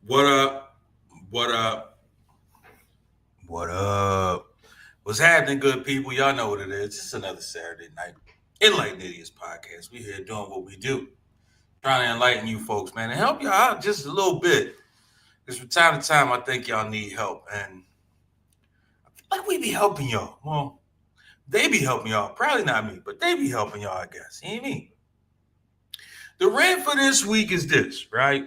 What up? What up? What up? What's happening, good people? Y'all know what it is. It's another Saturday night. Enlightened Idiots podcast. We here doing what we do. Trying to enlighten you folks, man, and help y'all out just a little bit. Because from time to time, I think y'all need help. And like we be helping y'all. Well, they be helping y'all. Probably not me, but they be helping y'all, I guess. You know what I mean? The rant for this week is this, right?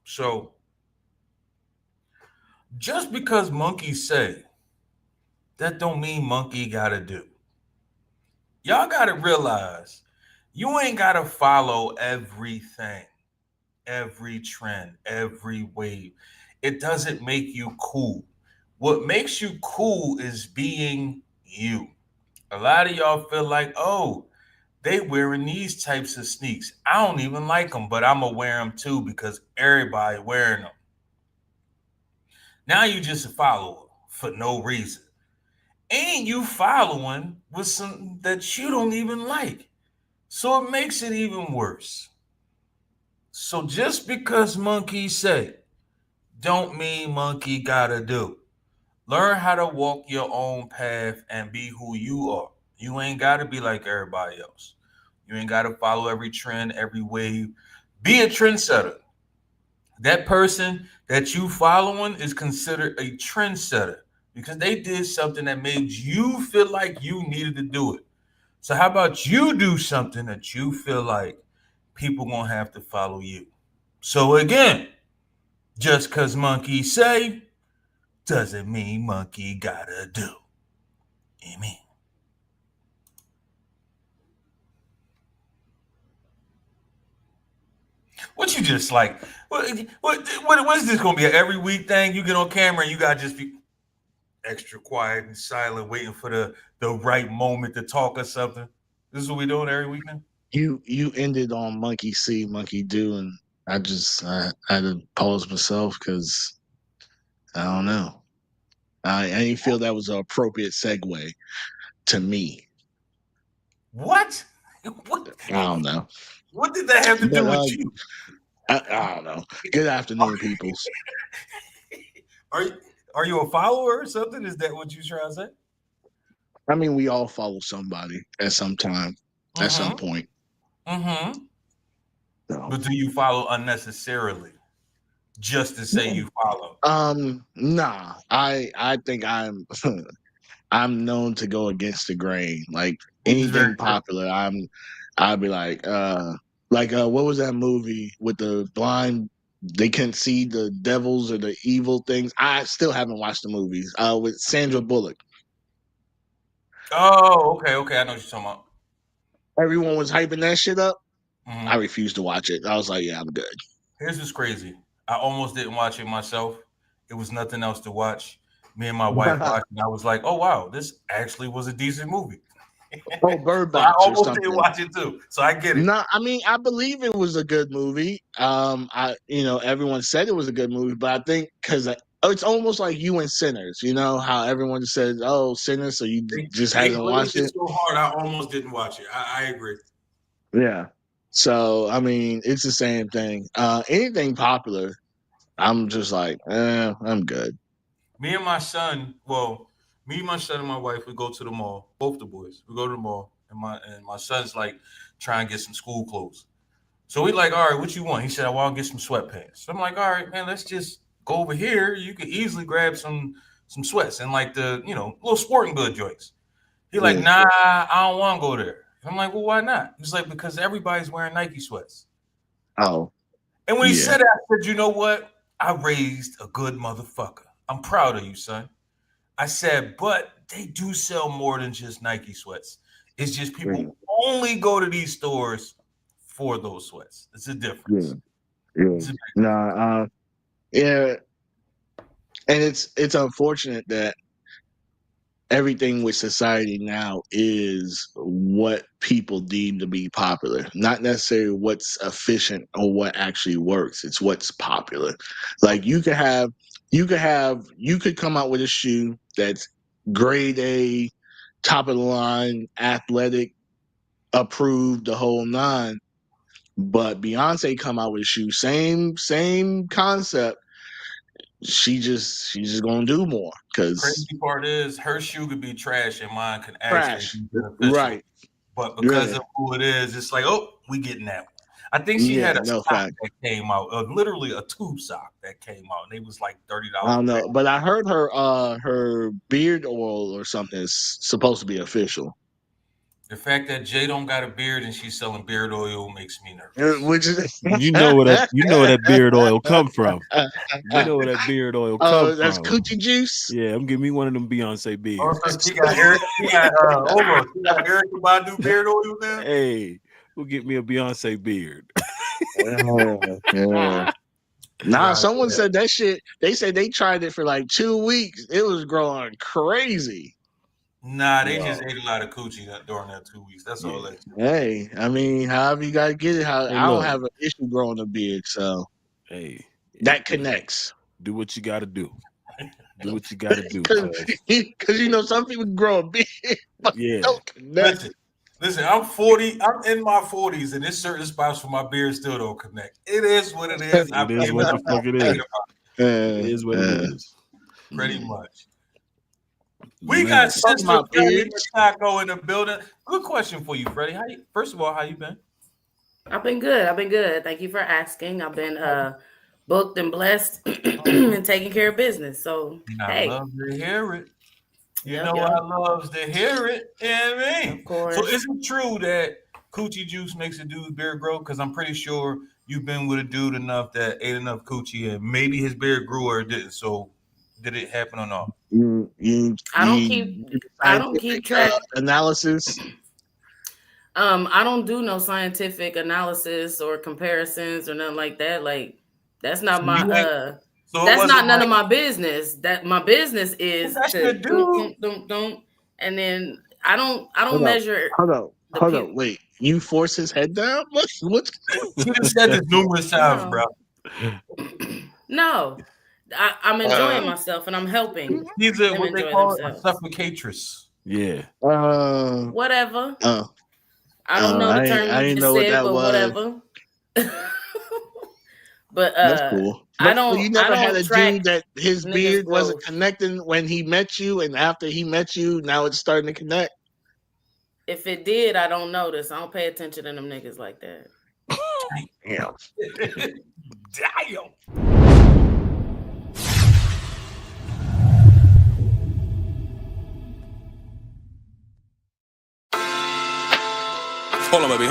So, just because monkeys say, that don't mean monkey gotta do. Y'all gotta realize you ain't gotta follow everything, every trend, every wave. It doesn't make you cool. What makes you cool is being you. A lot of y'all feel like, oh, they wearing these types of sneaks. I don't even like them, but I'm gonna wear them too because everybody wearing them. Now you just a follower for no reason. And you following with something that you don't even like. So it makes it even worse. So just because monkey say, don't mean monkey gotta do. Learn how to walk your own path and be who you are. You ain't gotta be like everybody else. You ain't gotta follow every trend, every wave. Be a trendsetter. That person that you following is considered a trendsetter because they did something that made you feel like you needed to do it. So how about you do something that you feel like people gonna have to follow you? So again, just cause monkey say doesn't mean monkey gotta do. Amen. What you just like? What is this gonna be? An every week thing? You get on camera and you gotta just be extra quiet and silent, waiting for the right moment to talk or something. This is what we doing every week now. You ended on monkey see, monkey do, and I had to pause myself because I don't know. I didn't feel that was an appropriate segue to me. What? What? I don't know, What did that have to do but with you? I don't know. Good afternoon, peoples. Are you are you a follower or something? Is that what you trying to say? I mean, we all follow somebody at some time, at some Mm-hmm. point. Mm-hmm. So, But do you follow unnecessarily just to say you follow? nah. I think I'm known to go against the grain. Like Which is very anything true. popular, I'll be like what was that movie with the blind they couldn't see the devils or the evil things? I still haven't watched the movies. With Sandra Bullock. Oh, okay, okay. I know what you're talking about. Everyone was hyping that shit up. I Hmm. refused to watch it. I was like, yeah, I'm good. Here's what's crazy. I almost didn't watch it myself. It was nothing else to watch. Me and my wife watched, and I was like, "Oh wow, this actually was a decent movie." Oh, Bird So I Box or almost didn't something. watch it too. So I get it. No, I mean, I believe it was a good movie. Everyone said it was a good movie, but I think because it's almost like you and Sinners. You know how everyone says, "Oh, Sinners," so you just They haven't glazed watched it it. so hard, I almost didn't watch it. I agree. Yeah. So I mean, it's the same thing. Anything popular, I'm just like, I'm good. Me and my son, well, me, my son, and my wife, we go to the mall. Both the boys, we go to the mall, and my son's like trying to get some school clothes. So we like, all right, what you want? He said, I want to get some sweatpants. So I'm like, all right, man, let's just go over here. You could easily grab some sweats and like the little sporting good joints. He like, Yeah. nah, I don't want to go there. I'm like, well, why not? He's like, because everybody's wearing Nike sweats. Oh, And when he yeah. said that, I said, you know what? I raised a good motherfucker. I'm proud of you, son. I said, but they do sell more than just Nike sweats. It's just Yeah. people only go to these stores for those sweats. It's a Yeah. difference. Yeah. It's a big difference. Nah. Yeah. And it's unfortunate that everything with society now is what people deem to be popular, not necessarily what's efficient or what actually works. It's what's popular. Like you could come out with a shoe that's grade A, top of the line, athletic, approved, the whole nine. But Beyonce come out with a shoe, same concept. She's just gonna do more because Crazy part is her shoe could be trash and mine can actually trash. be beneficial. Right. But because Yeah. of who it is, it's like, oh, we getting that one. I think she Yeah, had a no sock fact. that came out, literally a tube sock that came out, and it was like I $30 don't a pair. know. But I heard her beard oil or something is supposed to be official. The fact that Jay don't got a beard and she's selling beard oil makes me nervous. Which is You know where that beard oil come from. You know where that beard oil come oh, that's from. coochie juice. Yeah, I'm giving me one of them Beyonce beards. Also, she got Eric. She got hold on. She got Eric Badu beard oil now. Hey, who get me a Beyonce beard? Yeah. Nah, someone said that shit. They said they tried it for like 2 weeks. It was growing crazy. Nah, they just ate a lot of coochie during that 2 weeks. That's all that. Hey, I mean, however you gotta get it. Hey, I don't look. have an issue growing a beard, so Hey, that connects. do what you got to do. Do what you got to do. Because you know some people grow a beard, but Yeah. don't connect. Listen, I'm 40. I'm in my 40s, and there's certain spots for my beard still don't connect. It is what it is. It is what the fuck it is. It is what it is. Pretty much. We Man. got Sister about Freddie beards. Taco in the building. Good question for you, Freddie. First of all, how you been? I've been good. Thank you for asking. I've been booked and blessed and taking care of business. So I love to hear it. I loves to hear it. You know what I mean? Of course. So is it true that coochie juice makes a dude's beard grow? Because I'm pretty sure you've been with a dude enough that ate enough coochie and maybe his beard grew or it didn't. So did it happen or not? I don't keep track analysis. I don't do no scientific analysis or comparisons or nothing like that. Like that's not my that's not none of my business. That my business is to don't and then I don't measure. Hold on. Wait, you force his head down? What? You said this numerous times, bro. No, I'm enjoying myself and I'm helping. He's what they call a suffocatress. Yeah. Whatever. I don't know the term I you didn't just know what said, that but was. whatever. But that's cool. I don't. You never had a track dude that his beard wasn't growth. connecting when he met you, and after he met you, now it's starting to connect. If it did, I don't notice. I don't pay attention to them niggas like that. Damn. Damn. Hold on, baby.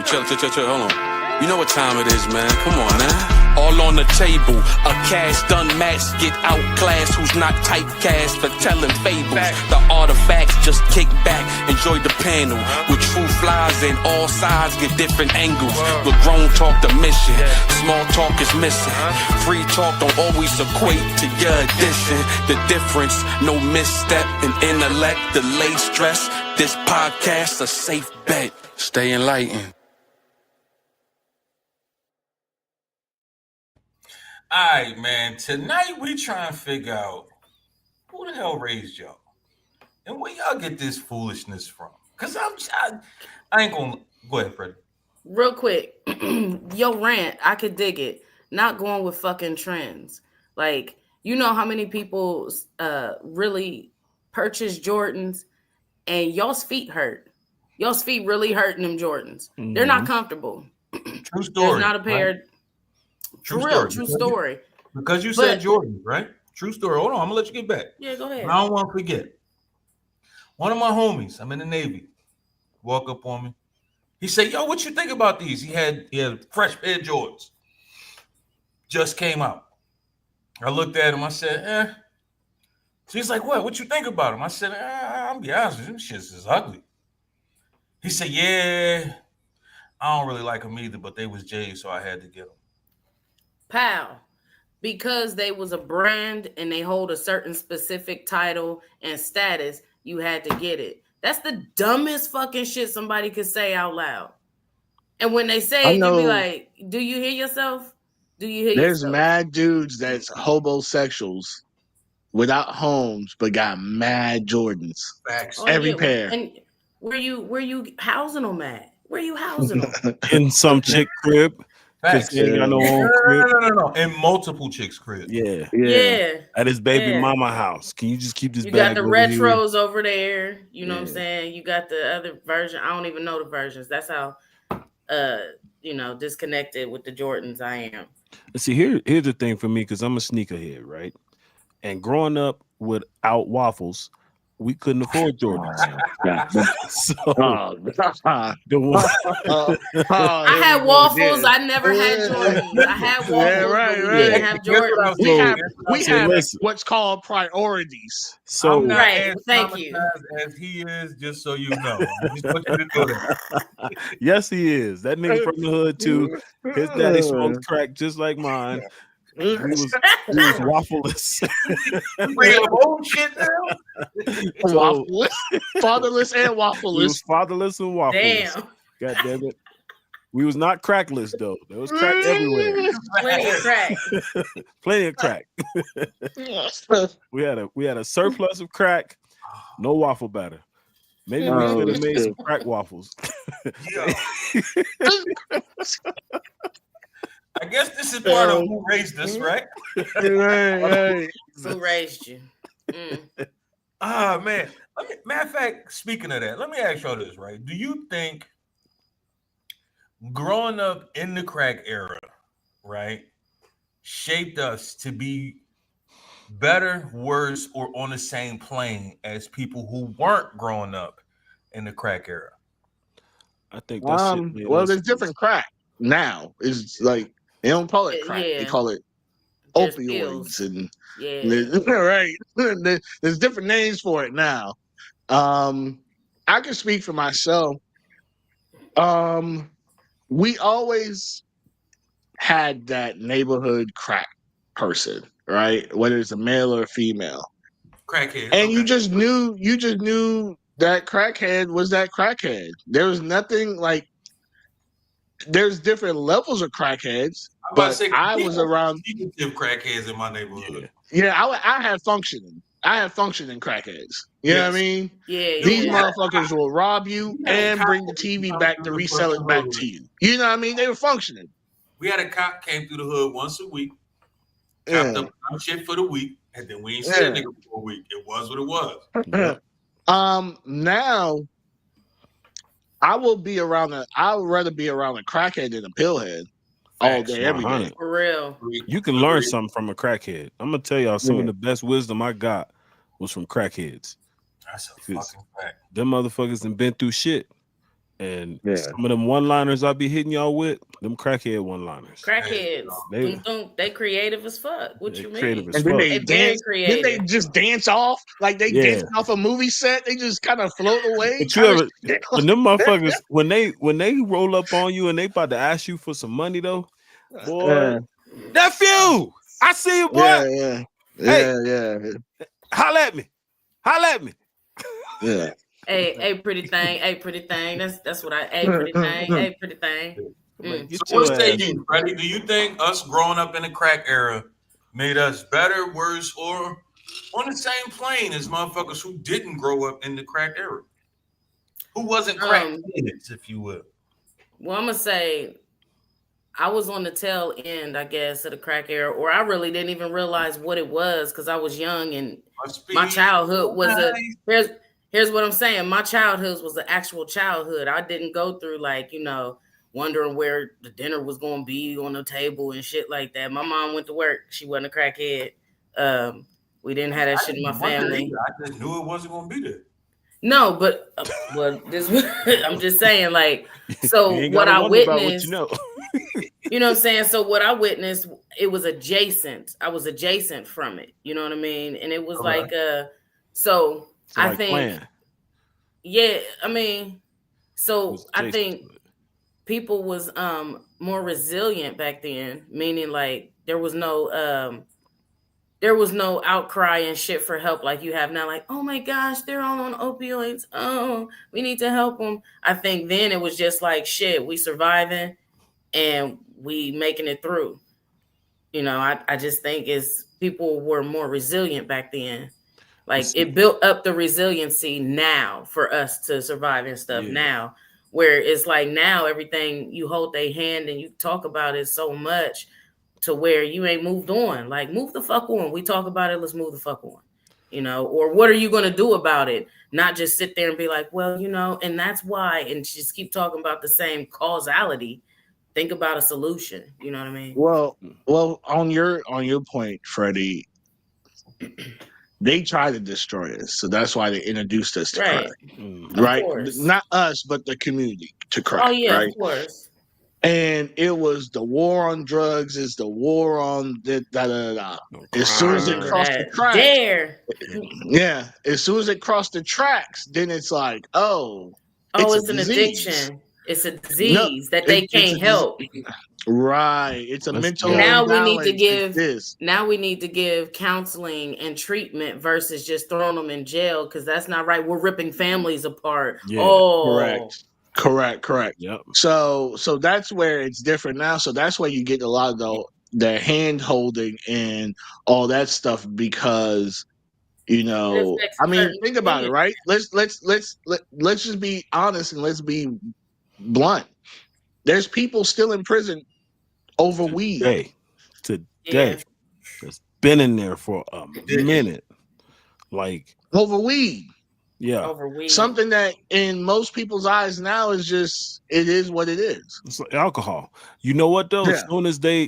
Chill. Hold on. You know what time it is, man. Come on, man. All on the table. A cast unmatched, get outclassed. Who's not typecast for telling fables. The artifacts just kick back, enjoy the panel. With true flies in all sides, get different angles. With grown talk the mission, small talk is missing. Free talk don't always equate to your addition. The difference, no misstep in intellect, delayed stress. This podcast a safe bet. Stay enlightened. All right, man. Tonight we try and figure out who the hell raised y'all and where y'all get this foolishness from. Cause I ain't gonna go ahead, Freddie. Real quick, your rant, I could dig it. Not going with fucking trends. Like, you know how many people really purchase Jordans and y'all's feet hurt. Y'all's feet really hurting them Jordans. Mm-hmm. They're not comfortable. True story. There's not a pair. Right? True story. Because you said Jordans, right? True story. Hold on, I'm gonna let you get back. Yeah, go ahead. I don't want to forget. One of my homies, I'm in the Navy, walk up on me. He said, "Yo, what you think about these?" He had fresh pair of Jordans. Just came out. I looked at him. I said, So he's like, what you think about him? I said, I'll be honest with you, them shits is ugly. He said, yeah, I don't really like them either, but they was J's, so I had to get them. Pow. Because they was a brand and they hold a certain specific title and status, you had to get it. That's the dumbest fucking shit somebody could say out loud. And when they say it, you be like, do you hear yourself? There's mad dudes that's homosexuals without homes, but got mad Jordans. Facts. Every pair. And where you housing them at? Where you housing them? In some chick crib. Because Facts. he ain't got no No, own crib. no. In multiple chicks' cribs. Yeah. Yeah. At his baby Yeah. mama house. Can you just keep this You bag got the over here? retros over there. You know what I'm Yeah. saying? You got the other version. I don't even know the versions. That's how disconnected with the Jordans I am. And see, here's the thing for me, because I'm a sneakerhead, right? And growing up without waffles, we couldn't afford Jordans. So the one, I had waffles. I never had Jordans. I had waffles, right, but we right. didn't have Jordans. We have what's called priorities. So I'm not Right, as thank you. traumatized as he is, just so you know. I just want you to know that. yes, he is. That nigga from the hood too. His daddy smoked crack just like mine. We was waffleless. Bring up old shit now. Waffleless, fatherless, and We was waffleless. fatherless and waffleless. Damn. God damn it. We was not crackless though. There was crack everywhere. Plenty of crack. Plenty of crack. We had a surplus of crack, no waffle batter. Maybe we could have made some crack waffles. Yeah. I guess this is part of who raised us, right? Right. Who raised you? Man. Matter of fact, speaking of that, let me ask y'all this, right? Do you think growing up in the crack era, right, shaped us to be better, worse, or on the same plane as people who weren't growing up in the crack era? I think that's well, there's different crack now. It's like they don't call it crack; they call it There's opioids, pills. and Yeah. right. There's different names for it now. I can speak for myself. We always had that neighborhood crack person, right? Whether it's a male or a female. Crackhead. And you just knew that crackhead was that crackhead. There was nothing like there's different levels of crackheads, but I was around crackheads in my neighborhood. Yeah, I had functioning. I had functioning crackheads. You know what I mean? Yeah. These motherfuckers will rob you and bring the TV back to resell it back to you. You know what I mean? They were functioning. We had a cop came through the hood once a week, chopped up some shit for the week, and then we ain't see a nigga for a week. It was what it was. Now I would rather be around a crackhead than a pillhead all day, every day. For real. You can learn something from a crackhead. I'm gonna tell y'all some of the best wisdom I got was from crackheads. That's a fucking fact. Them motherfuckers done been through shit. And some of them one-liners I be hitting y'all with, them crackhead one-liners. Crackheads. They creative as fuck. What you mean? And then they dance. Then they just dance off like they dance off a movie set. They just kind of float away. But when them motherfuckers, when they roll up on you and they about to ask you for some money though, boy, nephew, I see you, boy. Yeah. Holla at me. Yeah. Hey, pretty thing. That's what I. Hey, pretty thing. So what say you, Freddie? Do you think us growing up in the crack era made us better, worse, or on the same plane as motherfuckers who didn't grow up in the crack era? Who wasn't crack kids, if you will? Well, I'm gonna say I was on the tail end, I guess, of the crack era, or I really didn't even realize what it was because I was young and my childhood was Here's what I'm saying. My childhood was an actual childhood. I didn't go through wondering where the dinner was going to be on the table and shit like that. My mom went to work. She wasn't a crackhead. We didn't have that shit in my family. I just knew it wasn't going to be there. No, but I'm just saying, so what I witnessed, you know what I'm saying? So what I witnessed, it was adjacent. I was adjacent from it. You know what I mean? And it was so I think, plan. Yeah, I mean, so I think people was more resilient back then, meaning there was no outcry and shit for help like you have now. Like, oh my gosh, they're all on opioids. Oh, we need to help them. I think then it was just like, shit, we surviving and we making it through. You know, I just think people were more resilient back then. It built up the resiliency now for us to survive and stuff now, where it's like now everything you hold their hand and you talk about it so much to where you ain't moved on. Like, move the fuck on. We talk about it, let's move the fuck on. You know, or what are you going to do about it? Not just sit there and be like, well, you know, and that's why, and just keep talking about the same causality. Think about a solution. You know what I mean? Well, on your point, Freddie, they try to destroy us, so that's why they introduced us to crack, right? Not us, but the community to crack. Oh yeah, right? of course. And it was the war on drugs, is the war on da. As soon as it crossed the tracks, as soon as it crossed the tracks, then it's like, it's an addiction. It's a disease that they can't help. Right. It's a mental imbalance. Now we need to give counseling and treatment versus just throwing them in jail, because that's not right. We're ripping families apart. Yeah, correct. Yep. So that's where it's different now. So that's where you get a lot of the hand holding and all that stuff, because you know, I mean, think about it, right? Let's just be honest and let's be blunt. There's people still in prison over weed. Today. It's been in there for a minute. Like over weed. Yeah. Over weed. Something that in most people's eyes now is just, it is what it is. It's like alcohol. You know what though? Yeah.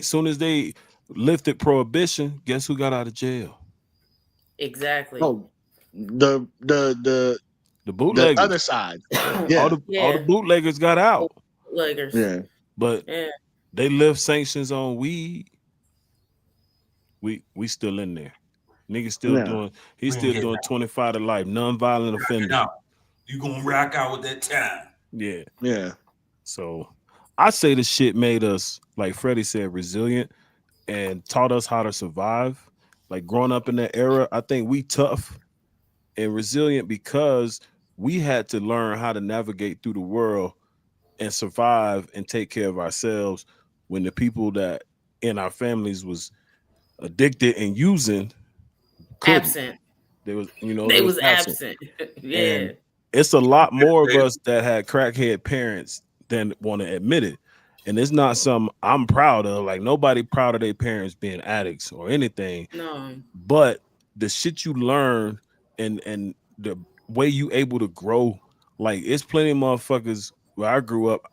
Soon as they lifted prohibition, guess who got out of jail? Exactly. Oh, the bootleggers. The other side. All the bootleggers got out. Bootleggers. Yeah. But they lift sanctions on weed. We still in there. Nigga still doing. He's still doing 25 to life, non-violent offender. You gonna rock out with that time? Yeah. So I say the shit made us, like Freddie said, resilient and taught us how to survive. Like growing up in that era, I think we tough and resilient because we had to learn how to navigate through the world and survive and take care of ourselves when the people that in our families was addicted and using absent. They was absent. Yeah. And it's a lot more of us that had crackhead parents than want to admit it. And it's not something I'm proud of. Like nobody proud of their parents being addicts or anything. No. But the shit you learn and the way you able to grow, like it's plenty of motherfuckers where I grew up,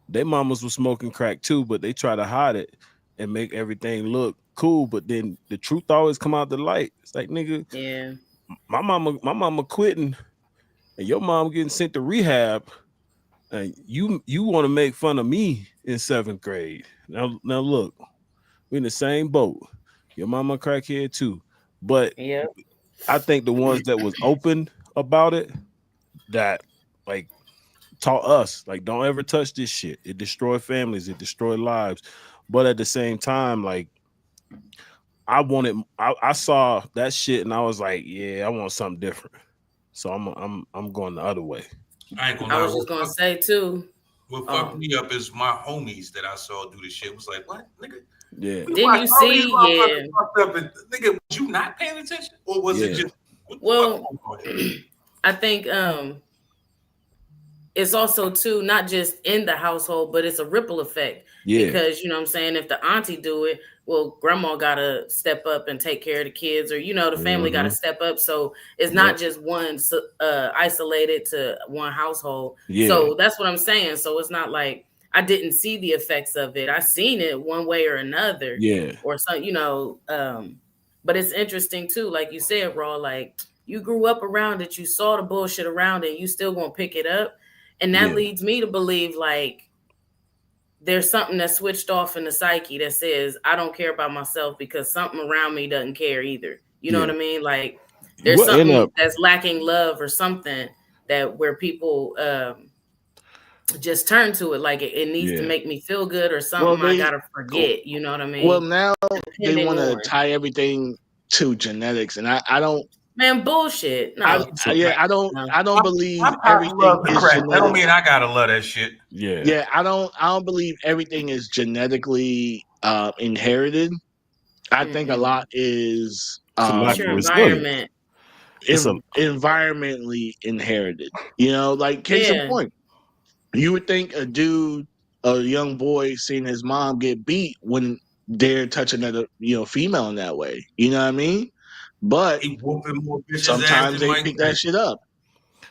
their mamas was smoking crack too, but they try to hide it and make everything look cool. But then the truth always come out the light. It's like, nigga, my mama quitting and your mom getting sent to rehab. And you want to make fun of me in 7th grade. Now look, we in the same boat. Your mama crackhead too. But I think the ones that was open about it, that like taught us, like, don't ever touch this shit. It destroyed families, it destroyed lives. But at the same time, like I saw that shit and I was like, yeah, I want something different. So I'm going the other way. I was just gonna say too. What fucked me up is my homies that I saw do this shit was like, what, nigga? Yeah. Didn't you see? Yeah. Up and, nigga, was you not paying attention, or was it just? Well, I think it's also too not just in the household, but it's a ripple effect. Yeah. Because you know what I'm saying, if the auntie do it, well, grandma gotta step up and take care of the kids, or the family gotta step up. So it's not just one isolated to one household. Yeah. So that's what I'm saying. So it's not like I didn't see the effects of it. I seen it one way or another. Yeah. Or some, but it's interesting too, like you said, Raw, like you grew up around it, you saw the bullshit around it, you still gonna pick it up. And that leads me to believe like there's something that switched off in the psyche that says, I don't care about myself because something around me doesn't care either. You know what I mean? Like there's something that's lacking love or something that where people just turn to it. Like it needs to make me feel good or something I gotta forget. You know what I mean? Well, now they want to tie everything to genetics, and I don't. Man, bullshit. No. I don't believe everything is genetic. That don't mean I gotta love that shit. Yeah. I don't believe everything is genetically inherited. I think a lot is environment. Environmentally inherited. Like case in point. You would think a young boy, seeing his mom get beat wouldn't dare touch another, female in that way. You know what I mean? But He whooping more bitches ass sometimes than they Mike pick that Tyson. shit up.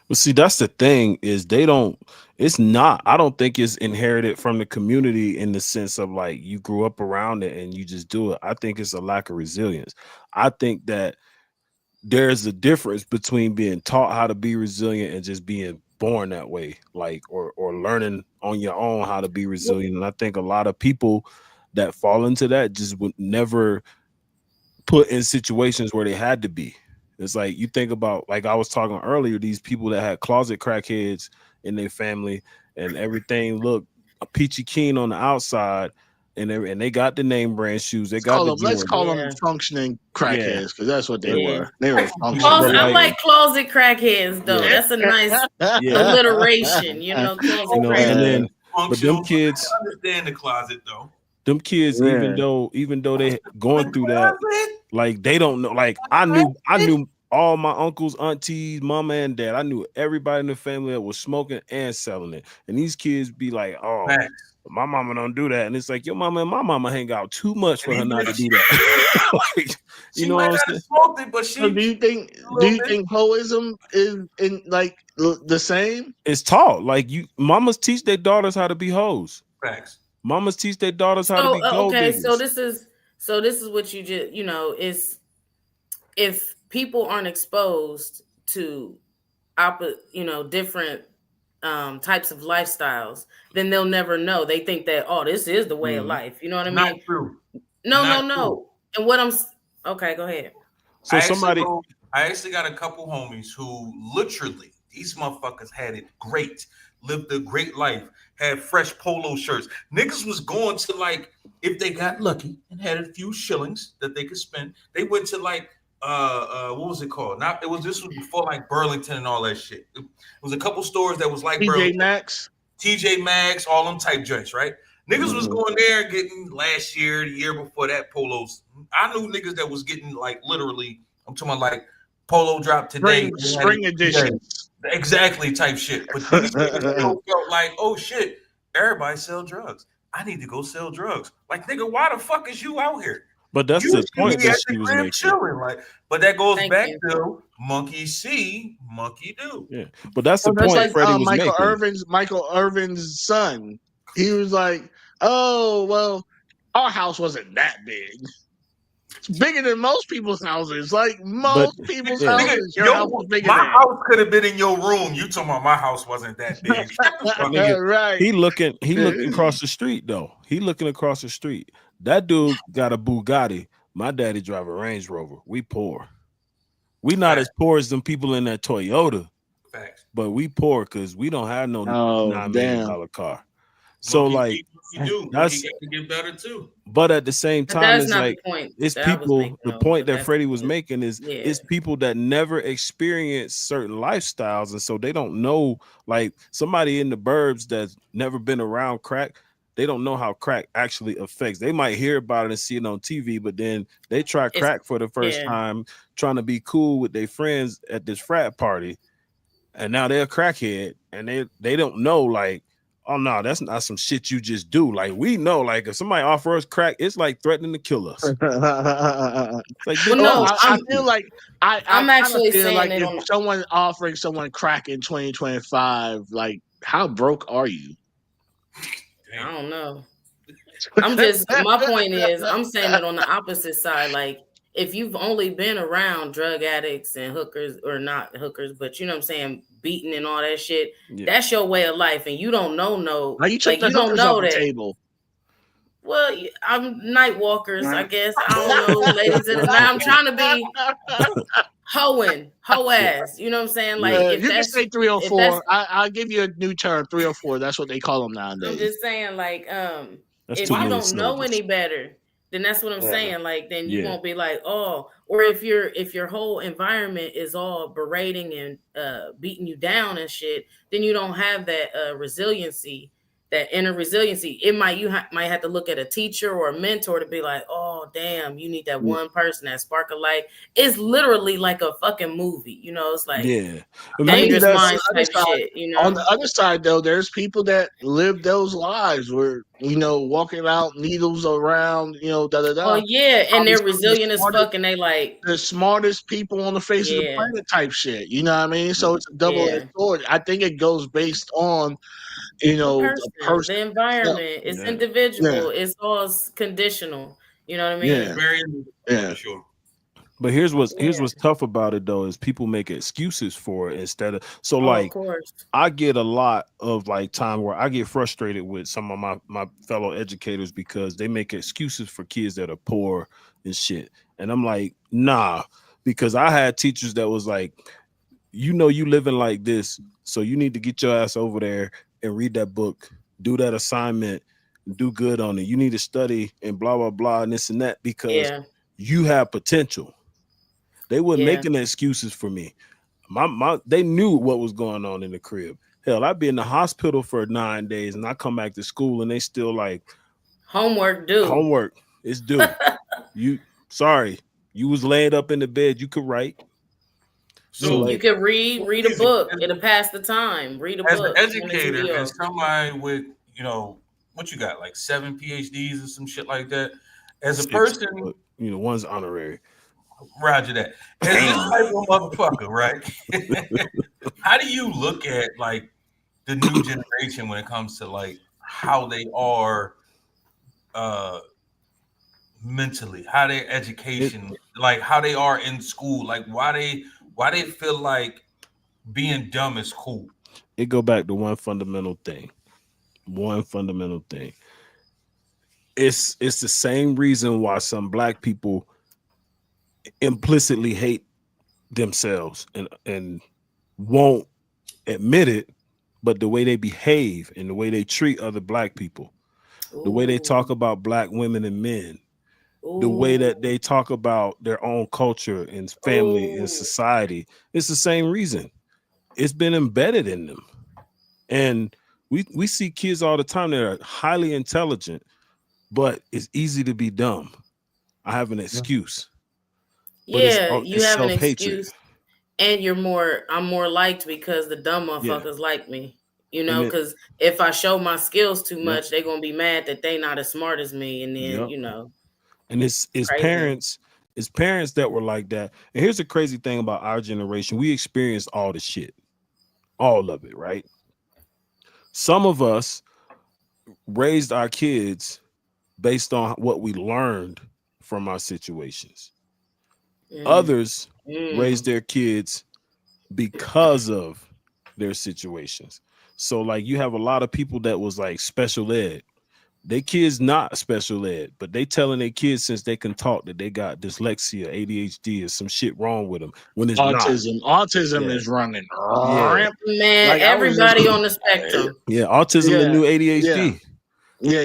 But see, that's the thing is they don't. It's not. I don't think it's inherited from the community in the sense of like you grew up around it and you just do it. I think it's a lack of resilience. I think that there's a difference between being taught how to be resilient and just being born that way, like or learning on your own how to be resilient. And I think a lot of people that fall into that just would never put in situations where they had to be. It's like you think about, like I was talking earlier, these people that had closet crackheads in their family and everything looked a peachy keen on the outside, and they got the name brand shoes, they got the Let's Jordan. call them Yeah. functioning Yeah, crackheads because that's what they but, were. They were But functioning. but I like, like closet crackheads though. yeah, That's a nice yeah, alliteration, closet and crackheads. then, but them functional. kids, I understand the closet though. even Yeah. though they going The through that, closet. like they don't know. Like I knew all my uncles, aunties, mama, and dad. I knew everybody in the family that was smoking and selling it. And these kids be like, "Oh, Facts. my mama don't do that." And it's like your mama and my mama hang out too much for And her even not to if do that. Like, you she know might what I'm not saying? have smoked it, but So she do you think a little bit. hoism is in like the same? It's taught. Like mamas teach their daughters how to be hoes. Facts. Mamas teach their daughters how to So be gold okay, so diggers. this is what you just is if people aren't exposed to different types of lifestyles, then they'll never know. They think that, oh, this is the way of life. You know what I Not mean? true. No, Not no, true. no. And what okay, go ahead. So I actually got a couple homies who literally these motherfuckers had it great, lived a great life, had fresh polo shirts. Niggas was going to like if they got lucky and had a few shillings that they could spend, they went to like what was it called? Not it was this was before like Burlington and all that shit. It was a couple stores that was like TJ Burlington, Maxx. TJ Maxx, all them type joints, right? Niggas was going there and getting last year, the year before that, polos. I knew niggas that was getting like literally, I'm talking about like polo drop today. Spring editions. Exactly type shit. But these niggas still felt like, oh shit, everybody sell drugs. I need to go sell drugs. Like, nigga, why the fuck is you out here? but that's You the should point be that at she the was crib making. chilling. Like, but that goes Thank back you. to monkey see, monkey do. Yeah, but that's the That's point like Freddie was Michael making. Irvin's son. He was like, "Oh well, our house wasn't that big. It's bigger than most people's houses. Like But most people's yeah, houses, your house was bigger my than." house could have been in your room. You talking about my house wasn't that big. Shut the fuck nigga, Right. he looking across the street though. He looking across the street. That dude got a Bugatti. My daddy drive a Range Rover. We poor. We not as poor as them people in that Toyota, Facts. but we poor because we don't have no Oh $9 damn. million car. So Monkey like see, monkey do. Monkey that's, got to get better too. but at the same But time, that's it's not like the point it's that I was people. making, The though, point but that that's Freddie was just- making is yeah. it's people that never experience certain lifestyles, and so they don't know. Like somebody in the burbs that's never been around crack, they don't know how crack actually affects. They might hear about it and see it on TV, but then they try crack for the first time, trying to be cool with their friends at this frat party, and now they're a crackhead, and they don't know like. Oh no, that's not some shit you just do. Like we know, like if somebody offer us crack, it's like threatening to kill us. It's like, Well, no, I feel like I I'm actually feel saying like it if on. someone offering someone crack in 2025, like how broke are you? I don't know. I'm just my point is I'm saying it on the opposite side. Like if you've only been around drug addicts and hookers, or not hookers, but you know what I'm saying, beating and all that shit, that's your way of life, and you don't know Like you took the you don't hookers know off the that. table. Well, I'm night walkers, I guess. I don't know, ladies of the night. I'm trying to be hoe ass. You know what I'm saying? Like if you can that's say 304. I'll give you a new term, 304. That's what they call them nowadays. I'm just saying, like, That's if too you many don't know syllables. any better, then that's what I'm saying. Like, then you Yeah. won't be like, oh, or if your whole environment is all berating and beating you down and shit, then you don't have that resiliency that inner resiliency. It might might have to look at a teacher or a mentor to be like, oh damn, you need that one person, that spark of light. It's literally like a fucking movie, you know. It's like Dangerous Minds type shit, you know. On the other side, though, there's people that live those lives where, you know, walking out, needles around, you know, da da da. Oh yeah, and they're resilient as fuck, and they like the smartest people on the face of the planet type shit. You know what I mean? So it's a double-edged sword. I think it goes based on, you know, the person, the environment. It's individual. It's all conditional. You know what I mean? Yeah. Sure. But here's what's tough about it though is people make excuses for it instead of like of course. I get a lot of like time where I get frustrated with some of my fellow educators because they make excuses for kids that are poor and shit. And I'm like, nah, because I had teachers that was like, you know, you living like this, so you need to get your ass over there and read that book, do that assignment, do good on it. You need to study and blah blah blah and this and that because you have potential. They weren't making excuses for me. They knew what was going on in the crib. Hell, I'd be in the hospital for 9 days and I come back to school and they still like homework due. Homework is due. You was laid up in the bed. You could write. So you could read a book. It'll pass the time. Read a book. As an educator and somebody with, you know, what you got, like 7 PhDs or some shit like that. As a person, you know, one's honorary. Roger that. As this type of motherfucker, right? How do you look at like the new generation when it comes to like how they are mentally, how their education, like how they are in school, like why they feel like being dumb is cool? It go back to one fundamental thing. It's the same reason why some black people implicitly hate themselves and won't admit it, but the way they behave and the way they treat other black people, the way they talk about black women and men, the way that they talk about their own culture and family and society, it's the same reason. It's been embedded in them. And we see kids all the time that are highly intelligent, but it's easy to be dumb. I have an excuse. Yeah, you have an excuse, and I'm more liked because the dumb motherfuckers like me. You know, because if I show my skills too much, they're gonna be mad that they not as smart as me, and then you know. And it's parents that were like that. And here's the crazy thing about our generation: we experienced all the shit, all of it, right? Some of us raised our kids based on what we learned from our situations. Others raise their kids because of their situations. So like you have a lot of people that was like special ed. They kids not special ed, but they telling their kids since they can talk that they got dyslexia, ADHD, or some shit wrong with them. When it's autism, not. Autism is running. Man, like everybody on the spectrum. Yeah, autism the new ADHD.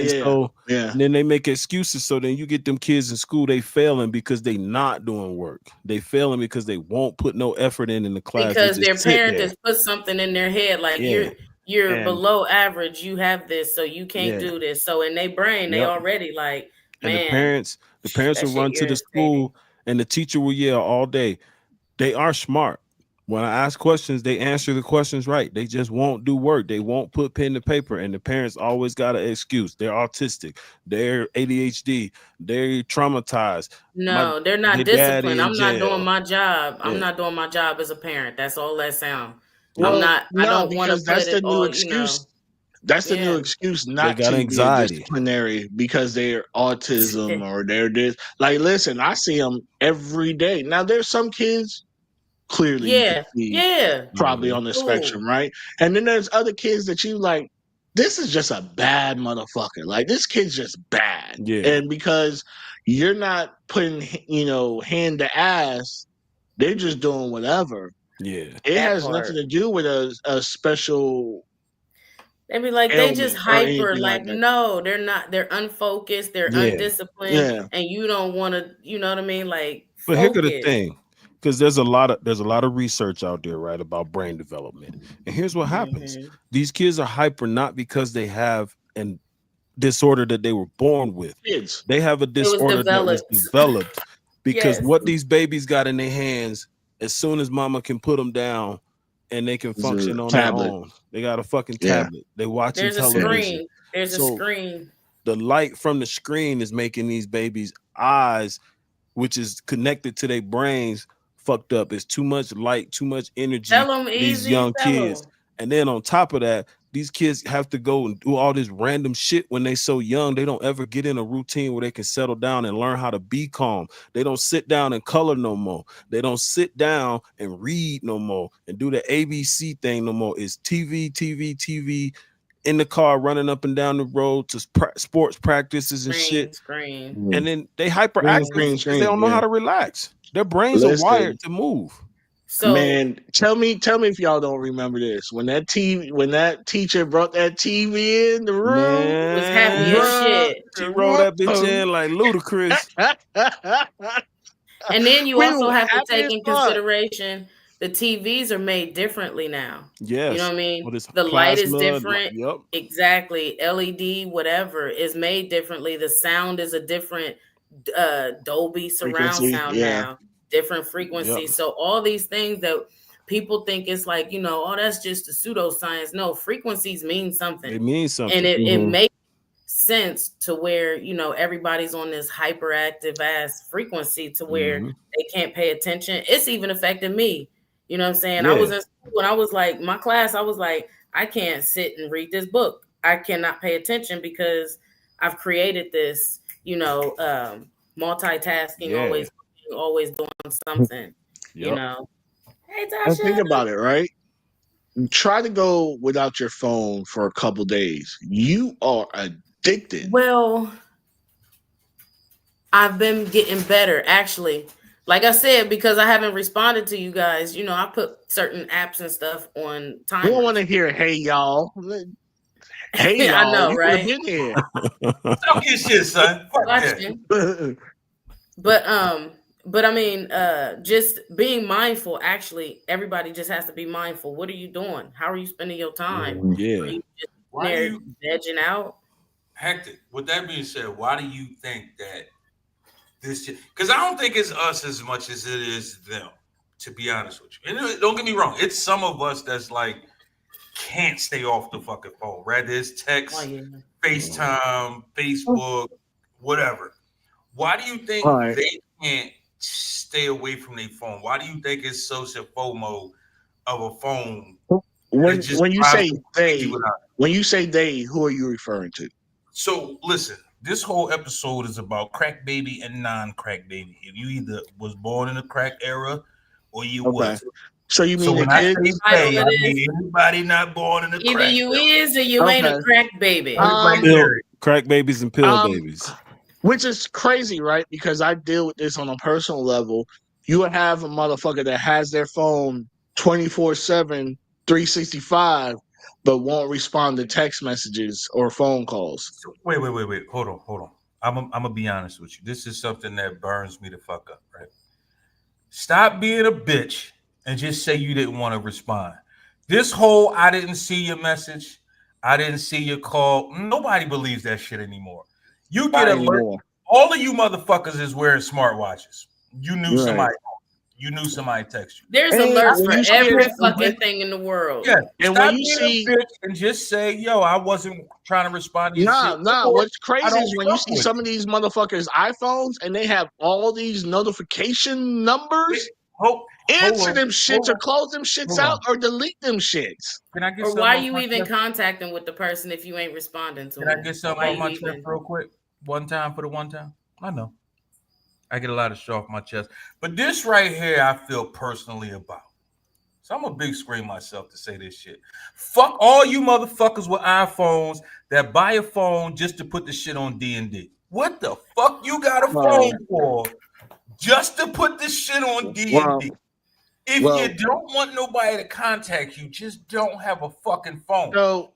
So and then they make excuses. So then you get them kids in school, they failing because they not doing work. They failing because they won't put no effort in the class. Because their parent has put something in their head like you're below average. You have this, so you can't do this. So in their brain, they already like, man. And the parents will run to the school and the teacher will yell all day. They are smart. When I ask questions, they answer the questions right. They just won't do work. They won't put pen to paper. And the parents always got an excuse. They're autistic. They're ADHD. They're traumatized. No, they're not disciplined. I'm not doing my job. I'm not doing my job as a parent. That's all that sound. Well, I don't want to that's put the it new all, excuse. you know. That's the new excuse not to be disciplinary because they're autism or they're this. Like, listen, I see them every day. Now, there's some kids clearly probably on the spectrum, right? And then there's other kids that you like, this is just a bad motherfucker. Like, this kid's just bad. And because you're not putting, hand to ass, they're just doing whatever. It has nothing to do with a special. They be like, they just hyper. Like no, they're not. They're unfocused. They're undisciplined. And you don't want to. You know what I mean? Like, but here go the thing. because there's a lot of research out there, right, about brain development. And here's what happens: these kids are hyper not because they have an disorder that they were born with. Kids. They have a disorder that was developed because Yes. what these babies got in their hands, as soon as mama can put them down and they can function on their own, they got a fucking tablet. They watching There's television. a screen. There's a screen. The light from the screen is making these babies' eyes, which is connected to their brains, fucked up. It's too much light, too much energy. These young kids. And then on top of that, these kids have to go and do all this random shit when they so young. They don't ever get in a routine where they can settle down and learn how to be calm. They don't sit down and color no more. They don't sit down and read no more and do the ABC thing no more. It's TV in the car, running up and down the road to sports practices and shit. And then they hyperactive because they don't know how to relax. Their brains are wired to move. So, man, tell me if y'all don't remember this. When that teacher brought that TV in the room, it was happy as shit. She rolled that bitch in like ludicrous. And then you also have to take in consideration the TVs are made differently now. Yes. You know what I mean? The light is different. Yep. Exactly. LED, whatever, is made differently. The sound is a different Dolby surround sound now. Different frequencies. So all these things that people think is like, you know, oh, that's just a pseudoscience. No, frequencies mean something. It means something. And it makes sense to where, you know, everybody's on this hyperactive ass frequency to where they can't pay attention. It's even affected me. You know what I'm saying? I was in school and I was like, my class, I was like, I can't sit and read this book. I cannot pay attention because I've created this, you know, multitasking, always doing something, you know. Hey, Tasha. Think about it, right? Try to go without your phone for a couple days. You are addicted. Well, I've been getting better, actually. Like I said, because I haven't responded to you guys, you know, I put certain apps and stuff on time. We don't want to hear, hey, y'all. Hey, y'all. I know, you right? Been here. Don't get shit, son. But I mean, just being mindful. Actually, everybody just has to be mindful. What are you doing? How are you spending your time? Yeah. Are you just vegging out? Hectic. With that being said, why do you think that this? Because I don't think it's us as much as it is them. To be honest with you, and don't get me wrong, it's some of us that's like can't stay off the fucking phone. Right? There's text, FaceTime, Facebook, whatever. Why do you think they can't stay away from their phone? Why do you think it's social FOMO of a phone? When you say they, who are you referring to? So listen, this whole episode is about crack baby and non-crack baby. If you either was born in the crack era or you was. So you mean when I mean anybody not born in the either crack you era. Is or you ain't a crack baby. Crack babies and pill babies. Which is crazy, right? Because I deal with this on a personal level. You would have a motherfucker that has their phone 24/7, 365, but won't respond to text messages or phone calls. Wait. Hold on. I'm gonna be honest with you. This is something that burns me the fuck up, right? Stop being a bitch and just say you didn't want to respond. This whole I didn't see your message, I didn't see your call. Nobody believes that shit anymore. You get alert. All of you motherfuckers is wearing smartwatches. You knew somebody. You knew somebody texted you. There's alerts for every fucking thing in the world. Yeah. And Stop when you see a bitch and just say, "Yo, I wasn't trying to respond to you." Nah. What's crazy is when you see some of these motherfuckers' iPhones and they have all these notification numbers. Answer them shits or close them shits out or delete them shits. Can I get or why are you even contacting with the person if you ain't responding to them? Can I get something on my chest real quick? One time for the one time? I know. I get a lot of shit off my chest. But this right here, I feel personally about. So I'm a big scream myself to say this shit. Fuck all you motherfuckers with iPhones that buy a phone just to put the shit on D&D. What the fuck you got a phone for just to put this shit on D&D? If you don't want nobody to contact you, just don't have a fucking phone. So,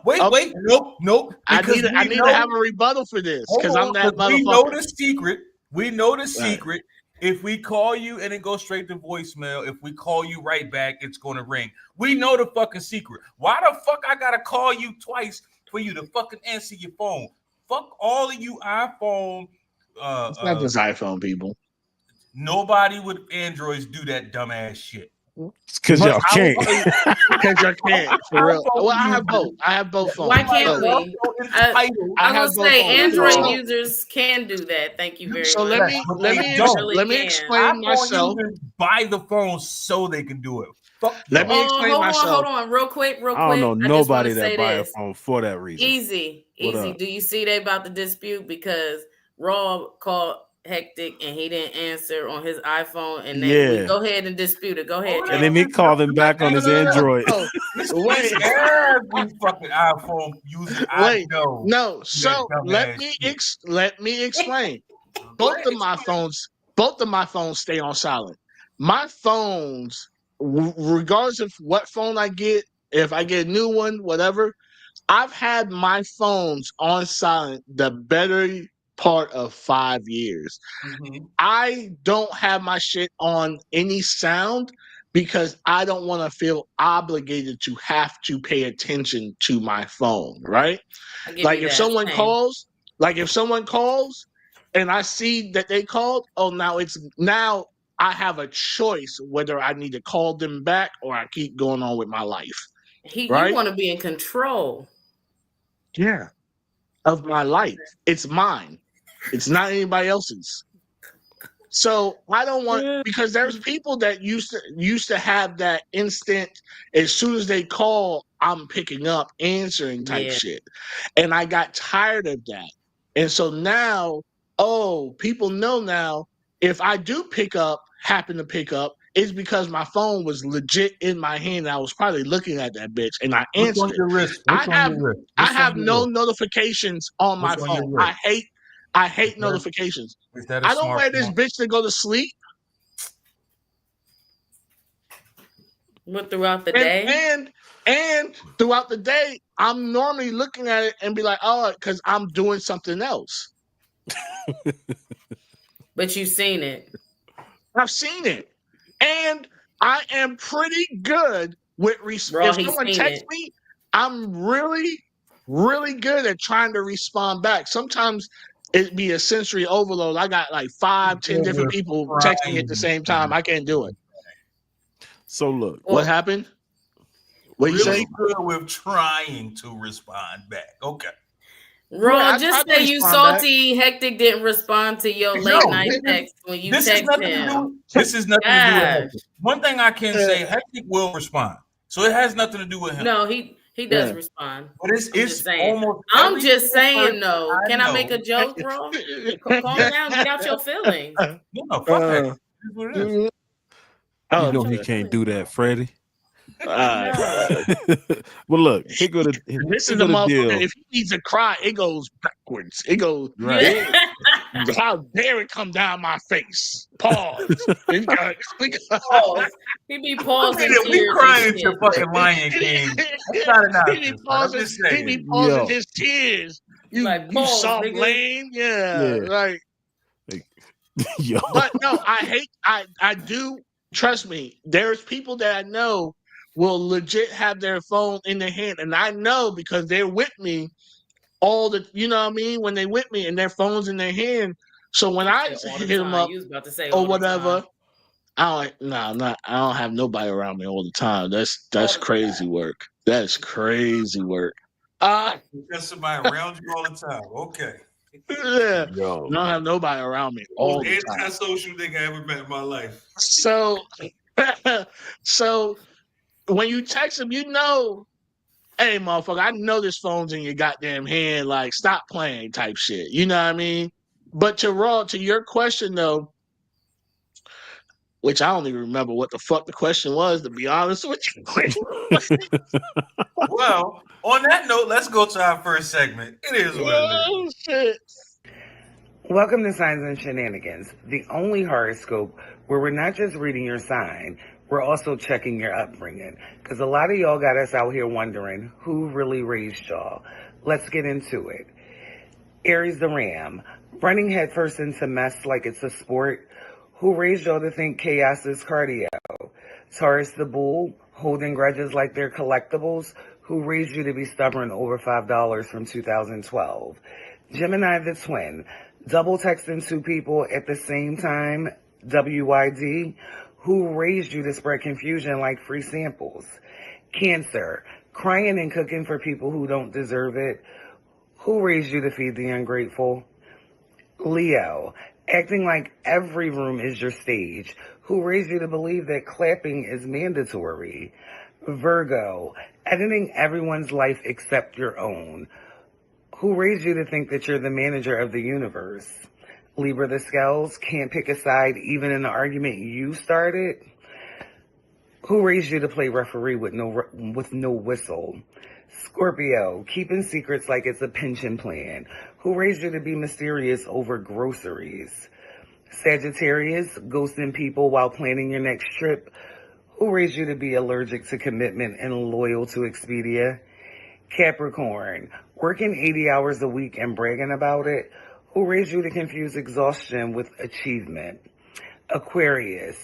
wait. Nope. I need to have a rebuttal for this because I'm that motherfucker. We know the secret If we call you and it goes straight to voicemail, if we call you right back, it's going to ring. We know the fucking secret. Why the fuck I gotta call you twice for you to fucking answer your phone? Fuck all of you iPhone. It's not just iPhone people. Nobody with Androids do that dumbass shit. It's because y'all can't. Because y'all can't, for real. Well, I have both. I have both phones. Why can't So, we? I was gonna say Android users can do that. Thank you very so much. let me explain myself. Users buy the phone so they can do it. Fuck let me explain myself. Hold on, real quick. I don't know nobody that buy a phone for that reason. Easy. Do you see they about to dispute because Raw called Hectic and he didn't answer on his iPhone, and then we go ahead and dispute it. Go ahead. And then he called him back on his Android. Wait, every fucking iPhone user I know. No, so let me explain. Both of my phones stay on silent. My phones, regardless of what phone I get, if I get a new one, whatever, I've had my phones on silent the better part of 5 years. Mm-hmm. I don't have my shit on any sound because I don't want to feel obligated to have to pay attention to my phone, right? Like if someone calls and I see that they called, now I have a choice whether I need to call them back or I keep going on with my life. Right? You want to be in control. Yeah. Of my life. It's mine. It's not anybody else's. So I don't want, because there's people that used to have that instant, as soon as they call, I'm picking up, answering type shit. And I got tired of that. And so now, people know now, if I do happen to pick up, it's because my phone was legit in my hand. I was probably looking at that bitch and I answered it. I have no notifications on my phone. I hate notifications. I don't wear this bitch to go to sleep. But throughout the day? And throughout the day, I'm normally looking at it and be like, because I'm doing something else. But you've seen it. I've seen it. And I am pretty good with if someone texts me, I'm really, really good at trying to respond back. Sometimes it'd be a sensory overload. I got like 5, 10 different people texting me at the same time. I can't do it. So look. What happened? What you say? Good with trying to respond back. Okay. Raw, just say you salty. Hectic didn't respond to your late night text when you text him. This is nothing to do with Hectic. One thing I can say, Hectic will respond. So it has nothing to do with him. No, he does respond. But it's almost. I'm just saying though. Can I make a joke, Raw? Calm down, get out your feelings. No, fuck that. That's what it is. You know he can't do that, Freddie. Well, look, this is the motherfucker. If he needs to cry, it goes backwards. It goes right. How dare it come down my face? Pause. Pause. He be pausing. We crying to fucking Lion King. That's not enough. He be pausing his tears. You soft lane, right. Yo. But no, I do. Trust me, there's people that I know will legit have their phone in their hand. And I know because they're with me you know what I mean? When they're with me and their phone's in their hand. So when I hit them up or whatever, I don't have nobody around me all the time. That's crazy work. That's crazy work. Got somebody around you all the time. Okay. Yeah. Yo. I don't have nobody around me all the time. Antisocial nigga I ever met in my life. So when you text him, you know, hey, motherfucker, I know this phone's in your goddamn hand. Like, stop playing type shit. You know what I mean? But to your question, though, which I don't even remember what the fuck the question was, to be honest with you. Well, on that note, let's go to our first segment. It is what it is. Shit. Welcome to Signs and Shenanigans, the only horoscope where we're not just reading your sign, we're also checking your upbringing. Because a lot of y'all got us out here wondering who really raised y'all. Let's get into it. Aries the Ram, running headfirst into mess like it's a sport. Who raised y'all to think chaos is cardio? Taurus the Bull, holding grudges like they're collectibles. Who raised you to be stubborn over $5 from 2012? Gemini the Twin, double texting two people at the same time. WYD, who raised you to spread confusion like free samples? Cancer, crying and cooking for people who don't deserve it. Who raised you to feed the ungrateful? Leo, acting like every room is your stage. Who raised you to believe that clapping is mandatory? Virgo, editing everyone's life except your own. Who raised you to think that you're the manager of the universe? Libra the Scales, can't pick a side even in the argument you started. Who raised you to play referee with no whistle? Scorpio, keeping secrets like it's a pension plan. Who raised you to be mysterious over groceries? Sagittarius, ghosting people while planning your next trip. Who raised you to be allergic to commitment and loyal to Expedia? Capricorn, working 80 hours a week and bragging about it. Who raised you to confuse exhaustion with achievement? Aquarius,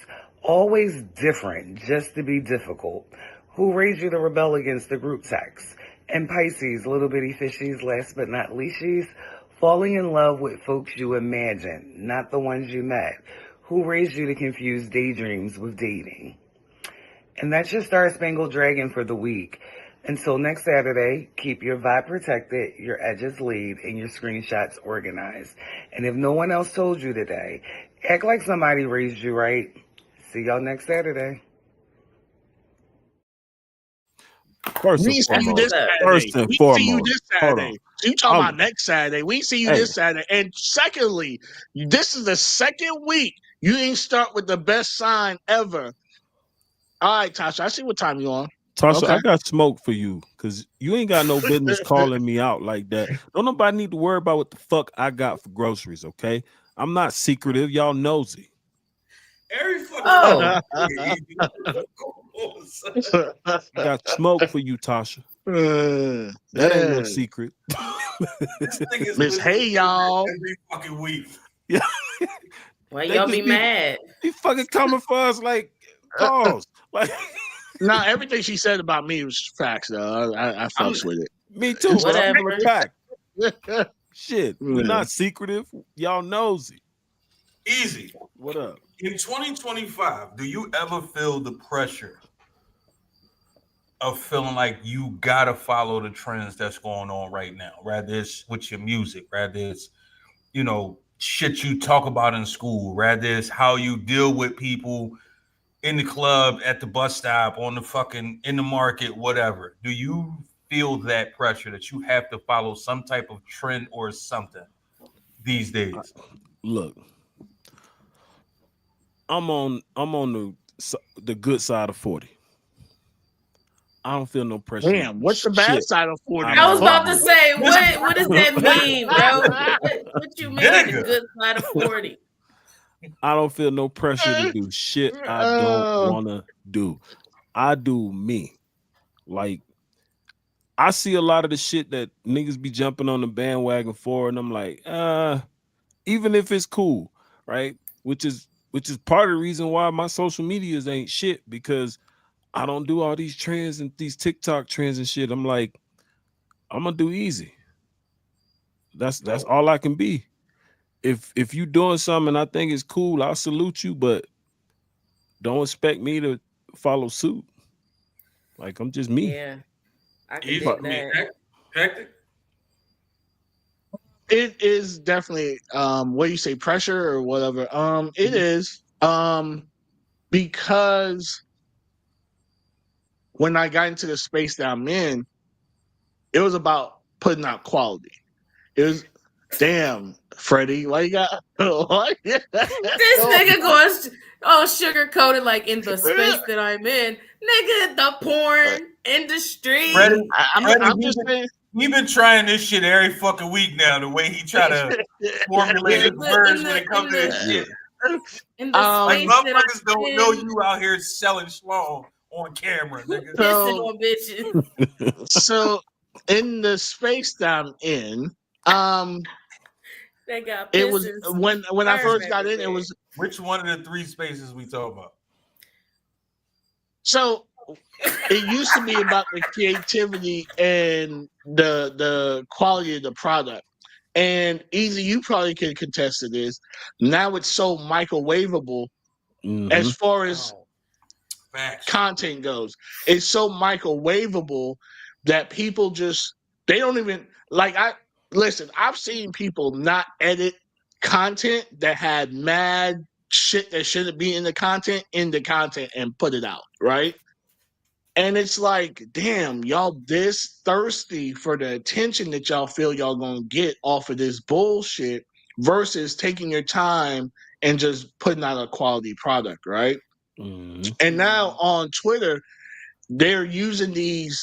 always different just to be difficult. Who raised you to rebel against the group text? And Pisces, little bitty fishies, last but not leashies, falling in love with folks you imagine, not the ones you met. Who raised you to confuse daydreams with dating? And that's your Star Spangled Dragon for the week. Until next Saturday, keep your vibe protected, your edges lead, and your screenshots organized. And if no one else told you today, act like somebody raised you right. See y'all next Saturday. First We and see you foremost, this Saturday. first and We see you foremost, this hold Saturday. on. You talking I'm- about next Saturday. We see you Hey. this Saturday. And secondly, this is the second week you didn't start with the best sign ever. All right, Tasha, I see what time you on. Tasha, Okay. I got smoke for you because you ain't got no business calling me out like that. Don't nobody need to worry about what the fuck I got for groceries, okay? I'm not secretive. Y'all nosy. Every fucking Oh. Got smoke for you, Tasha. That ain't no secret. This thing is Miss Hey Y'all. every fucking week. Yeah. Why They y'all just be mad? He fucking coming for us like calls. Like Nah, everything she said about me was facts, though. I fucks with me too, but I'm Whatever. gonna pack. it. Shit. We're Yeah. not secretive. Y'all nosy. Easy. What up? In 2025, do you ever feel the pressure of feeling like you gotta follow the trends that's going on right now? Rather it's with your music, rather it's, shit you talk about in school, rather it's how you deal with people in the club, at the bus stop, on the fucking in the market, whatever. Do you feel that pressure that you have to follow some type of trend or something these days? Look, I'm on the good side of 40. I don't feel no pressure. Damn, what's the bad side of 40? I was about to Fuck. say, what does that mean, bro? What you mean the Nigga. good side of 40? I don't feel no pressure to do shit I don't want to do. I do me. Like, I see a lot of the shit that niggas be jumping on the bandwagon for, and I'm like, even if it's cool, right? Which is part of the reason why my social medias ain't shit, because I don't do all these trends and these TikTok trends and shit. I'm like, I'm gonna do easy. That's all I can be. If you doing something and I think it's cool, I'll salute you, but don't expect me to follow suit. Like, I'm just me. Yeah, I can Easy. dig I mean, that. hectic. It is definitely what do you say, pressure or whatever. It is because when I got into the space that I'm in, it was about putting out quality. It was damn, Freddie, why you got what? This nigga going sugar coated like in the space that I'm in, nigga. The porn industry. Freddie, I'm just saying. We've been trying this shit every fucking week now. The way he try to formulate his words when it comes to this shit. In the Like space that motherfuckers I'm don't in, know you out here selling schlong on camera, nigga. pissing on bitches. So in the space that I'm in, They got It was pisses. when I first got in, it everywhere. was Which one of the three spaces we talk about? so it used to be about the creativity and the quality of the product. And Easy, you probably can contest to this. Now it's so microwavable as far as Oh, Facts. content goes. It's so microwavable that people just they don't even like I listen, I've seen people not edit content that had mad shit that shouldn't be in the content and put it out, right? And it's like, damn, y'all this thirsty for the attention that y'all feel y'all gonna get off of this bullshit versus taking your time and just putting out a quality product, right? And now on Twitter, they're using these,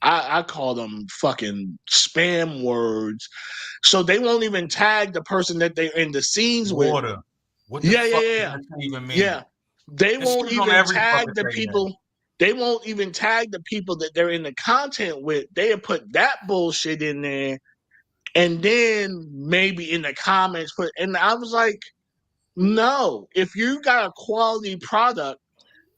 I call them fucking spam words. So they won't even tag the person that they're in the scenes with. Water. What the Yeah, fuck yeah, does yeah. that even mean? Yeah. They This won't shit's on even every tag fucking the thing now. people. They won't even tag the people that they're in the content with. They have put that bullshit in there. And then maybe in the comments put, and I was like, no, if you got a quality product,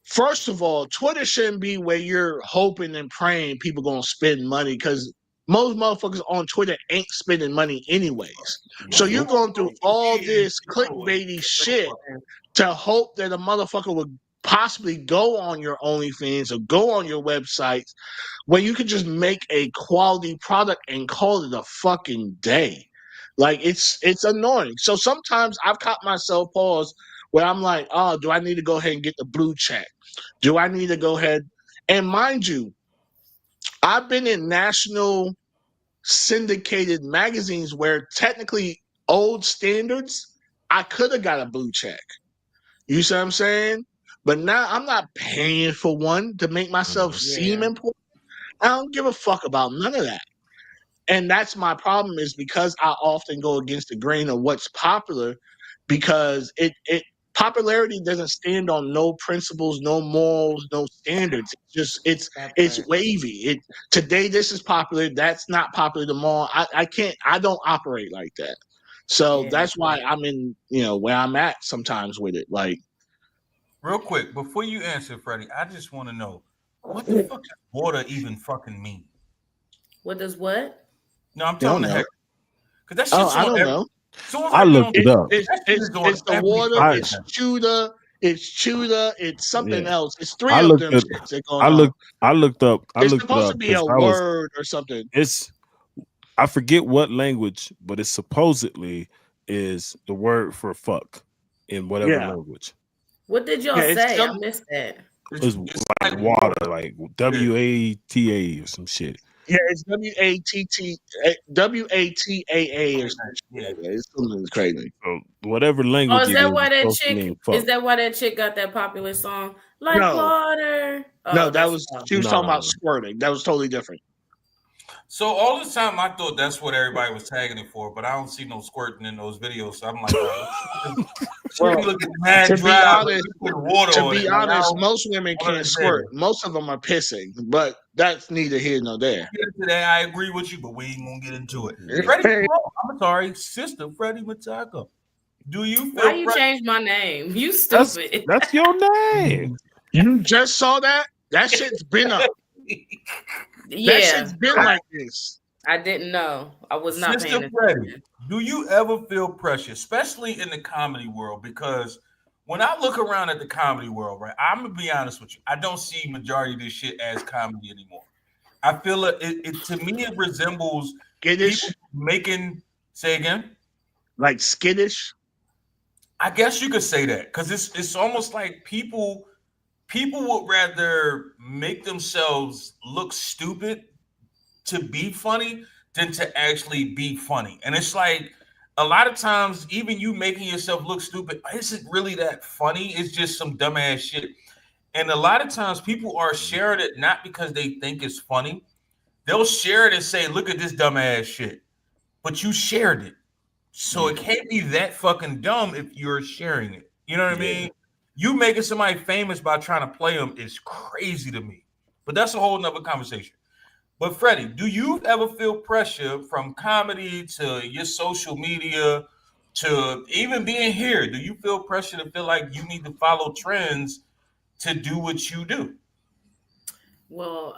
first of all, Twitter shouldn't be where you're hoping and praying people gonna spend money because most motherfuckers on Twitter ain't spending money anyways. So you're going through all this clickbaity shit to hope that a motherfucker would possibly go on your OnlyFans or go on your websites when you could just make a quality product and call it a fucking day. Like it's annoying. So sometimes I've caught myself pause where I'm like, oh, do I need to go ahead and get the blue check? Do I need to go ahead? And mind you, I've been in national syndicated magazines where technically old standards, I could have got a blue check. You see what I'm saying? But now I'm not paying for one to make myself seem yeah. important. I don't give a fuck about none of that. And that's my problem is because I often go against the grain of what's popular because it popularity doesn't stand on no principles, no morals, no standards. It's just That it's part. wavy. Today this is popular, that's not popular tomorrow. I don't operate like that. So Yeah. that's why I'm in, where I'm at sometimes with it. Like Real quick, before you answer, Freddie, I just want to know what the fuck does water even fucking mean? What does what? No, I'm I don't telling the know. heck. Because that Oh, shit's I on don't every. know. Soon as I I get on, looked it up. that shit is on It's the every water, fucking it's thing. Chuda, it's something Yeah, else. It's I three of looked them it. shits that going I on. looked. I looked up. I It's looked it supposed to up be a because I was. word or something. It's. I forget what language, but it supposedly is the word for fuck in whatever Yeah. language. What did y'all Yeah, it's say? I some missed that. It's like water, like WATA or some shit. yeah, it's WATAA or some shit Yeah. like that. It's something crazy. So whatever Oh, language is it that is, why it's that supposed to chick? mean Is fuck. that why that chick got that popular song like No, water? no, Oh, that that's was she was talking about squirting. That was totally different. So all this time I thought that's what everybody was tagging it for, but I don't see no squirting in those videos. So I'm like, oh, she Well, be looking mad to be dry, but honest, you put water on it. Like, I most women don't can't understand squirt. it. Most of them are pissing, but that's neither here nor there. Get into that. I agree with you, but we ain't gonna get into it. Yeah. Freddie, I'm sorry, sister Freddie Mataka. Do you why feel you pressure? changed my name? You That's stupid. that's your name. You just saw that? That shit's been up. That Yeah, shit's been like this. I didn't know. I was not Sister paying Freddie, attention. do you ever feel pressure, especially in the comedy world? Because when I look around at the comedy world, right, I'm gonna be honest with you, I don't see majority of this shit as comedy anymore. I feel it to me it resembles Skittish, people making. Say again. like skittish. I guess you could say that because it's almost like people would rather make themselves look stupid to be funny than to actually be funny. And it's like a lot of times, even you making yourself look stupid isn't really that funny. It's just some dumbass shit. And a lot of times, people are sharing it not because they think it's funny. They'll share it and say, "Look at this dumbass shit," but you shared it, so it can't be that fucking dumb if you're sharing it. You know what I mean? You making somebody famous by trying to play them is crazy to me. But that's a whole nother conversation. But Freddie, do you ever feel pressure from comedy to your social media to even being here? Do you feel pressure to feel like you need to follow trends to do what you do? Well,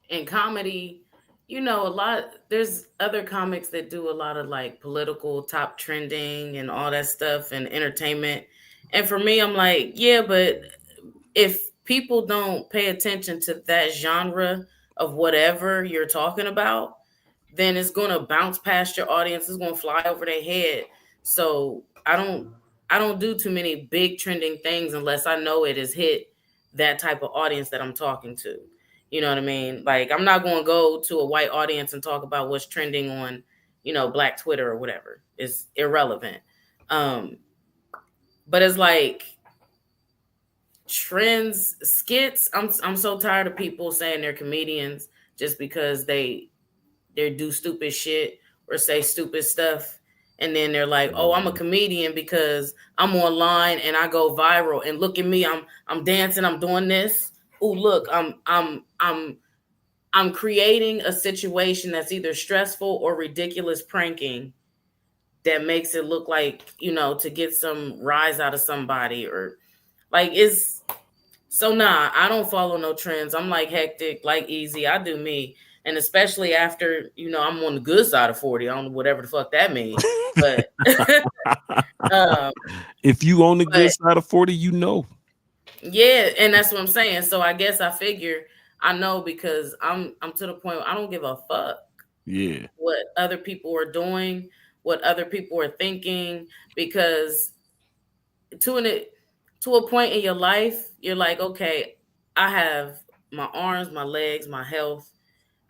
in comedy, a lot there's other comics that do a lot of like political top trending and all that stuff and entertainment. And for me, I'm like, yeah, but if people don't pay attention to that genre of whatever you're talking about, then it's going to bounce past your audience. It's going to fly over their head. So I don't do too many big trending things unless I know it has hit that type of audience that I'm talking to. You know what I mean? Like, I'm not going to go to a white audience and talk about what's trending on, Black Twitter or whatever. It's irrelevant. But it's like trends, skits. I'm so tired of people saying they're comedians just because they do stupid shit or say stupid stuff. And then they're like, "Oh, I'm a comedian because I'm online and I go viral. And look at me, I'm dancing, I'm doing this. Oh, look, I'm creating a situation that's either stressful or ridiculous pranking that makes it look like, to get some rise out of somebody or like it's so nah, I don't follow no trends. I'm like hectic, like easy. I do me. And especially after, I'm on the good side of 40. I don't know whatever the fuck that means. But if you on the good side of 40, yeah, and that's what I'm saying. So I guess I figure I know because I'm to the point where I don't give a fuck. Yeah. What other people are doing, what other people are thinking, because to a point in your life, you're like, okay, I have my arms, my legs, my health.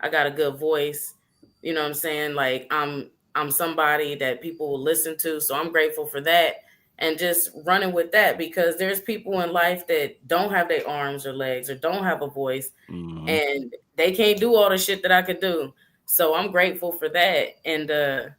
I got a good voice. You know what I'm saying? Like I'm somebody that people will listen to. So I'm grateful for that. And just running with that because there's people in life that don't have their arms or legs or don't have a voice and they can't do all the shit that I could do. So I'm grateful for that. And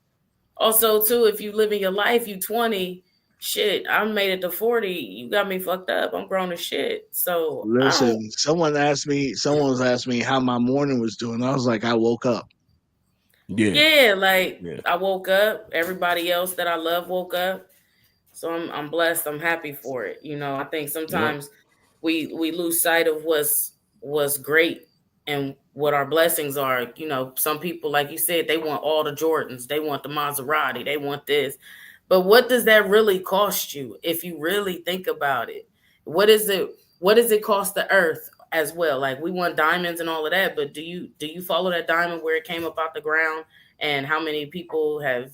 also too, if you live in your life, you 20, shit, I made it to 40. You got me fucked up. I'm grown as shit. So listen, someone was asking me how my morning was doing. I was like, I woke up. Yeah, I woke up. Everybody else that I love woke up. So I'm blessed. I'm happy for it. I think sometimes we lose sight of what's great and what our blessings are. Some people, like you said, they want all the Jordans, they want the Maserati, they want this. But what does that really cost you if you really think about it? What does it cost the earth as well? Like we want diamonds and all of that, but do you follow that diamond where it came up out the ground and how many people have,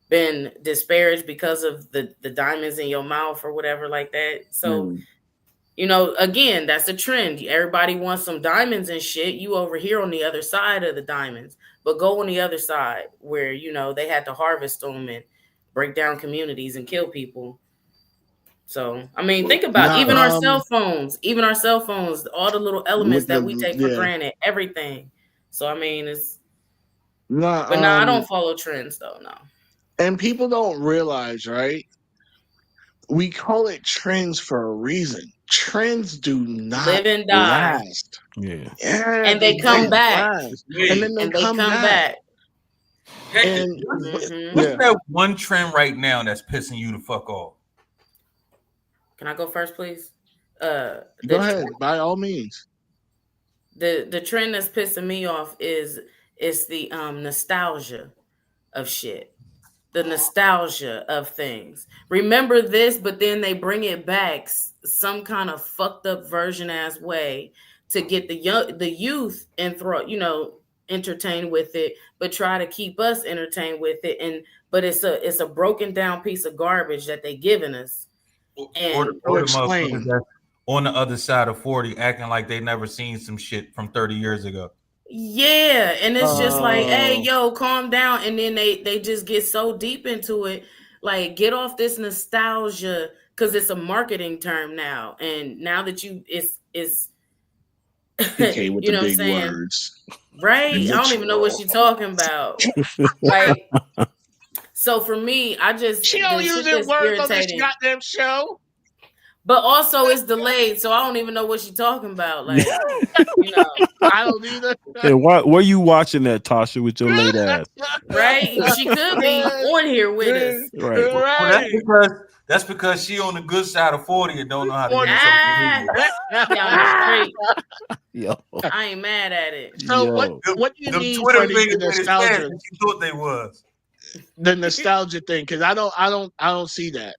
been disparaged because of the diamonds in your mouth or whatever like that. So, again, that's a trend. Everybody wants some diamonds and shit. You over here on the other side of the diamonds, but go on the other side where, they had to harvest them and break down communities and kill people. So, I mean, think about even our cell phones, all the little elements that we take for granted, everything. So, I mean, I don't follow trends though. No. And people don't realize, right? We call it trends for a reason. Trends do not live and die. Last. Yeah. And they come back. And then they come back. Hey, what's that one trend right now that's pissing you the fuck off? Can I go first, please? Go ahead, by all means. The trend that's pissing me off is the nostalgia of shit. The nostalgia of things. Remember this, but then they bring it back some kind of fucked up version ass way to get the youth entertained with it, but try to keep us entertained with it. But it's a broken down piece of garbage that they giving us. And or the motherfuckers that on the other side of 40 acting like they never seen some shit from 30 years ago. Yeah, and it's just like, hey, yo, calm down. And then they just get so deep into it. Like, get off this nostalgia because it's a marketing term now. And now that it's PK with the big words. Right? I don't even know what she's talking about. Like, so for me, I just she don't use that word on this goddamn show. But also it's delayed, so I don't even know what she's talking about. Like, you know, I don't either. And why were you watching that, Tasha, with your late ass? right? She could be on here with us. Right. Well, that's because she on the good side of 40 and don't know how to use social media. Y'all straight. Yo. I ain't mad at it. So Yo. what do you Them need Twitter for the fingers made it fast nostalgia? that you thought they was. The nostalgia thing, because I don't see that.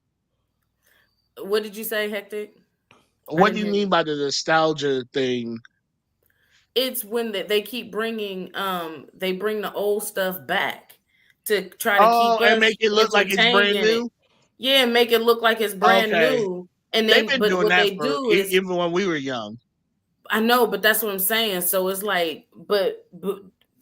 What did you say, Hectic? What do you mean by the nostalgia thing? It's when they keep bringing they bring the old stuff back to try to keep us and make it look like it's brand new. Yeah, make it look like it's brand new. And they've then, been but doing what that they do is, even when we were young. I know, but that's what I'm saying. So it's like, but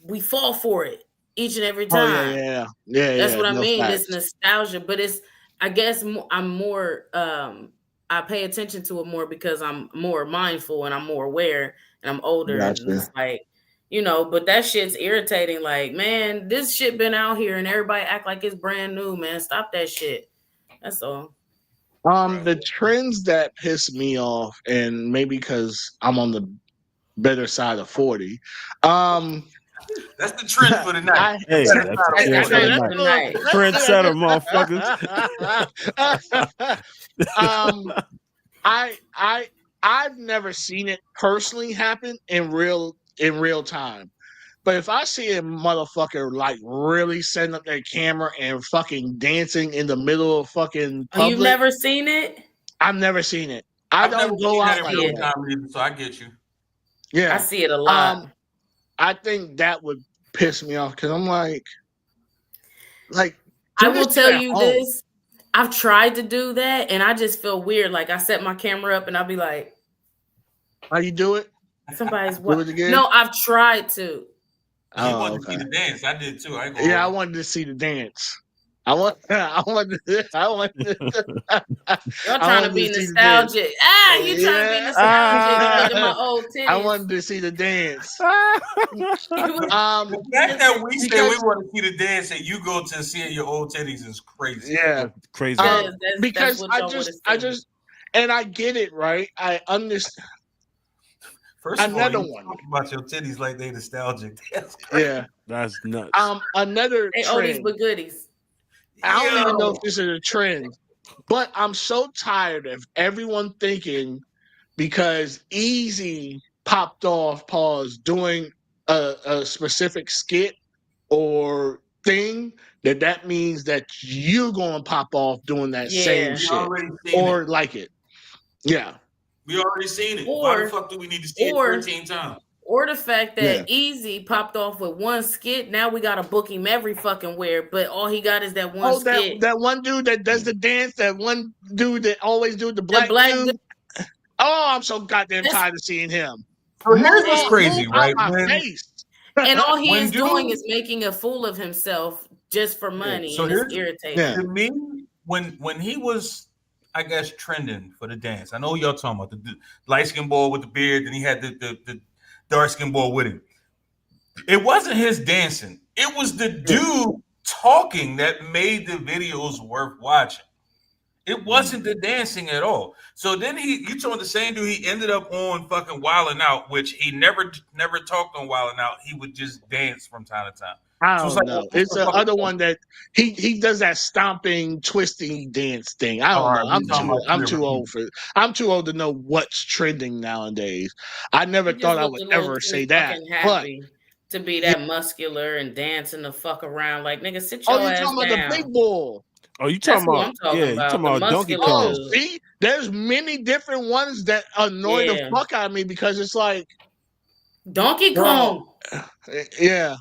we fall for it each and every time. Oh yeah. That's what I no mean. facts. It's nostalgia, but it's, I guess I'm more I pay attention to it more because I'm more mindful and I'm more aware and I'm older. Gotcha. And it's like, you know, but that shit's irritating. Like, man, this shit been out here and everybody act like it's brand new, man. Stop that shit. That's all. The trends that piss me off, and maybe because I'm on the better side of 40. That's the trend for the night. Hey, that's the trend for the night. Trendsetter, motherfuckers. I've never seen it personally happen in real time. But if I see a motherfucker like really setting up their camera and fucking dancing in the middle of fucking public, you've never seen it? I've never seen it. I don't go out like that. So I get you. Yeah, I see it a lot. I think that would piss me off because I'm like, I will tell you this. I've tried to do that and I just feel weird. Like I set my camera up and I'll be like, how you do it? Somebody's do it again? No, I've tried to. You wanted to see the dance. I did too. I wanted to see the dance. Y'all trying to be nostalgic. You trying to be nostalgic. Look at my old titties. I wanted to see the dance. The fact that we say we want to see the dance and you go to see your old titties is crazy. Yeah, crazy. Because I just, and I get it, right? I understand. First of all, you talk about your titties like they nostalgic. Yeah, that's nuts. Another they trend. oldies but goodies. I don't even know if this is a trend, but I'm so tired of everyone thinking because Easy popped off, doing a specific skit or thing that means that you're going to pop off doing that same shit or like it. Yeah. We already seen it. Why the fuck do we need to see it 13 times? Or the fact that Easy popped off with one skit. Now we got to book him every fucking where, but all he got is that one skit. That one dude that does the dance, that one dude that always do the black dude. Oh, I'm so goddamn tired of seeing him. So here's what's crazy, right? And all he is doing is making a fool of himself just for money. So it's irritating. To me, when he was, I guess, trending for the dance, I know y'all talking about the light skinned boy with the beard, and he had the dark skinned boy with him. It wasn't his dancing. It was the dude talking that made the videos worth watching. It wasn't the dancing at all. So then you told the same dude, he ended up on fucking Wildin' Out, which he never talked on Wildin' Out. He would just dance from time to time. I don't know. It's the other one that he does that stomping, twisting dance thing. I don't know. I'm too old for it. I'm too old to know what's trending nowadays. I never thought I would ever say that. But to be that muscular and dancing the fuck around, like nigga, sit your ass down. Oh, you talking about the big bull? Oh, you talking about? You talking about Donkey Kong? Oh, see, there's many different ones that annoy the fuck out of me because it's like Donkey Kong. Yeah,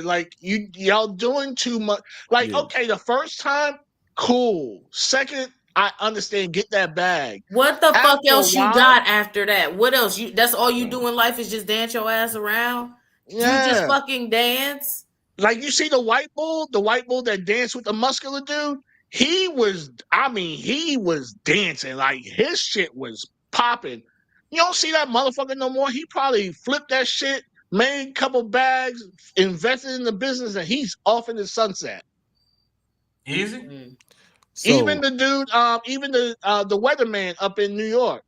like y'all doing too much. Like, okay, the first time, cool. Second, I understand. Get that bag. What the fuck else you got after that? What else? That's all you do in life is just dance your ass around. Yeah. You just fucking dance. Like you see the white bull that danced with the muscular dude. He was dancing. Like his shit was popping. You don't see that motherfucker no more. He probably flipped that shit, made a couple bags, invested in the business, and he's off in the sunset. Easy. So Even the dude, even the weatherman up in New York,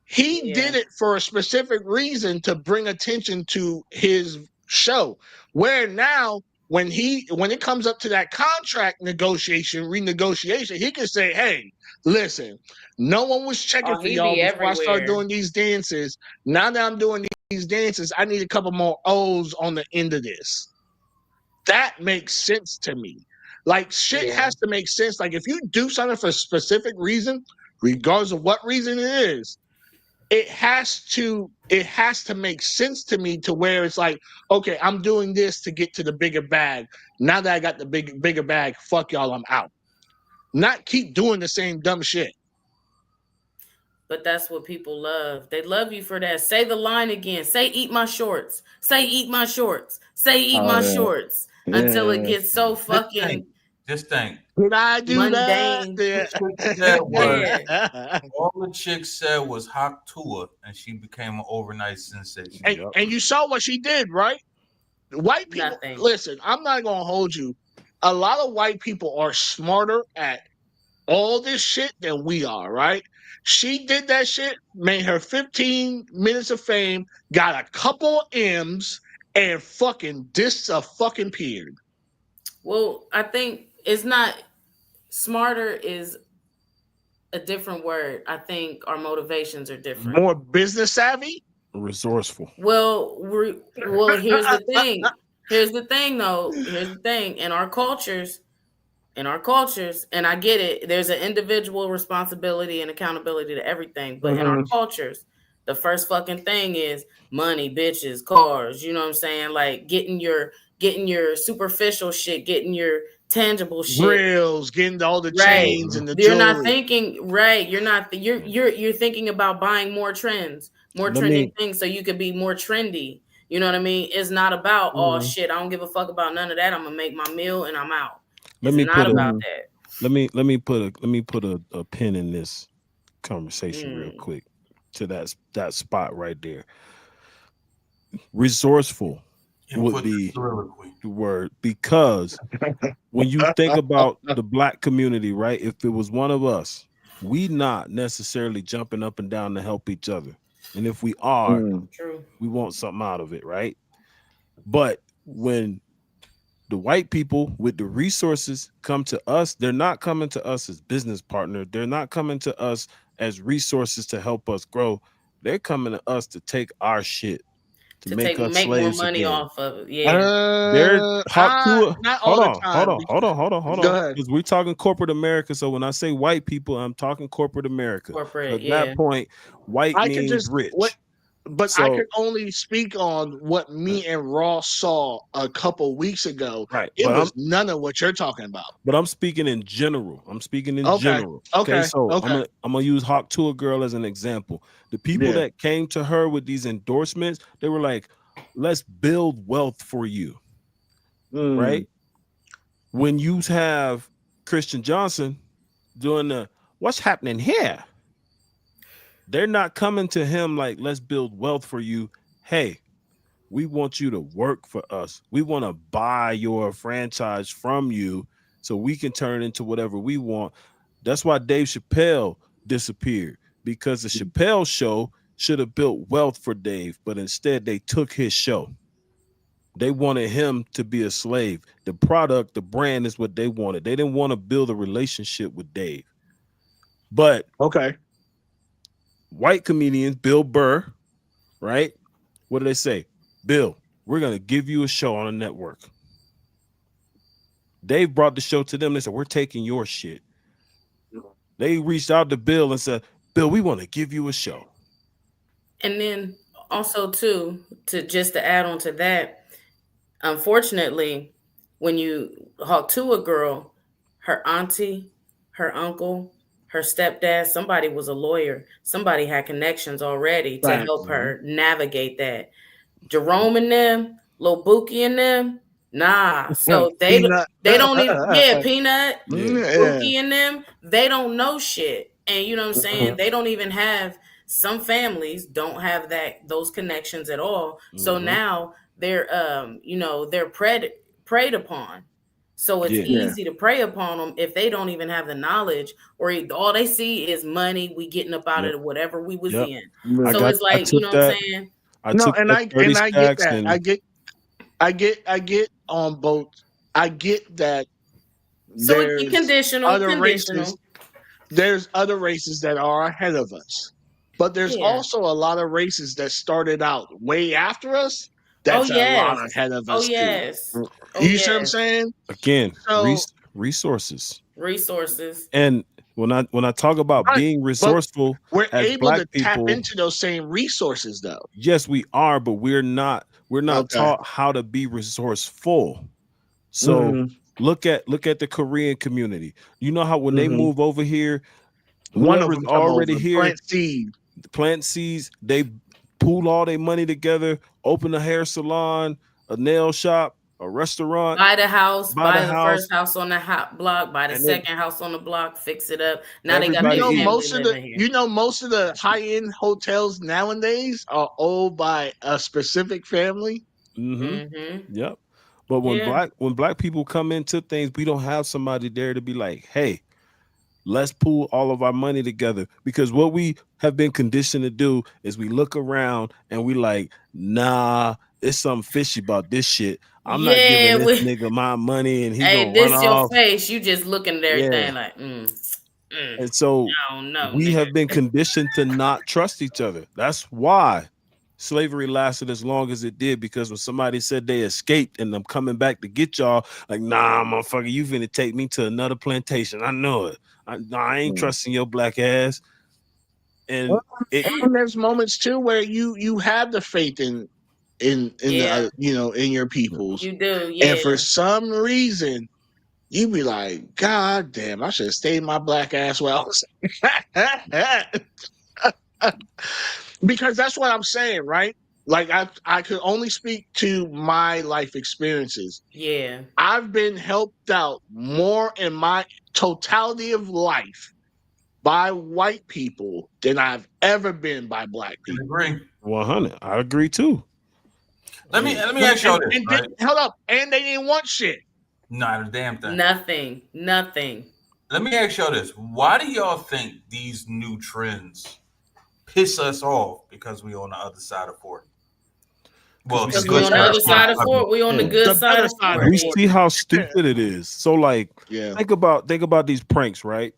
he did it for a specific reason to bring attention to his show. Where now, when it comes up to that contract renegotiation, he can say, "Hey, listen, no one was checking for he y'all be before I started everywhere. doing these dances. Now that I'm doing these dances, I need a couple more O's on the end of this." That makes sense to me. Like, shit has to make sense. Like, if you do something for a specific reason, regardless of what reason it is, it has to make sense to me, to where it's like, okay, I'm doing this to get to the bigger bag. Now that I got the bigger bag, fuck y'all, I'm out. Not keep doing the same dumb shit. But that's what people love. They love you for that. Say the line again. Say eat my shorts. Say eat my shorts. Say eat my shorts. Until it gets so fucking Just think. Did I do mundane. that? All the chick said was hot to her, and she became an overnight sensation. And you saw what she did, right? White people, Nothing. listen, I'm not gonna hold you. A lot of white people are smarter at all this shit than we are, right? She did that shit, made her 15 minutes of fame, got a couple M's, and fucking disappeared. Well, I think it's not smarter is a different word. I think our motivations are different. More business savvy? resourceful. Well, here's the thing. Here's the thing, though. Here's the thing. In our cultures, and I get it, there's an individual responsibility and accountability to everything. But in our cultures, the first fucking thing is money, bitches, cars. You know what I'm saying? Like getting your superficial shit, getting your tangible shit. Grills, getting all the chains and the You're jewelry. not thinking right. You're thinking about buying more trends, more trending things, so you could be more trendy. You know what I mean? It's not about oh shit, I don't give a fuck about none of that. I'm gonna make my meal and I'm out. It's not about that. Let me put a pin in this conversation real quick to that spot right there. Resourceful would be the word, because when you think about the black community, right? If it was one of us, we not necessarily jumping up and down to help each other. And if we are, we want something out of it, right? But when the white people with the resources come to us, they're not coming to us as business partner. They're not coming to us as resources to help us grow. They're coming to us to take our shit, to make us slaves more money again. off of it. Yeah. They're hot to it. Not all the time. Hold on. Go ahead. Because we're talking corporate America. So when I say white people, I'm talking corporate America. At that point, white means rich. But I can only speak on what me and Ross saw a couple weeks ago. Right. It was none of what you're talking about. But I'm speaking in general. General. Okay. So I'm gonna use Hawk to a Girl as an example. The people that came to her with these endorsements, they were like, let's build wealth for you. Right? When you have Christian Johnson doing the what's happening here? They're not coming to him like, let's build wealth for you. Hey, we want you to work for us. We want to buy your franchise from you so we can turn into whatever we want. That's why Dave Chappelle disappeared, because the Chappelle show should have built wealth for Dave, but instead they took his show. They wanted him to be a slave. The product, the brand is what they wanted. They didn't want to build a relationship with Dave. But white comedians, Bill Burr, right? What do they say? Bill, we're going to give you a show on a network. Dave brought the show to them. They said, we're taking your shit. They reached out to Bill and said, Bill, we want to give you a show. And then also, too, to add on to that, unfortunately, when you Hawk to a Girl, her auntie, her uncle, her stepdad, somebody was a lawyer. Somebody had connections already to help her navigate that. Jerome and them, Lil Bookie and them, nah. So they don't even Peanut, Bookie and them, they don't know shit. And you know what I'm saying? They don't even have, some families don't have those connections at all. So now they're they're preyed upon. So it's Yeah. easy to prey upon them if they don't even have the knowledge, or all they see is money. We getting up out Yep. of whatever we was Yep. in. I So got. it's I like, you took know what I'm that. saying? I No, took and that 30 I get stacks that. and I get on both. I get that So it there's conditional. other races. There's other races that are ahead of us, but there's Yeah. also a lot of races that started out way after us. Oh That's a lot yes. ahead of Oh us too. yes. Oh You see what I'm yes. saying? again, So resources. Resources. And when I talk about right, being but resourceful we're as able Black to tap people, into those same resources, though. yes, we are, but we're not Okay. taught how to be resourceful. So hmm look at the Korean community. You know how when they hmm move over here, One of whoever's them come already over, here, plant seed. plant seeds, they pool all their money together, open a hair salon, a nail shop, a restaurant, Buy the house, buy the buy the house, first house on the block, buy the and then second house on the block, fix it up. Now they got You their everybody know, eat. family most of the living here. you know most of the high end hotels nowadays are owned by a specific family. Mm-hmm. Mm-hmm. Yep. But Yeah. when black people come into things, we don't have somebody there to be like, hey, let's pool all of our money together. Because what we have been conditioned to do is we look around and we like, nah, it's something fishy about this shit. I'm not Yeah, giving this nigga my money and he hey, gonna run this your off. face. You just looking at Yeah. everything like, And so I don't know, we nigga. have been conditioned to not trust each other. That's why slavery lasted as long as it did, because when somebody said they escaped and I'm coming back to get y'all, like, nah, motherfucker, you finna take me to another plantation. I know it. I ain't trusting your black ass. And And there's moments too where you have the faith in Yeah. the in your peoples, You do, and yeah. for some reason you be like, God damn, I should have stayed my black ass where I was. Because that's what I'm saying, right? Like I could only speak to my life experiences. Yeah. I've been helped out more in my totality of life by white people than I've ever been by black I people. agree. 100. I agree too. Let me ask y'all this, right? Hold up, and they didn't want shit. Not a damn thing. Nothing. Let me ask y'all this. Why do y'all think these new trends piss us off because we on the other side of 40? Well, we the Because see we good on the side other of side of 40. Fort. We on the good The side better of side of 40. we see how stupid it is. So like, Yeah. think about these pranks, right?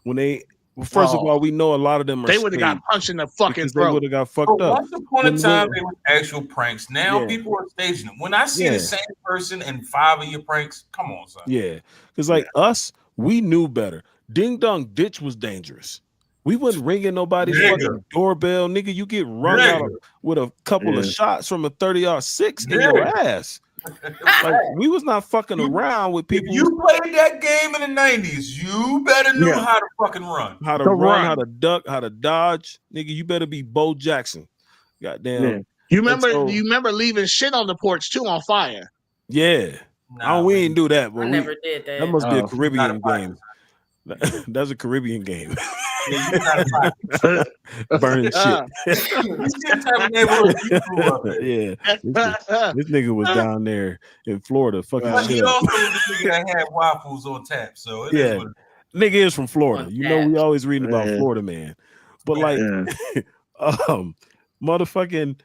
When first of all, we know a lot of them are They would have got staged punched in the fucking because they throat. would have got But fucked up. once upon a time, they were actual pranks. Now Yeah. people are staging them. When I see Yeah. the same person in 5 of your pranks, come on, son. Yeah, because like us, we knew better. Ding dong ditch was dangerous. We wasn't ringing nobody's Nigga. fucking doorbell, nigga. You get rung out Nigga. with a couple of Yeah. shots from a 30-06 in your ass. Like we was not fucking around with If people you played that game in the 90s, you better knew Yeah. how to fucking run. how to To run, how run. to duck, how to dodge. Nigga, you better be Bo Jackson. Goddamn. Yeah. You And so- remember leaving shit on the porch too on fire. Yeah. Nah, we man. ain't do that, I but never did that that. must be a Oh. Caribbean Not a game. That's a Caribbean game. Yeah, you not a Burning shit. You see the type of neighborhood you grew up in. Yeah. This nigga was down there in Florida fucking But he shit up. also was the nigga that had waffles on tap. So it is Yeah. what it Nigga is from Florida. On You know, we tap. always reading about Yeah. Florida man. But like Yeah. motherfucking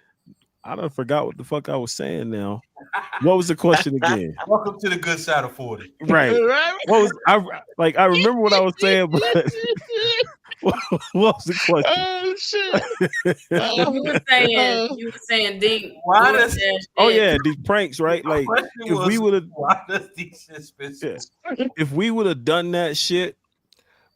I done forgot what the fuck I was saying now. What was the question again? Welcome to the good side of 40. Right. What was I remember what I was saying, but what was the question? Oh shit. You were saying deep. Why does Oh yeah, these pranks, right? the Like question if we was, would have why does these suspicious? if we would have done that shit,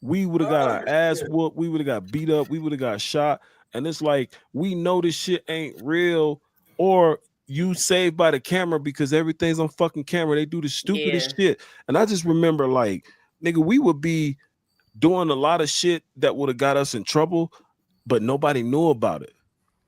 we would have got our ass shit. whooped, we would have got beat up, we would have got shot. And it's like we know this shit ain't real, or you saved by the camera because everything's on fucking camera. They do the stupidest shit. And I just remember, like, nigga, we would be doing a lot of shit that would have got us in trouble, but nobody knew about it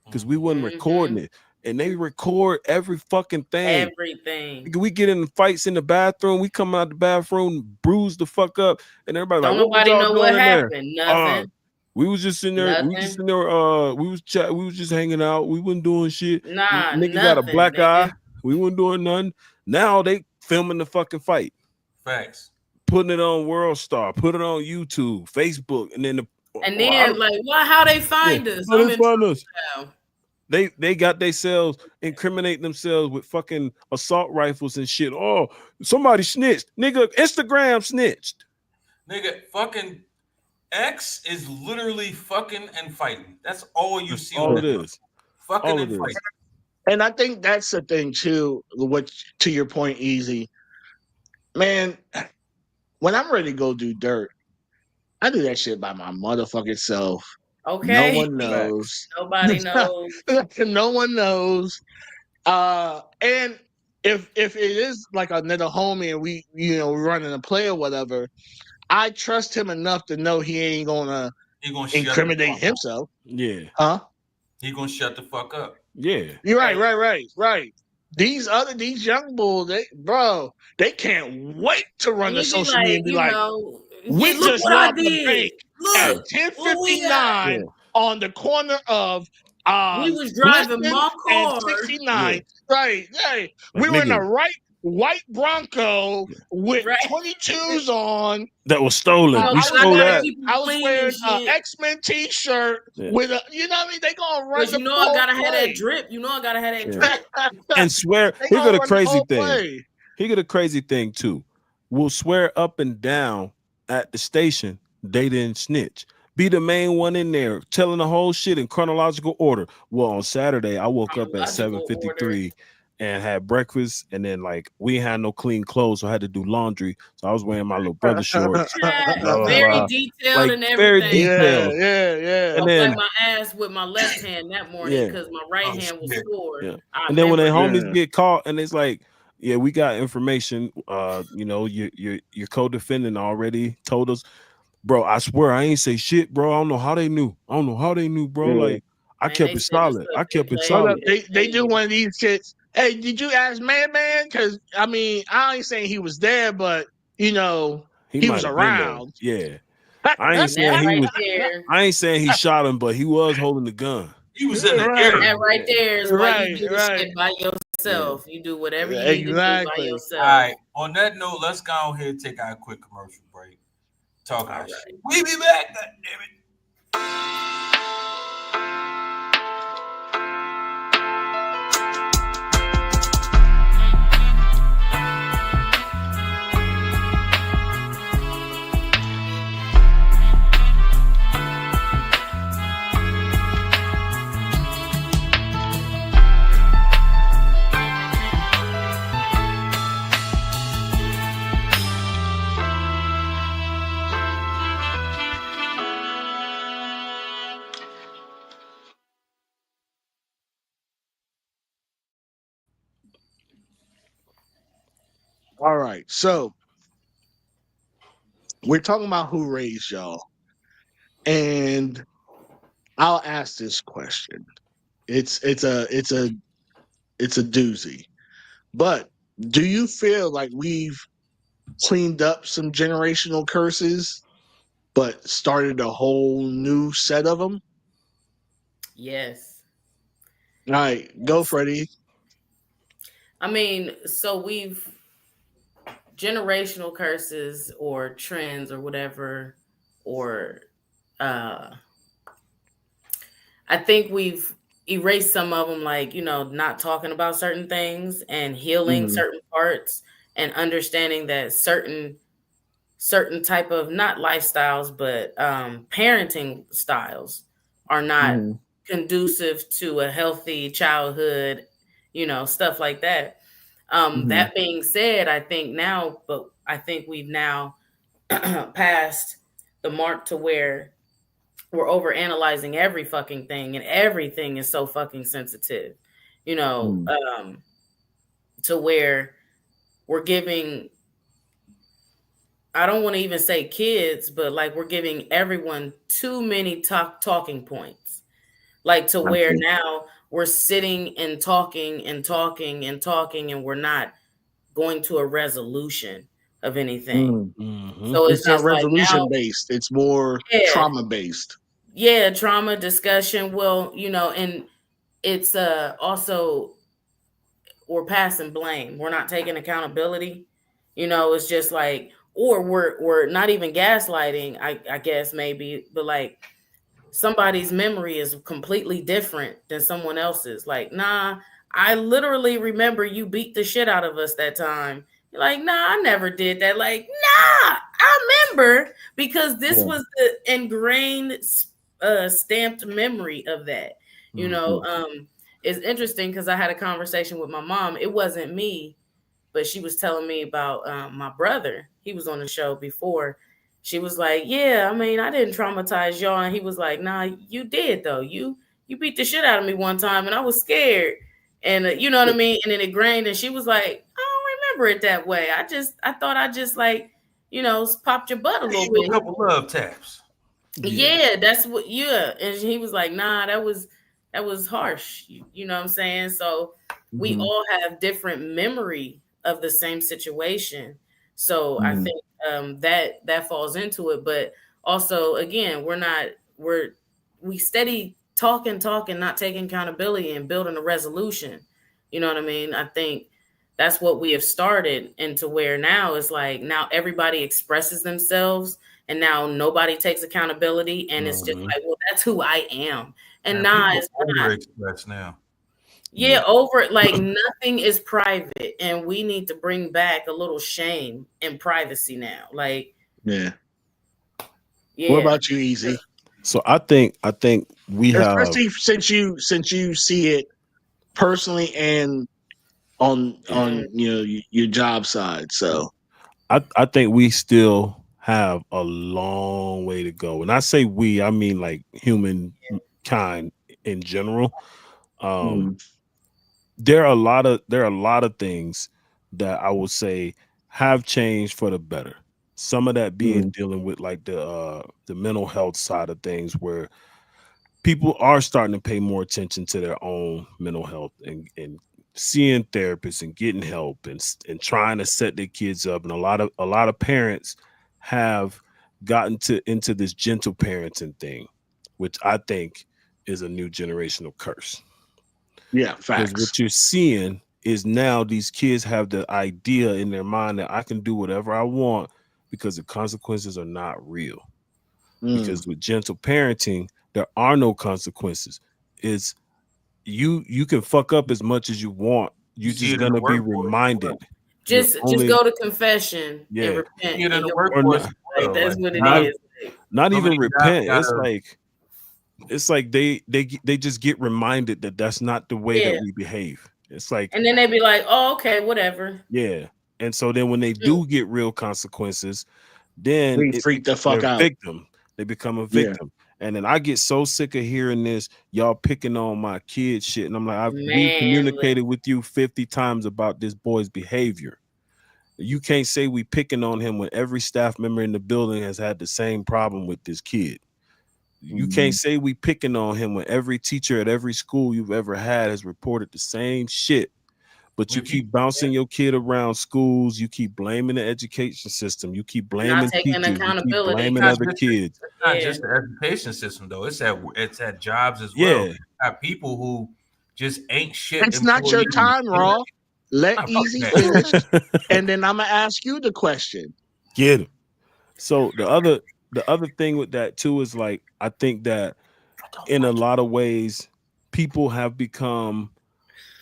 because we wasn't recording it. And they record every fucking thing. Everything. We get in fights in the bathroom. We come out the bathroom, bruise the fuck up, and everybody Don't like, nobody what know what happened. Nothing. We was just in there. We just in there. We was just hanging out. We wasn't doing shit. Nah, Nigga got a nothing, black nigga. eye. We wasn't doing nothing. Now they filming the fucking fight. Facts. putting it on World Star, put it on YouTube, Facebook, and then like, how they find us? How I'm they in find us? now. They got themselves incriminate themselves with fucking assault rifles and shit. Oh, somebody snitched, nigga. Instagram snitched. Nigga, fucking X is literally fucking and fighting. That's all you see All on it that. is. Fucking All and it is. fighting. And I think that's the thing too. What to your point, Easy man. When I'm ready to go do dirt, I do that shit by my motherfucking self. No Okay. one knows. Nobody knows. No one knows. And if it is like another homie and we running a play or whatever, I trust him enough to know he ain't gonna He gonna shut the incriminate fuck up. himself. Yeah. Huh? He gonna shut the fuck up. Yeah. You're right. These young bulls, they can't wait to run And to you be social media like, and be like, yeah, we look just what I robbed the did. bank Look, at where we at? 10:59 on the corner of We was driving Blitzen my and car. 69. Right. Like, We were in nigga, a white Bronco with Right. 22s on. that was stolen. No, We because I stole gotta that. keep them I was clean and wearing an shit. X-Men t-shirt Yeah. with a, you know what I mean? They gonna run Because the you know I whole gotta have that play. drip. You know I gotta have that Yeah. drip. And swear, They he got gonna a run the crazy whole thing. play. He got a crazy thing too. Will swear up and down at the station they didn't snitch. Be the main one in there telling the whole shit in chronological order. Well, on Saturday, I woke up at Chronological 7:53 and had breakfast, and then like we had no clean clothes, so I had to do laundry. So I was wearing my little brother shorts. Blah, blah, Very blah. detailed Like and very everything. detailed. Yeah. And I then wiped my ass with my left hand that morning yeah, because my right Oh, hand was shit. sore. yeah. I And then when their remember homies Yeah. get caught, and it's like, yeah, we got information. Your co-defendant already told us, bro. I swear I ain't say shit, bro. I don't know how they knew. Bro. Yeah. Like I Man, kept they it said this solid. stuff I get kept it played. Hold solid. up. They do one of these shits. Hey, did you ask man? Because I mean, I ain't saying he was there, but He he was might have been there. around. Yeah. I ain't And saying that he right was. there, I ain't saying he shot him, but he was holding the gun. He was in the Right. area. that right there is why you Right, do the right. shit by yourself. You do whatever you need to do by Exactly. yourself. All right. On that note, let's go ahead and take our quick commercial break. Talk our All shit. right. We be back. God damn it. All right. So we're talking about who raised y'all. And I'll ask this question. It's a doozy. But do you feel like we've cleaned up some generational curses, but started a whole new set of them? Yes. All right, go, Freddie. I mean, so we've generational curses or trends or whatever, or I think we've erased some of them, like, not talking about certain things and healing Mhm. certain parts and understanding that certain type of not lifestyles, but parenting styles are not Mhm. conducive to a healthy childhood, stuff like that. Mhm. That being said, I think we've now passed the mark to where we're over analyzing every fucking thing, and everything is so fucking sensitive, Mhm. to where we're giving, I don't want to even say kids, but like we're giving everyone too many talking points. Like to where Okay. now we're sitting and talking and talking and talking, and we're not going to a resolution of anything. Mhm. Mm-hmm. So It's it's not just like resolution now, based. It's more yeah, trauma based. yeah, trauma discussion. Well, and it's also we're passing blame. We're not taking accountability. It's just like, or we're not even gaslighting, I guess maybe, but like somebody's memory is completely different than someone else's. Like, nah, I literally remember you beat the shit out of us that time. You're like, nah, I never did that. Like, nah, I remember because this was the ingrained, stamped memory of that. It's interesting because I had a conversation with my mom. It wasn't me, but she was telling me about my brother. He was on the show before. She was like, "Yeah, I mean, I didn't traumatize y'all," and he was like, "Nah, you did though. You beat the shit out of me one time, and I was scared, and you know what I mean." And then it grained, and she was like, "I don't remember it that way. I thought I just like, popped your butt a little A bit." couple love taps. Yeah, that's what. Yeah, and he was like, "Nah, that was harsh." You know what I'm saying? So we all have different memory of the same situation. So I think that falls into it. But also, again, we steady talking, not taking accountability and building a resolution. You know what I mean? I think that's what we have started into where now is like now everybody expresses themselves and now nobody takes accountability and it's just like, well, that's who I am. And nah, it's not. Express now. Yeah, over like nothing is private, and we need to bring back a little shame and privacy now. Like, yeah. What about you, Easy? So I think we have, especially since you see it personally and on your job side. So I think we still have a long way to go. And I say we, I mean like humankind in general. There are a lot of things that I would say have changed for the better. Some of that being dealing with like the mental health side of things, where people are starting to pay more attention to their own mental health and seeing therapists and getting help and trying to set their kids up. And a lot of parents have gotten into this gentle parenting thing, which I think is a new generational curse. Yeah, facts. Because what you're seeing is now these kids have the idea in their mind that I can do whatever I want because the consequences are not real. Because with gentle parenting, there are no consequences. It's you can fuck up as much as you want. You're just gonna be reminded. Just go to confession and repent. In the workforce, like, that's what it is. Not even repent. It's like they just get reminded that that's not the way that we behave. It's like, and then they be like, "Oh, okay, whatever." Yeah, and so then when they do get real consequences, then they freak the fuck out. Victim. They become a victim. And then I get so sick of hearing this, y'all picking on my kid shit. And I'm like, we communicated with you 50 times about this boy's behavior. You can't say we picking on him when every staff member in the building has had the same problem with this kid. You can't say we picking on him when every teacher at every school you've ever had has reported the same shit. But you keep bouncing your kid around schools. You keep blaming the education system. You keep blaming teachers. You keep blaming other kids. It's not just the education system, though. It's at jobs as well. You got people who just ain't shit. It's not your time, Raw. Let Easy finish, and then I'm gonna ask you the question. Get him. So the other thing with that too is like, I think that in a lot of ways, people have become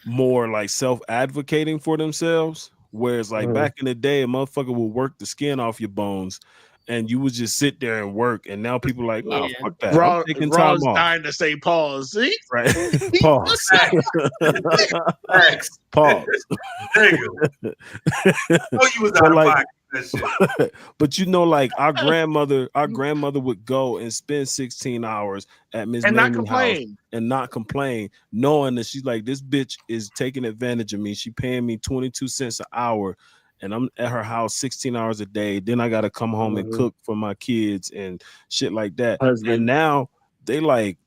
more like self-advocating for themselves, whereas like back in the day, a motherfucker would work the skin off your bones and you would just sit there and work, and now people are like, no, fuck that. I'm taking time off. Dying to say pause. See? Right. Pause. Pause. There you go. Oh, you was out of pocket. But like our grandmother would go and spend 16 hours at Miss Mamie's house and not complain, knowing that she's like, this bitch is taking advantage of me. She paying me 22 cents an hour, and I'm at her house 16 hours a day. Then I gotta come home and cook for my kids and shit like that. And now they like,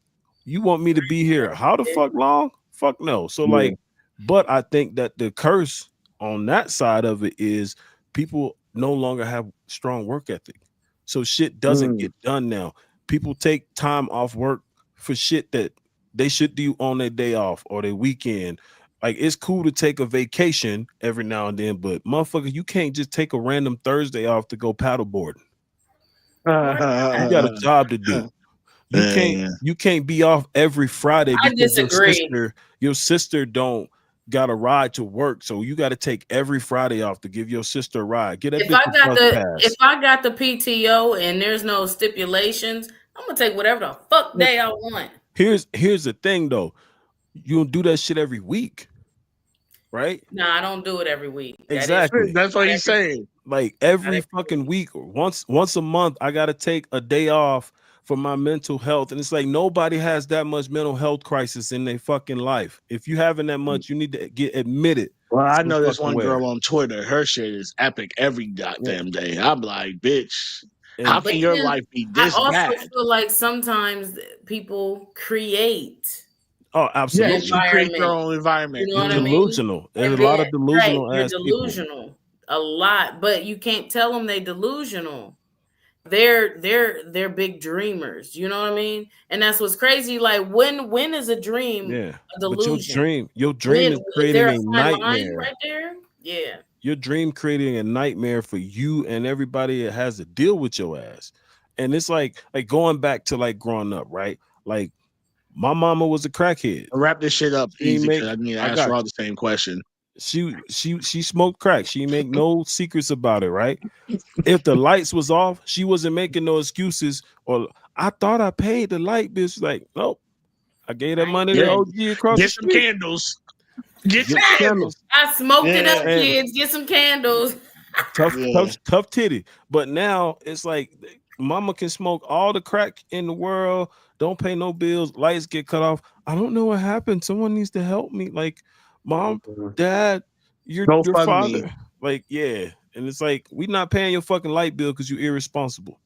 you want me to be here how the fuck long? Fuck no. So like, but I think that the curse on that side of it is people no longer have strong work ethic. So shit doesn't get done now. People take time off work for shit that they should do on their day off or their weekend. Like, it's cool to take a vacation every now and then, but motherfucker, you can't just take a random Thursday off to go paddleboarding. You got a job to do. You can't be off every Friday I because disagree. your sister don't got a ride to work, so you got to take every Friday off to give your sister a ride. Get that If bitch I a got bus the pass. if I got the PTO and there's no stipulations, I'm gonna take whatever the fuck day I want. Here's the thing though, you don't do that shit every week, right? No, I don't do it every week. Exactly. That's what he's saying. Like every fucking week or once a month, I gotta take a day off for my mental health. And it's like nobody has that much mental health crisis in their fucking life. If you having that much, you need to get admitted. Well, I know this fucking one way. girl on Twitter. Her shit is epic every goddamn day. I'm like, bitch, how But can your then life be I this also bad? feel like sometimes people create Oh, Yeah, absolutely. she creates her own environment. You know what I mean? Delusional. There's And a lot then- of delusional you're ass people. delusional. A lot, but you can't tell them they delusional. They're big dreamers. You know what I mean? And that's what's crazy. Like when is a dream Yeah. a delusion? Your dream is creating there a fine line nightmare. right there. Yeah. Your dream creating a nightmare for you and everybody that has to deal with your ass. And it's like going back to like growing up, right? Like my mama was a crackhead. Wrap this shit up She easy make- because I need to I ask got her all the same question. She smoked crack. She make no secrets about it, right? If the lights was off, she wasn't making no excuses. Or I thought I paid the light bill. She's like, nope. I gave that money to OG across the Get some street. candles. Get some Get candles. I smoked it up, Yeah. kids. Get some candles. Tough titty. But now it's like mama can smoke all the crack in the world, don't pay no bills, lights get cut off. I don't know what happened. Someone needs to help me. Like, mom, dad, your father. Me. Like, yeah. And it's like, we not paying your fucking light bill because you're irresponsible.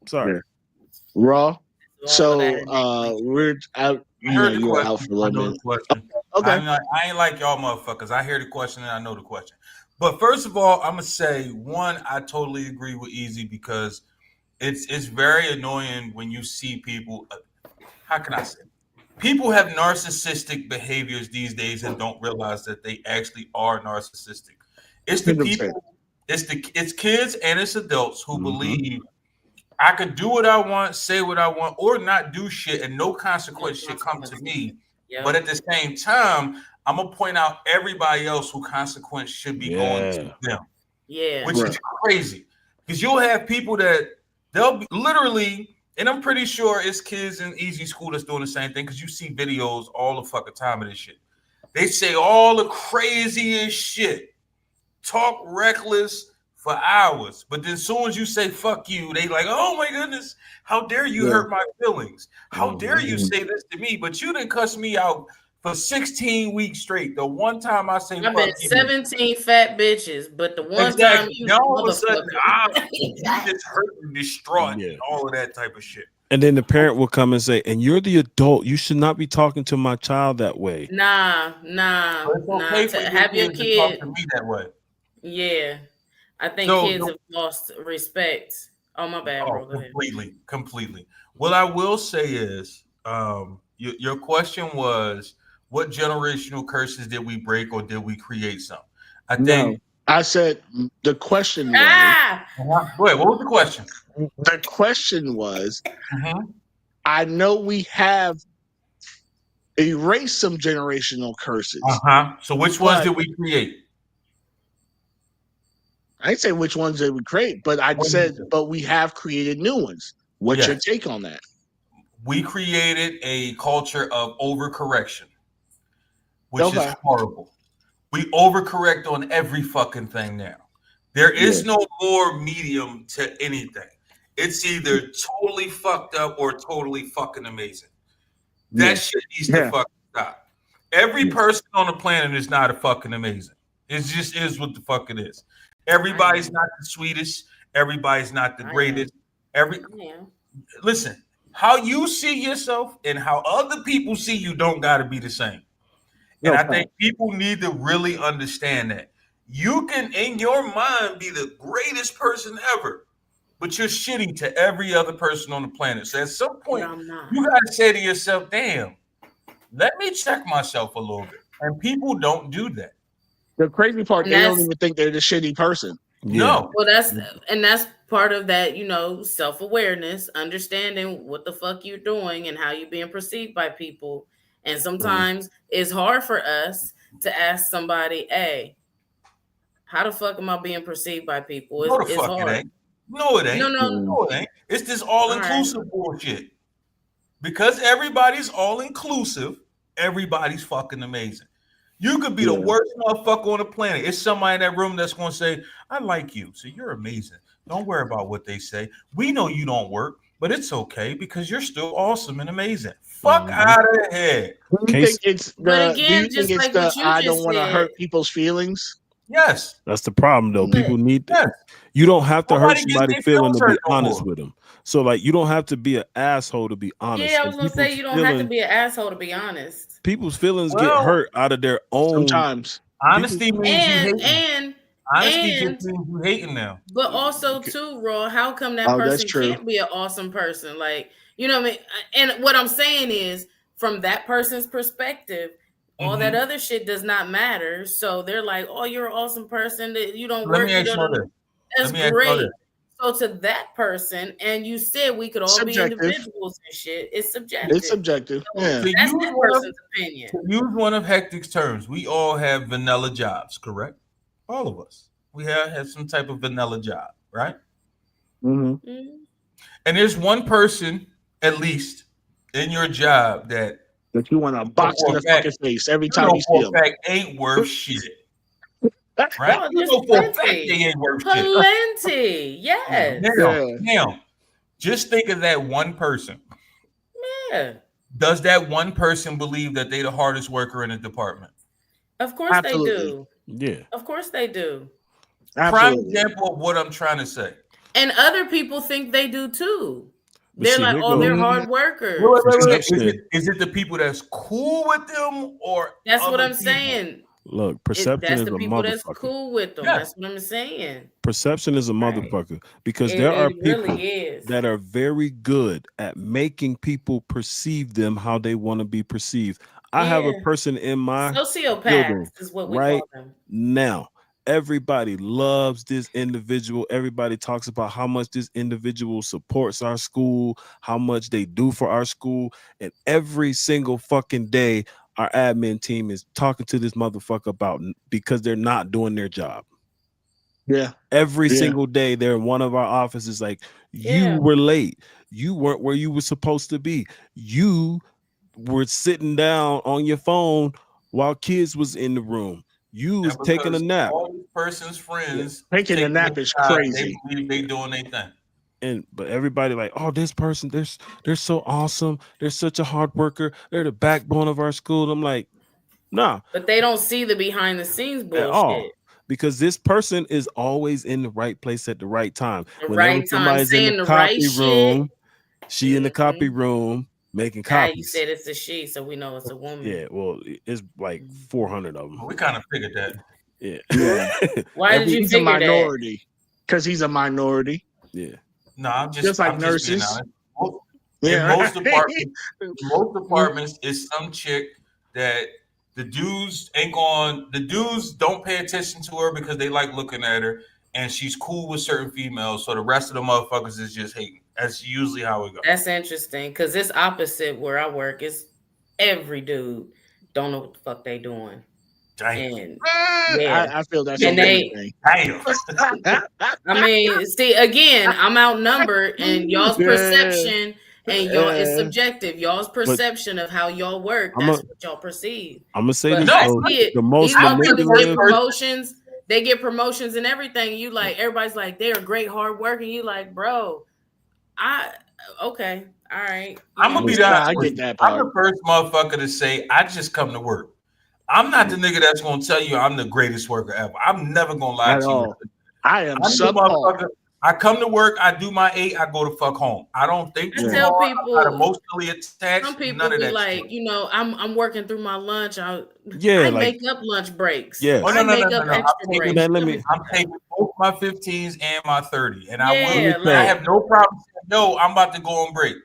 Sorry. Yeah. Raw. So we're out. You were out for a little bit. Okay. I ain't like y'all motherfuckers. I hear the question and I know the question. But first of all, I'm gonna say one, I totally agree with Easy because it's very annoying when you see people. How can I say? People have narcissistic behaviors these days and don't realize that they actually are narcissistic. It's the people, it's kids and it's adults who believe I could do what I want, say what I want, or not do shit, and no consequence should come to me. Yep. But at the same time, I'm gonna point out everybody else who consequence should be going to them. Yeah, which is crazy because you'll have people that they'll be literally, and I'm pretty sure it's kids in Easy School that's doing the same thing because you see videos all the fucking time of this shit. They say all the craziest shit, talk reckless for hours, but then as soon as you say fuck you, they like, oh my goodness, how dare you hurt my feelings? How dare you say this to me? But you didn't cuss me out for 16 weeks straight. The one time I say I've been 17 fat bitches, but the one time you all of a sudden you just hurt and distraught and all of that type of shit. And then the parent will come and say, and you're the adult. You should not be talking to my child that way. Nah. Have your kid talk to me that way. Yeah. I think kids have lost respect. Oh, my bad, bro. Go ahead. Completely. What I will say is, your question was, what generational curses did we break or did we create some? I think I said the question was. Wait, what was the question? The question was, I know we have erased some generational curses. So which ones did we create? I didn't say which ones did we create, but I said, but we have created new ones. What's your take on that? We created a culture of overcorrection, which is horrible. We overcorrect on every fucking thing now. There is no more medium to anything. It's either totally fucked up or totally fucking amazing. That shit needs to fucking stop. Every person on the planet is not a fucking amazing. It just is what the fuck it is. Everybody's not the sweetest. Everybody's not the greatest. Listen, how you see yourself and how other people see you don't got to be the same. And I think people need to really understand that. You can, in your mind, be the greatest person ever, but you're shitty to every other person on the planet. So at some point, you got to say to yourself, damn, let me check myself a little bit. And people don't do that. The crazy part, And they don't that's- even think they're the shitty person. No. Well, that's part of that, self-awareness, understanding what the fuck you're doing and how you're being perceived by people. And sometimes it's hard for us to ask somebody, hey, how the fuck am I being perceived by people? No, the It's fuck hard. it ain't. No, it ain't. No. It ain't. It's this all-inclusive bullshit. Because everybody's all-inclusive, everybody's fucking amazing. You could be the worst motherfucker on the planet. It's somebody in that room that's going to say, I like you, so you're amazing. Don't worry about what they say. We know you don't work, but it's okay because you're still awesome and amazing. Fuck out of here. Do you think it's But the? again, Do you just think it's like the? what you I just don't want to said. hurt people's feelings. Yes. That's the problem, though. But- People need Yes. you don't have to Nobody hurt gets somebody their feeling to feelings be hurt no honest more. with them. So, like, you don't have to be an asshole to be honest. Yeah, I was And gonna say people's you don't have to feelings- be an asshole to be honest. People's feelings Well, get hurt out of their own. Sometimes. Honesty means you hating. And Honesty just means you hating now. but also too, Raw, how come that Oh, that's person true. can't be an awesome person? Like, you know what I mean? And what I'm saying is, from that person's perspective, all that other shit does not matter. So they're like, oh, you're an awesome person that you don't Let work. me ask you this. That's Let me ask you great. this. So to that person, and you said we could all Subjective. be individuals and shit. It's subjective. It's subjective. So Yeah. To that's use that one of- person's opinion. To use one of Hectic's terms, we all have vanilla jobs, correct? All of us. We have some type of vanilla job, right? Mm-hmm. Mhm. And there's one person, at least, in your job that That you want to box in the fucking face every you time know you see for them. a fact ain't worth shit. Right? Oh, You there's know for a fact plenty. they ain't worth shit. Plenty. Yes. Now, just think of that one person. Yeah. Does that one person believe that they the hardest worker in the department? Of course Absolutely. they do. Yeah. Of course they do. Prime Absolutely. example of what I'm trying to say. And other people think they do too. But They're see, like, here oh, they're goes- hard workers. Perception. Is it the people that's cool with them or That's what other I'm people? saying. Look, perception That's is the a people that's motherfucker. cool with them. Yeah. That's what I'm saying. Perception is a Right. motherfucker because It- there are it really people is. that are very good at making people perceive them how they want to be perceived. I have a Yeah. person in my building Sociopaths is what we right call them. now. Everybody loves this individual. Everybody talks about how much this individual supports our school, how much they do for our school. And every single fucking day, our admin team is talking to this motherfucker about because they're not doing their job. Yeah. Every Yeah. single day, they're in one of our offices like, Yeah. you were late. You weren't where you were supposed to be. You were sitting down on your phone while kids was in the room. You was taking a because nap. All this person's friends Taking a take nap their is time, crazy. They believe they doing their thing. But everybody like, oh, this person, they're so awesome. They're such a hard worker. They're the backbone of our school. I'm like, nah, But they don't see the behind the scenes at all. bullshit. Because this person is always in the right place at the right time. The Whenever right time, somebody's in saying the the right copy shit. room, she in the Mhm. copy room making Ah, you copies. said it's a she, so we know it's a woman. Yeah, well, it's like 400 of them. We kind of figured that. Yeah. Why did you He's a figure that? minority. Because he's a minority. Yeah. No, I'm just like I'm just being nurses. honest. In Yeah. most departments, it's some chick that the dudes don't pay attention to her because they like looking at her, and she's cool with certain females. So the rest of the motherfuckers is just hating. That's usually how it goes. That's interesting because it's opposite where I work. It's every dude don't know what the fuck they doing. Damn. And yeah. I feel that's And a they- good thing. Damn. I mean, see, again, I'm outnumbered, and y'all's Yeah. perception and y'all is Yeah. subjective. Y'all's perception of how y'all work, I'm that's a- what y'all perceive. I'm gonna say But this I though, see it. the most These motherfuckers get manipulative. promotions. They get promotions and everything. You like everybody's like they're great hard work, and you like, bro, okay, all right. I'm gonna be Yeah, honest I with get you. that I'm part. the first motherfucker to say I just come to work. I'm not the nigga that's gonna tell you I'm the greatest worker ever. I'm never gonna lie At to you. all. I am I'm the subpar. motherfucker. I come to work, I do my 8, I go to fuck home. I don't think I too tell hard. people- I'm not emotionally attached. Some people None of be that like, shit. I'm working through my lunch. I Yeah, like make up lunch breaks. Yes. Oh, no, I no, make no, up no. extra I'm taking, breaks. let me- I'm taking both my 15s and my 30. And Yeah, I like- have no problem saying, yo, I'm about to go on break.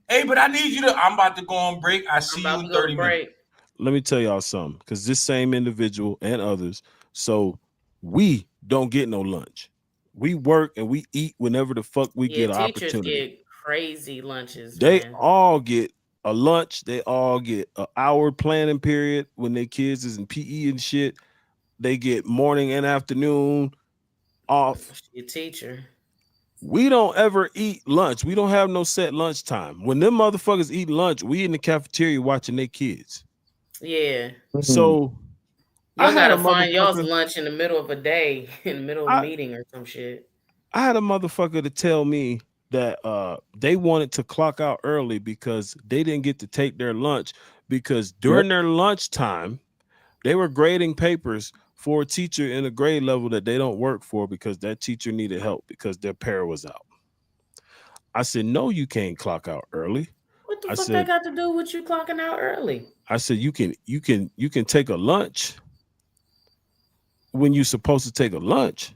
Hey, but I need you to, I'm about to go on break. I I'm see you about in to go 30 to minutes. break. let me tell y'all something, because this same individual and others, so we don't get no lunch. We work and we eat whenever the fuck we Yeah, get an teachers opportunity. get crazy lunches, They man. all get a lunch. They all get an hour planning period when their kids is in PE and shit. They get morning and afternoon off. She a teacher. We don't ever eat lunch. We don't have no set lunch time. When them motherfuckers eat lunch, we in the cafeteria watching their kids. Yeah. So I Y'all had a gotta find y'all's motherfucker. lunch in the middle of a day, in the middle of a meeting or some shit. I had a motherfucker to tell me that they wanted to clock out early because they didn't get to take their lunch, because during their lunchtime they were grading papers for a teacher in a grade level that they don't work for, because that teacher needed help because their pair was out. I said, no, you can't clock out early. What the fuck that got to do with you clocking out early? I said, you can take a lunch when you're supposed to take a lunch,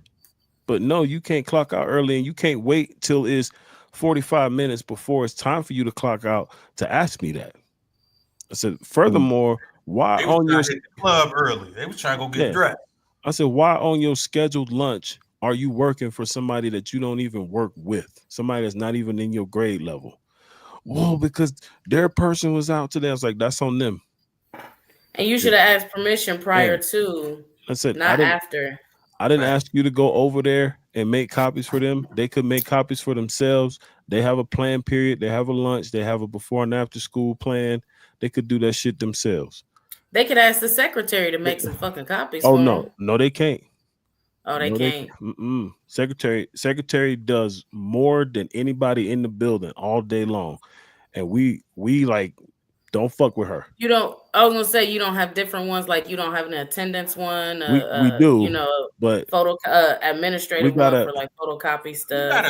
but no, you can't clock out early, and you can't wait till it's 45 minutes before it's time for you to clock out to ask me that. I said, furthermore, why on your club early? They was trying to go get dressed. I said, why on your scheduled lunch are you working for somebody that you don't even work with? Somebody that's not even in your grade level. Well, because their person was out today. I was like, that's on them. And you should have asked permission prior to. I said, not after. I didn't ask you to go over there and make copies for them. They could make copies for themselves. They have a plan period. They have a lunch. They have a before and after school plan. They could do that shit themselves. They could ask the secretary to make some fucking copies. Oh, for no. them. No, they can't. Oh, they can't. Secretary does more than anybody in the building all day long. And we like don't fuck with her. You don't. I was gonna say you don't have different ones, like you don't have an attendance one. We do, you know, but photo administrative one for like photocopy stuff.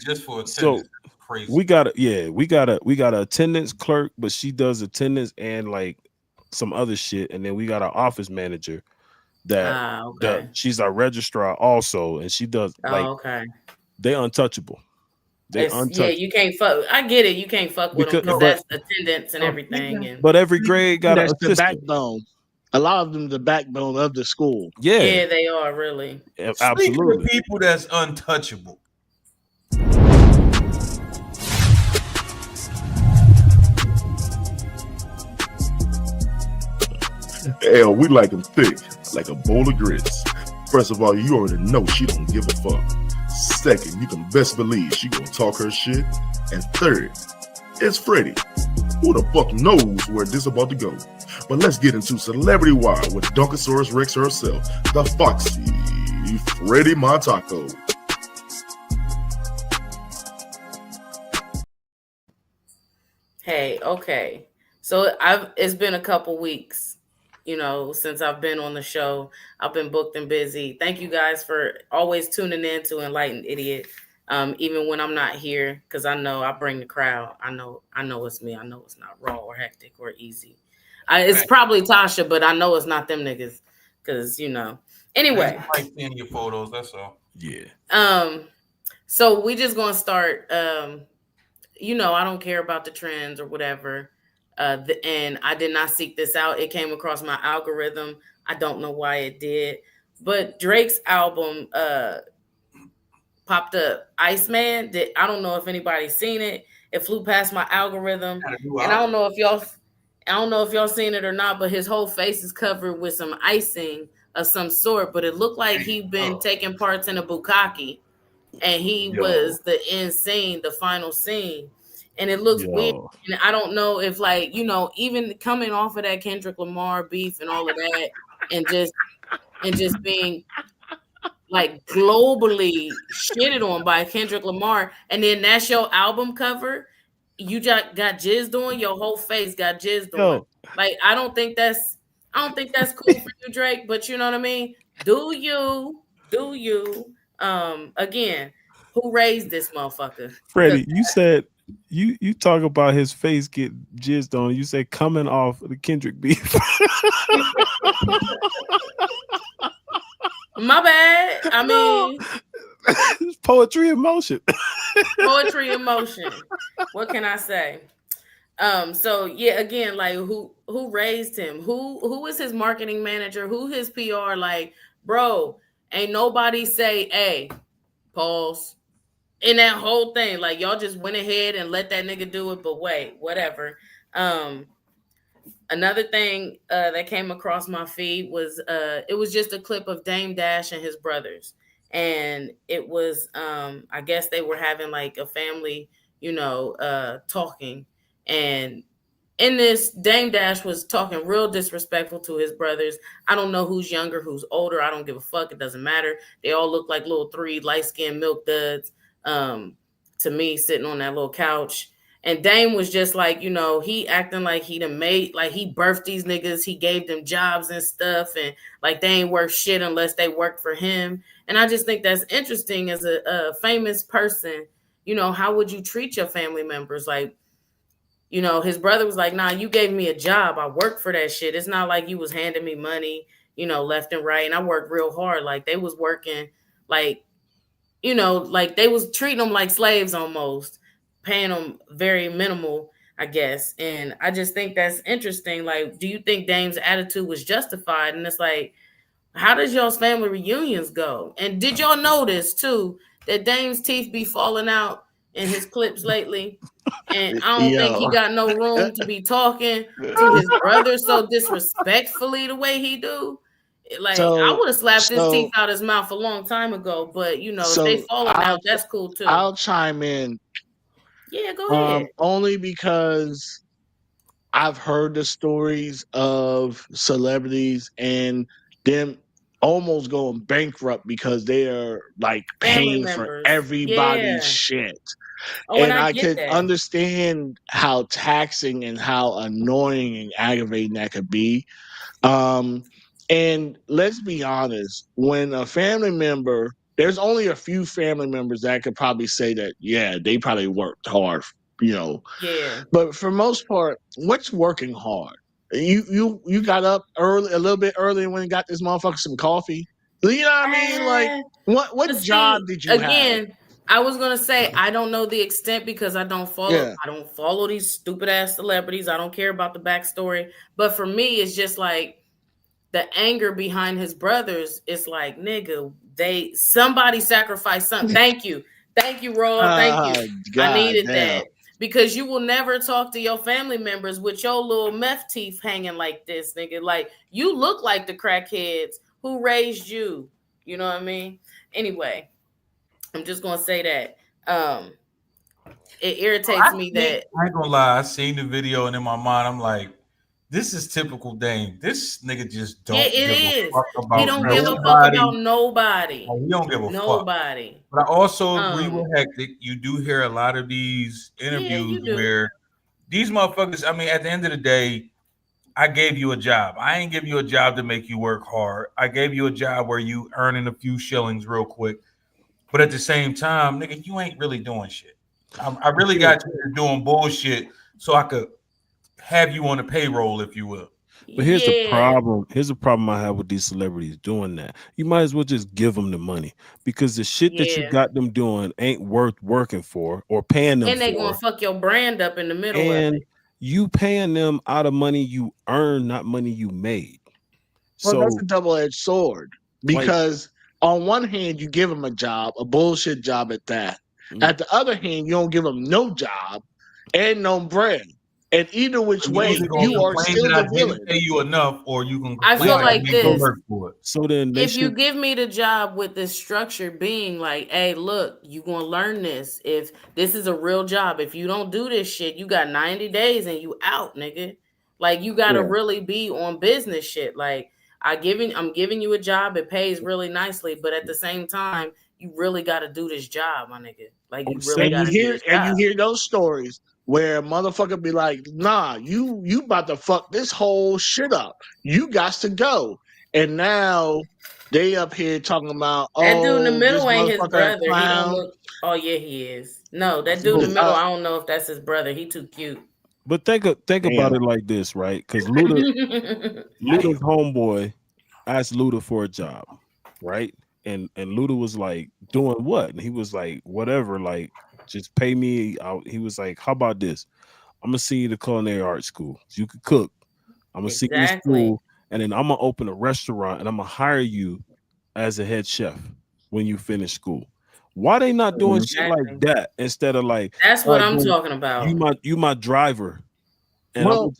Just for attendance. Crazy. We got an attendance clerk, but she does attendance and like some other shit. And then we got our office manager that she's our registrar also, and she does they untouchable. Yeah, you can't fuck. I get it. You can't fuck with them because that's attendance and everything. But every grade got that's an assistant. The backbone. A lot of them, the backbone of the school. Yeah, they are really. Absolutely. Speaking of people that's untouchable. Hell, we like them thick, like a bowl of grits. First of all, you already know she don't give a fuck. Second, you can best believe she gonna talk her shit. And third, it's Freddie. Who the fuck knows where this about to go? But let's get into Celebrity Wild with Dunkosaurus Rex herself, the Foxy Freddie Montaco. Hey, okay. So it's been a couple weeks, you know, since I've been on the show. I've been booked and busy. Thank you guys for always tuning in to Enlightened Idiot. Even when I'm not here, because I know I bring the crowd. I know it's me. I know it's not raw or hectic or easy. It's probably Tasha, but I know it's not them niggas. Because, you know. Anyway. I like seeing your photos, that's all. Yeah. So we just gonna start. You know, I don't care about the trends or whatever. And I did not seek this out. It came across my algorithm. I don't know why it did. But Drake's album popped up. Iceman. I don't know if anybody's seen it. It flew past my algorithm. And I don't know if y'all seen it or not, but his whole face is covered with some icing of some sort. But it looked like he'd been taking parts in a bukkake. And he was the end scene, the final scene. And it looks weird. And I don't know if, like, you know, even coming off of that Kendrick Lamar beef and all of that, and just being like globally shitted on by Kendrick Lamar, and then that's your album cover, you just got jizzed on, your whole face got jizzed on. Like, I don't think that's cool for you, Drake, but you know what I mean? Do you? Again, who raised this motherfucker? Freddie, you said you talk about his face get jizzed on. You say coming off the Kendrick beef. My bad. I mean, it's poetry in motion. Poetry in motion. What can I say? So yeah, again, like who raised him? Who is his marketing manager? Who his PR? Like, bro, ain't nobody say, hey, pause. In that whole thing, like y'all just went ahead and let that nigga do it, but wait, whatever. Um, Another thing that came across my feed was it was just a clip of Dame Dash and his brothers, and it was I guess they were having like a family, talking, and in this, Dame Dash was talking real disrespectful to his brothers. I don't know who's younger, who's older. I don't give a fuck. It doesn't matter. They all look like little three light skinned milk duds um, to me, sitting on that little couch. And Dame was just like, he acting like he done made, like he birthed these niggas. He gave them jobs and stuff. And like they ain't worth shit unless they work for him. And I just think that's interesting as a famous person. How would you treat your family members? Like, his brother was like, nah, you gave me a job. I worked for that shit. It's not like you was handing me money, left and right. And I worked real hard. Like they was working like, like they was treating them like slaves almost, paying them very minimal, I guess. And I just think that's interesting. Like, do you think Dame's attitude was justified? And it's like, how does y'all's family reunions go? And did y'all notice too that Dame's teeth be falling out in his clips lately? And I don't think he got no room to be talking to his brother so disrespectfully the way he do. Like I would have slapped his teeth out his mouth a long time ago, but if they falling out, that's cool too. I'll chime in. Yeah, go ahead. Only because I've heard the stories of celebrities and them almost going bankrupt because they are like paying for everybody's shit. And I could understand how taxing and how annoying and aggravating that could be. And let's be honest, when a family member, there's only a few family members that could probably say that, yeah, they probably worked hard, Yeah. But for most part, what's working hard? You got up early, a little bit early, when you got this motherfucker some coffee. You know what I mean? Like, what job did you have? I was gonna say I don't know the extent because I don't follow. Yeah. I don't follow these stupid ass celebrities. I don't care about the backstory. But for me, it's just like the anger behind his brothers. It's like, nigga, somebody sacrificed something. Thank you, Raw. Thank you. God, I needed that because you will never talk to your family members with your little meth teeth hanging like this, nigga. Like you look like the crackheads who raised you. You know what I mean? Anyway. I'm just gonna say that. It irritates me that I ain't gonna lie, I seen the video and in my mind I'm like, this is typical Dame. This nigga just don't give a fuck about he don't give a fuck about nobody. He don't give a nobody. Fuck. But I also agree with Hectic. You do hear a lot of these interviews where these motherfuckers, I mean, at the end of the day, I gave you a job. I ain't give you a job to make you work hard. I gave you a job where you earning a few shillings real quick. But at the same time, nigga, you ain't really doing shit. I really got you doing bullshit so I could have you on the payroll, if you will. But here's the problem. Here's the problem I have with these celebrities doing that. You might as well just give them the money because the shit that you got them doing ain't worth working for or paying them. And they gonna fuck your brand up in the middle and of it. You paying them out of money you earn, not money you made. Well, that's a double-edged sword because on one hand, you give them a job, a bullshit job at that. At the other hand, you don't give them no job and no bread. And either which way, you are still the villain. Pay you enough, or you can. I feel like this. So then, if you give me the job with the structure being like, "Hey, look, you gonna learn this. If this is a real job, if you don't do this shit, you got 90 days and you out, nigga. Like you gotta really be on business shit. Like I'm giving you a job. It pays really nicely, but at the same time, you really got to do this job, my nigga. Like you really got to do this job. And you hear those stories where a motherfucker be like, nah, you about to fuck this whole shit up. You got to go. And now they up here talking about, that dude in the middle ain't his brother. He don't look. Oh yeah, he is. No, that dude in the middle, I don't know if that's his brother. He too cute. But think about it like this, right? Because Luda's homeboy asked Luda for a job, right? And Luda was like, doing what? And he was like, whatever, like, just pay me out. He was like, how about this? I'm gonna send you to culinary arts school. You can cook. I'm gonna send you to Exactly. school, and then I'm gonna open a restaurant, and I'm gonna hire you as a head chef when you finish school. Why they not doing shit like Exactly. that instead of like, That's all what right, I'm boom, talking about. you my driver, and Well,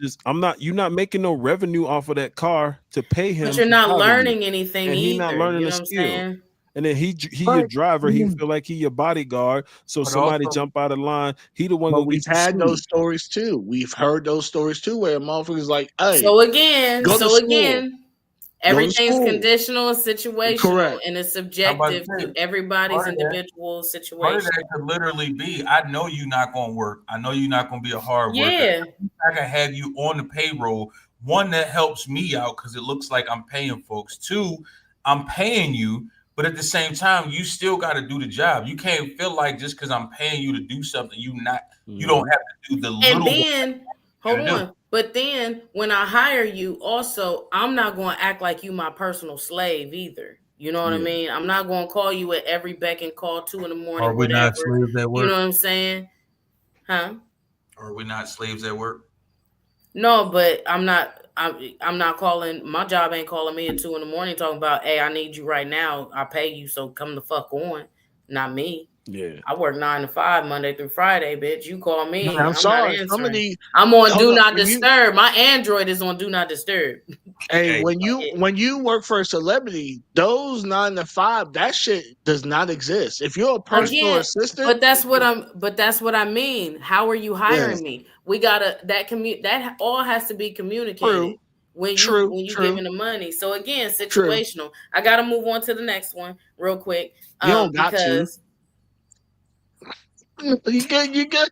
you're not making no revenue off of that car to pay him. But you're to not drive you. learning anything And he not either. learning You a know what I'm skill. saying? And then he your but, driver. He feel like he your bodyguard. So But somebody also- jump out of line. He the one but gonna we've get you had those sued. stories too. We've heard those stories too, where a motherfucker's like, "Hey, So again, go to school." everything's school. conditional and situational, Correct. and it's I'm about subjective to say, to everybody's part of that- individual Part of situation. that could literally be, I know you're not going to work. I know you're not going to be a hard worker. Yeah, I can have you on the payroll. One, that helps me out because it looks like I'm paying folks. Two, I'm paying you, but at the same time, you still got to do the job. You can't feel like just because I'm paying you to do something, you don't have to do the little. and then hold gotta do. on. But then when I hire you, also, I'm not going to act like you my personal slave either. You know what I Yeah. mean? I'm not going to call you at every beck and call, 2 a.m, Are we not whatever. slaves at You work? know what I'm saying? Huh? Are we not slaves at work? No, but I'm not calling. My job ain't calling me at 2 a.m. talking about, hey, I need you right now. I pay you, so come the fuck on. Not me. Yeah. I work 9 to 5 Monday through Friday, bitch. You call me. Man, I'm I'm sorry. not Some of answering. these, I'm on hold do up, not when you- disturb. My Android is on do not disturb. hey, Hey, when you work for a celebrity, those 9 to 5, that shit does not exist. If you're a personal Again, assistant, but that's what I mean. How are you hiring me? We gotta that all has to be communicated when you True. giving the money. So again, True. situational. I gotta move on to the next one real quick. You don't got to. Because You good.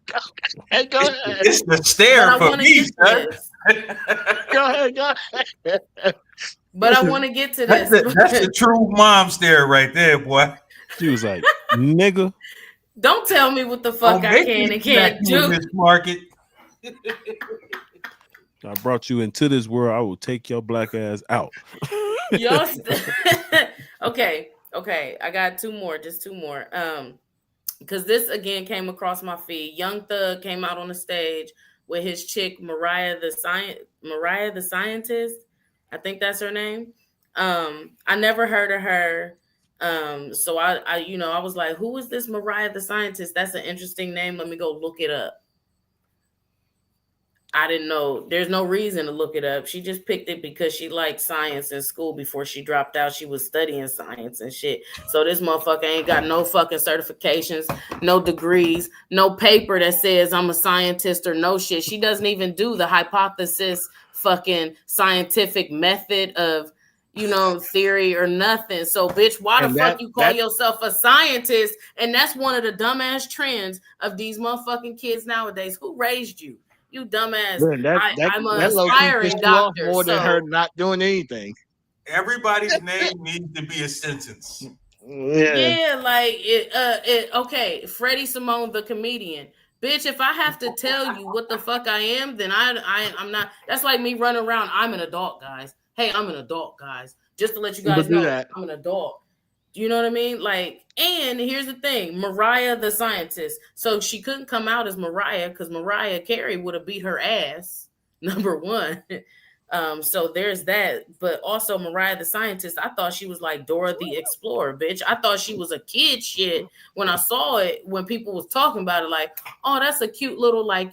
Hey, go ahead. it's the but stare I for want to me, get to sir. this. Go ahead. But I want to get to That's this. the true mom stare right there, boy. She was like, nigga. Don't tell me what the fuck Don't I make can me and smack can't you in do. this market. I brought you into this world. I will take your black ass out. Y'all okay. I got just two more. Because this again came across my feed. Young Thug came out on the stage with his chick Mariah the Scientist. I think that's her name. I never heard of her. So I was like, who is this Mariah the Scientist? That's an interesting name. Let me go look it up. I didn't know. There's no reason to look it up. She just picked it because she liked science in school. Before she dropped out, she was studying science and shit. So this motherfucker ain't got no fucking certifications, no degrees, no paper that says I'm a scientist or no shit. She doesn't even do the hypothesis fucking scientific method of, theory or nothing. So, bitch, why the fuck you call yourself a scientist? And that's one of the dumbass trends of these motherfucking kids nowadays. Who raised you? You dumbass. Man, I'm an that aspiring doctor. more than her not doing anything. Everybody's name needs to be a sentence. Yeah, like it. Okay, Freddie Simone, the comedian. Bitch, if I have to tell you what the fuck I am, then I'm not. That's like me running around. I'm an adult, guys. Hey, I'm an adult, guys. Just to let you guys know, I'm an adult. Do you know what I mean? Like, and here's the thing, Mariah the Scientist. So she couldn't come out as Mariah because Mariah Carey would have beat her ass, number one. So there's that. But also Mariah the Scientist, I thought she was like Dora the Explorer, bitch. I thought she was a kid shit when I saw it, when people was talking about it, like, oh, that's a cute little, like,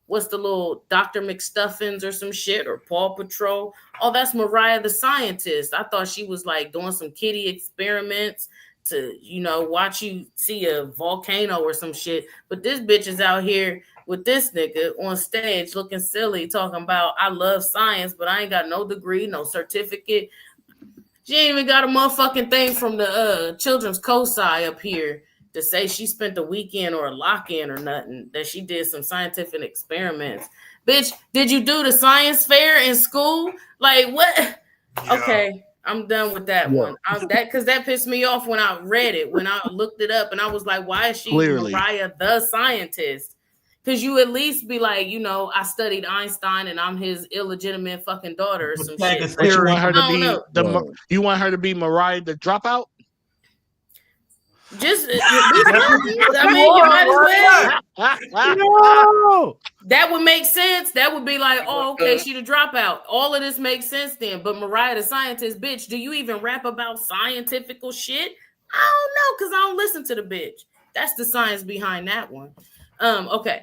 what's the little Dr. McStuffins or some shit, or Paw Patrol? Oh, that's Mariah the Scientist. I thought she was like doing some kiddie experiments to, watch you see a volcano or some shit. But this bitch is out here with this nigga on stage looking silly, talking about I love science, but I ain't got no degree, no certificate. She ain't even got a motherfucking thing from the Children's COSI up here to say she spent the weekend or a lock-in or nothing, that she did some scientific experiments. Bitch, did you do the science fair in school? Like, what? Yeah. Okay, I'm done with that one. Because that pissed me off when I read it, when I looked it up, and I was like, why is she Mariah the Scientist? Because you at least be like, I studied Einstein and I'm his illegitimate fucking daughter or some shit. But you want her to be Mariah the Dropout? Just be serious. I mean, you might as well. No. That would make sense. That would be like, oh, okay, she the dropout. All of this makes sense then. But Mariah the scientist, bitch, do you even rap about scientifical shit? I don't know, because I don't listen to the bitch. That's the science behind that one. Okay.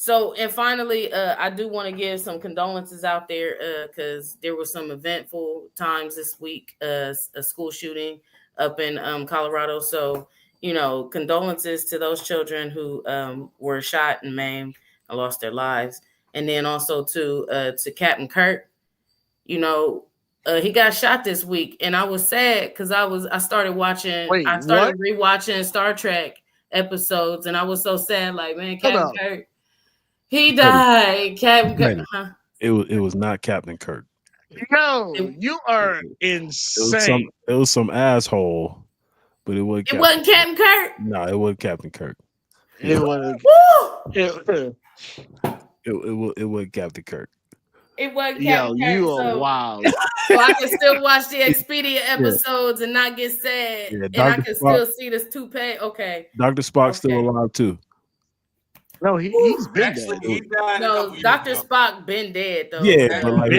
So, and finally, I do want to give some condolences out there because there were some eventful times this week, a school shooting up in Colorado. So, you know, condolences to those children who were shot and maimed and lost their lives. And then also to Captain Kirk, you know, he got shot this week. And I was sad because I started rewatching Star Trek episodes, and I was so sad, like, man, Captain Kirk. He died, Captain Kirk. Huh? It was not Captain Kirk. No, you are insane. It was some asshole, but it wasn't. It wasn't Captain Kirk. No, it wasn't Captain Kirk. It wasn't. It wasn't Captain Kirk. It wasn't Captain Kirk. You are wild. So I can still watch the Expedia episodes and not get sad, and I can still see this toupee. Okay, Dr. Spock's still alive too. No, he's been dead. He died. No, Dr. Spock been dead though. Yeah, but like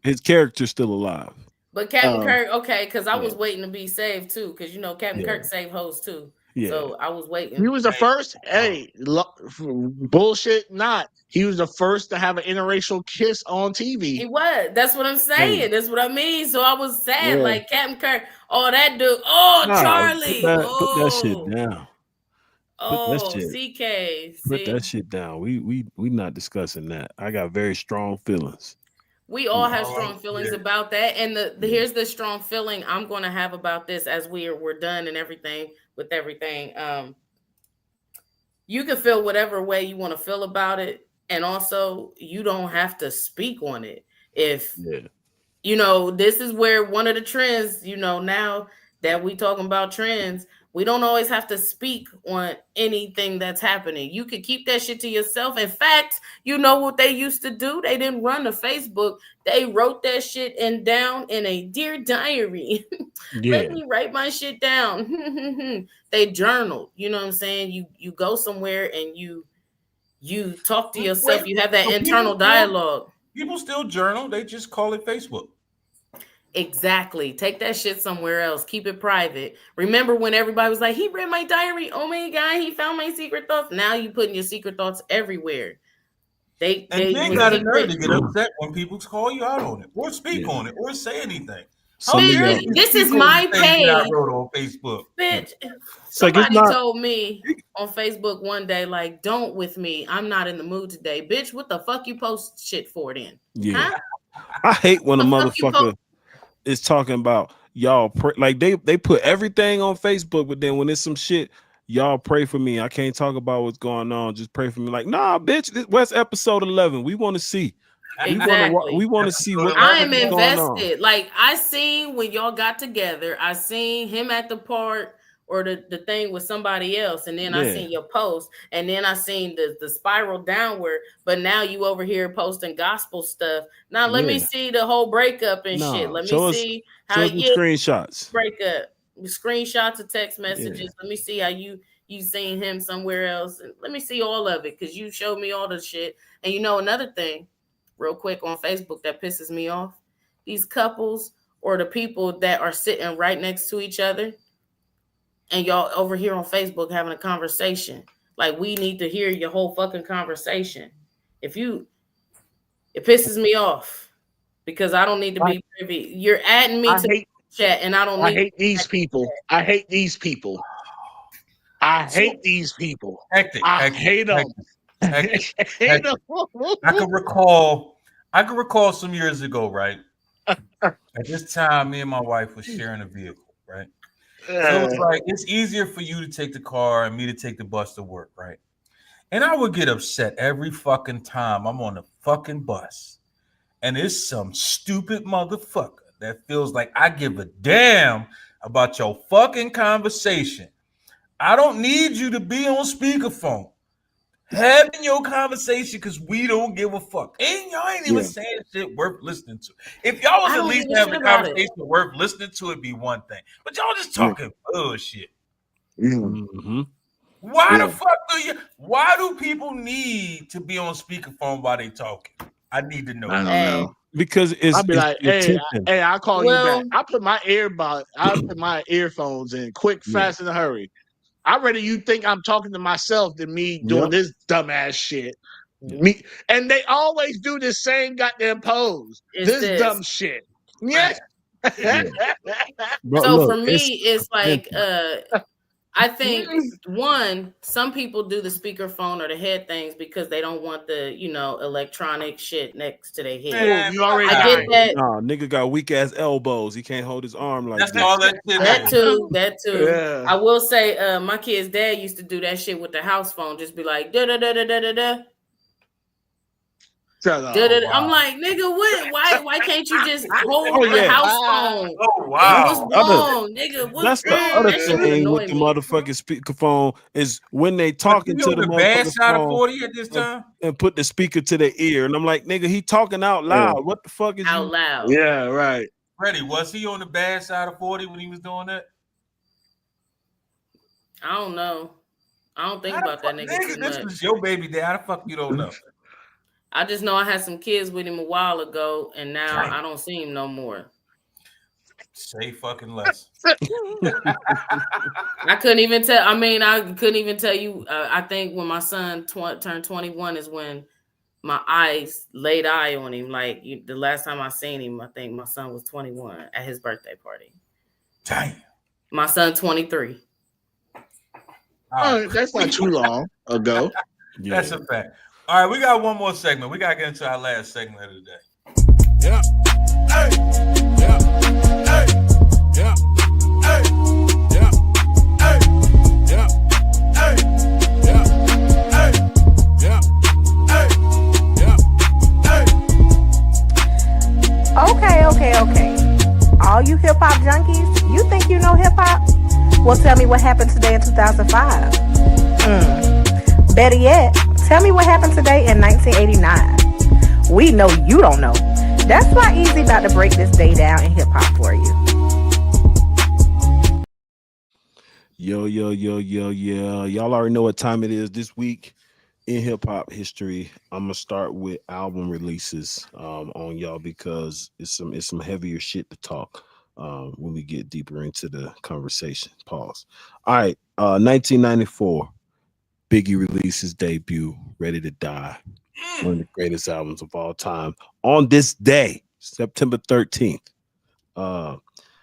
his character's still alive. But Captain Kirk, okay, because I was waiting to be saved too, because you know Captain Kirk saved hoes too. Yeah. So I was waiting. He was the first. Hey, bullshit not. He was the first to have an interracial kiss on TV. He was. That's what I'm saying. Hey. That's what I mean. So I was sad, like Captain Kirk. Oh, that dude. Oh, Charlie. Put that shit down. CK. Put that shit down. We not discussing that. I got very strong feelings. We all have strong feelings about that. And here's the strong feeling I'm going to have about this as we're done and everything with everything. You can feel whatever way you want to feel about it. And also, you don't have to speak on it. You know, this is where one of the trends, you know, now that we talking about trends, we don't always have to speak on anything that's happening. You could keep that shit to yourself. In fact, you know what they used to do? They didn't run to Facebook. They wrote that shit down in a dear diary. Let me write my shit down. They journaled. You know what I'm saying? You go somewhere and you talk to yourself. You have that internal dialogue. People still journal. They just call it Facebook. Exactly. Take that shit somewhere else. Keep it private. Remember when everybody was like, he read my diary. Oh my God, he found my secret thoughts. Now you putting your secret thoughts everywhere. They got a nerve to get upset when people call you out on it or speak on it or say anything. This is my page. I wrote on Facebook. Bitch, somebody told me on Facebook one day, like, don't with me. I'm not in the mood today. Bitch, what the fuck you post shit for then? Yeah. Huh? I hate when a motherfucker is talking about y'all pray, like they put everything on Facebook, but then when it's some shit, y'all pray for me. I can't talk about what's going on. Just pray for me. Like, nah, bitch. What's episode 11? We want to see. Exactly. We want to see what I am invested. Like I seen when y'all got together. I seen him at the park or the thing with somebody else, and then I seen your post, and then I seen the spiral downward. But now you over here posting gospel stuff. Now let me see the whole breakup and shit. Let me see how you screenshots breakup, screenshots of text messages. Let me see how you seen him somewhere else. And let me see all of it because you showed me all the shit. And you know another thing, real quick on Facebook that pisses me off: these couples or the people that are sitting right next to each other. And y'all over here on Facebook having a conversation. Like, we need to hear your whole fucking conversation. It pisses me off because I don't need to be privy. You're adding me to chat and I don't need I hate these people. I hate these people. I hate these people. Hectic. I hate them. I can recall some years ago, right? At this time, me and my wife was sharing a vehicle, right? So it's like it's easier for you to take the car and me to take the bus to work, right? And I would get upset every fucking time I'm on the fucking bus, and it's some stupid motherfucker that feels like I give a damn about your fucking conversation. I don't need you to be on speakerphone. Having your conversation because we don't give a fuck. And y'all ain't even saying shit worth listening to. If y'all was at least having a conversation worth listening to, it'd be one thing. But y'all just talking bullshit. Mm-hmm. Why the fuck why do people need to be on speakerphone while they talking? I need to know. I don't Hey. know. Because I'll be like, hey, I'll call you back. Well- I put my earphones in quick, fast, in a hurry. I'd rather you think I'm talking to myself than me doing this dumbass shit. Me and they always do the same goddamn pose. This dumb shit. Yeah. Bro, So look, for me, it's like I think one, some people do the speakerphone or the head things because they don't want the, electronic shit next to their head. Man, you already I get that. Nah, nigga got weak ass elbows. He can't hold his arm like That's that. all that shit That is. too. That too. Yeah. I will say, my kid's dad used to do that shit with the house phone. Just be like, da da da da da da da. I'm like, nigga, what? Why can't you just hold the house phone? Oh wow. What's wrong, nigga? That's the other thing with the motherfucking speakerphone is when they talking to the bad side of motherfucking 40 at this time. and put the speaker to their ear, and I'm like, nigga, he talking out loud. What the fuck is out loud? Yeah, right. Freddie, was he on the bad side of 40 when he was doing that? I don't know. I don't think about that nigga too much. This was your baby dad. How the fuck you don't know? I just know I had some kids with him a while ago, and now I don't see him no more. Say fucking less. I couldn't even tell. I mean, I couldn't even tell you. I think when my son turned 21 is when my eyes laid eye on him. Like the last time I seen him, I think my son was 21 at his birthday party. Damn. My son 23. Oh, that's not too long ago. That's a fact. All right, we got one more segment. We got to get into our last segment of the day. Yeah. Hey. Yeah. Hey. Yeah. Hey. Yeah. Hey. Yeah. Hey. Yeah. Hey. Yeah. Hey. Yeah. Hey. Okay. All you hip hop junkies, you think you know hip hop? Well, tell me what happened today in 2005. Better yet, tell me what happened today in 1989. We know you don't know. That's why Easy about to break this day down in hip hop for you. Yo. Y'all already know what time it is this week in hip hop history. I'm gonna start with album releases on y'all because it's some heavier shit to talk when we get deeper into the conversation. Pause. All right, 1994. Biggie released his debut, Ready to Die, one of the greatest albums of all time. On this day, September 13th.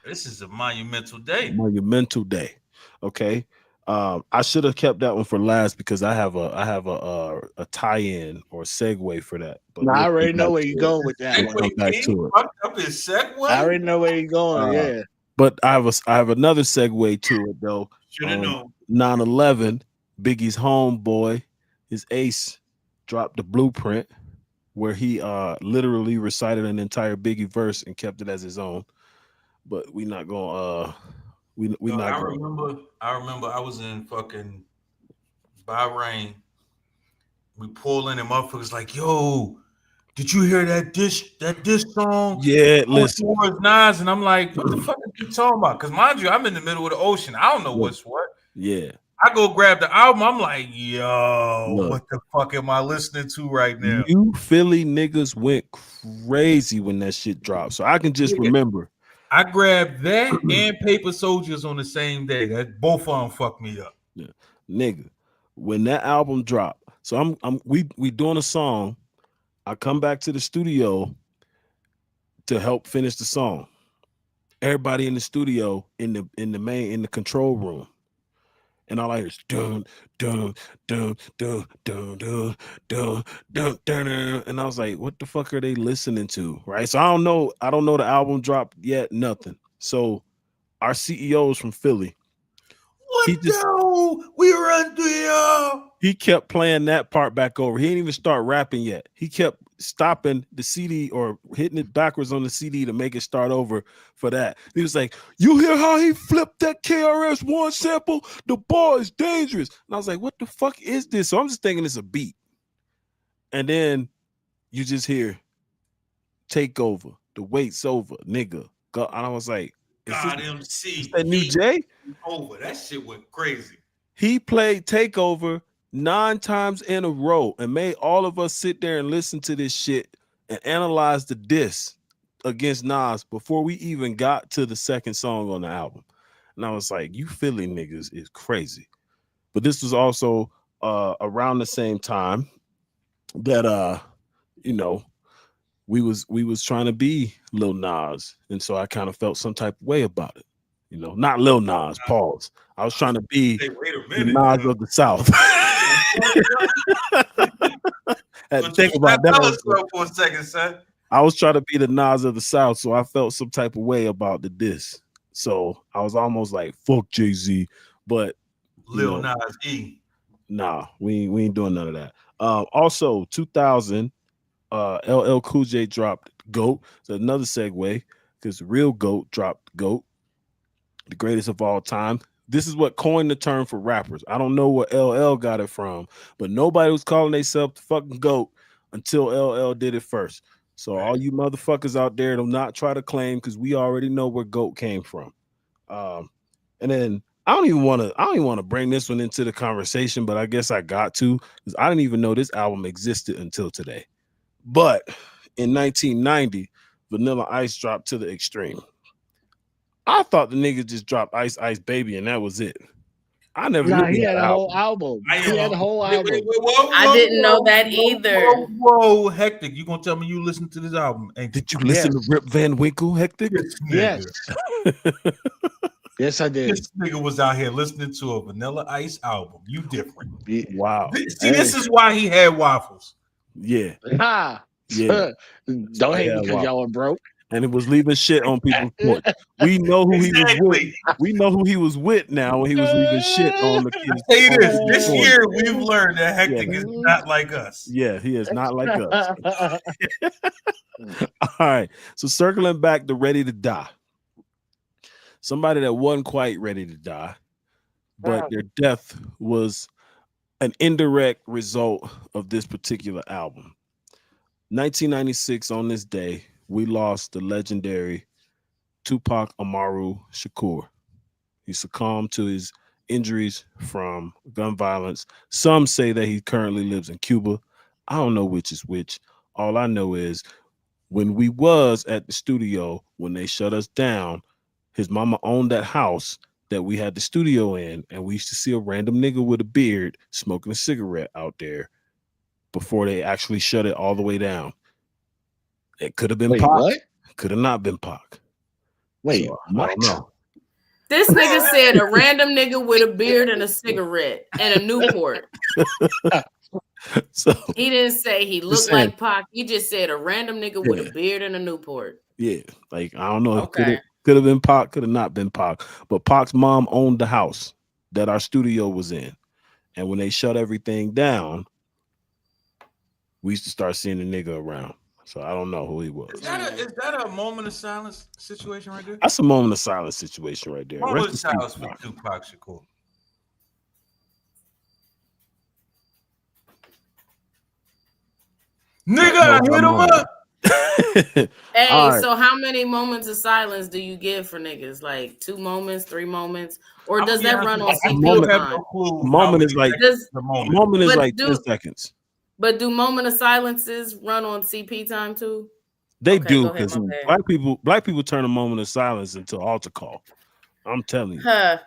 This is a monumental day. Monumental day. Okay. I should have kept that one for last because I have a tie-in or segue for that. But I already know where you're going with that one. Come back to it. Up his segue? I already know where you're going. Yeah. But I have another segue to it though. Should have known. 9/11. Biggie's homeboy, his ace, dropped the blueprint where he literally recited an entire Biggie verse and kept it as his own. But we not gonna I remember I was in fucking Bahrain. We pull in and motherfuckers like, yo, did you hear that diss song? Yeah, listen. Nas, and I'm like, what the fuck are you talking about? Because mind you, I'm in the middle of the ocean. I don't know what's what. Yeah. I go grab the album. I'm like, yo, what the fuck am I listening to right now? You Philly niggas went crazy when that shit dropped. So I can just remember. I grabbed that and Paper Soldiers on the same day. That both of them fucked me up. Yeah. Nigga, when that album dropped, so we doing a song. I come back to the studio to help finish the song. Everybody in the studio in the control room. And all I hear is dun dun dun dun dun dun dun dun dun, and I was like, "What the fuck are they listening to?" Right? So I don't know the album dropped yet. Nothing. So our CEO is from Philly. We run through y'all. He kept playing that part back over. He didn't even start rapping yet. He kept stopping the CD or hitting it backwards on the CD to make it start over for that. He was like, you hear how he flipped that KRS-One sample? The ball is dangerous. And I was like, what the fuck is this? So I'm just thinking it's a beat. And then you just hear take over. The wait's over, nigga. And I was like, is God MC. that new J? Over. That shit went crazy. He played Takeover 9 times in a row and made all of us sit there and listen to this shit and analyze the diss against Nas before we even got to the second song on the album. And I was like, you Philly niggas is crazy. But this was also around the same time that you know, we was trying to be Lil Nas, and so I kind of felt some type of way about it. You know, not Lil Nas, pause. I was trying to be Hey, wait a the minute. Nas of the South. Had to But think you about tell that. us so for a second, son. I was trying to be the Nas of the South, so I felt some type of way about the diss. So I was almost like, fuck Jay-Z, but Lil Nas E. nah, we ain't doing none of that. Also 2000, LL Cool J dropped GOAT. So another segue, because the real GOAT dropped GOAT, the greatest of all time. This is what coined the term for rappers. I don't know where LL got it from, but nobody was calling themselves the fucking GOAT until LL did it first. So all you motherfuckers out there, do not try to claim, because we already know where GOAT came from. And then I don't even want to bring this one into the conversation, but I guess I got to, because I didn't even know this album existed until today. But in 1990, Vanilla Ice dropped To the Extreme. I thought the nigga just dropped Ice Ice Baby and that was it. I never knew he had a whole album. He had a whole album. I didn't know that either. Whoa, Hectic. You gonna tell me you listened to this album? Did you listen to Rip Van Winkle, Hectic? Yes. Yes, I did. This nigga was out here listening to a Vanilla Ice album. You different. Wow. See, this is why he had waffles. Yeah. Yeah. Don't hate me because y'all are broke. And it was leaving shit on people's porch. We know who he was with. We know who he was with now when he was leaving shit on the kids. Say this year we've learned that Hectic is not like us. Yeah, he is not like us. All right. So circling back to Ready to Die. Somebody that wasn't quite ready to die, but their death was an indirect result of this particular album. 1996, on this day, we lost the legendary Tupac Amaru Shakur. He succumbed to his injuries from gun violence. Some say that he currently lives in Cuba. I don't know which is which. All I know is when we was at the studio, when they shut us down, his mama owned that house that we had the studio in, and we used to see a random nigga with a beard smoking a cigarette out there before they actually shut it all the way down. It could have been Pac. What? Could have not been Pac. Wait, so, what? I don't know. This nigga said a random nigga with a beard and a cigarette and a Newport. So he didn't say he looked like Pac. He just said a random nigga with a beard and a Newport. Yeah, like I don't know. Okay. Could have been Pac, could have not been Pac. But Pac's mom owned the house that our studio was in. And when they shut everything down, we used to start seeing the nigga around. So I don't know who he was. Is that a moment of silence situation right there? That's a moment of silence situation right there. Moment of silence for Tupac Shakur. Nigga, I hit him up. Hey, right. So how many moments of silence do you give for niggas? Like 2 moments, 3 moments, or does that run on CP time? Moment is like moment is like 10 seconds. But do moment of silences run on CP time too? They do, because black people turn a moment of silence into altar call. I'm telling you. Turn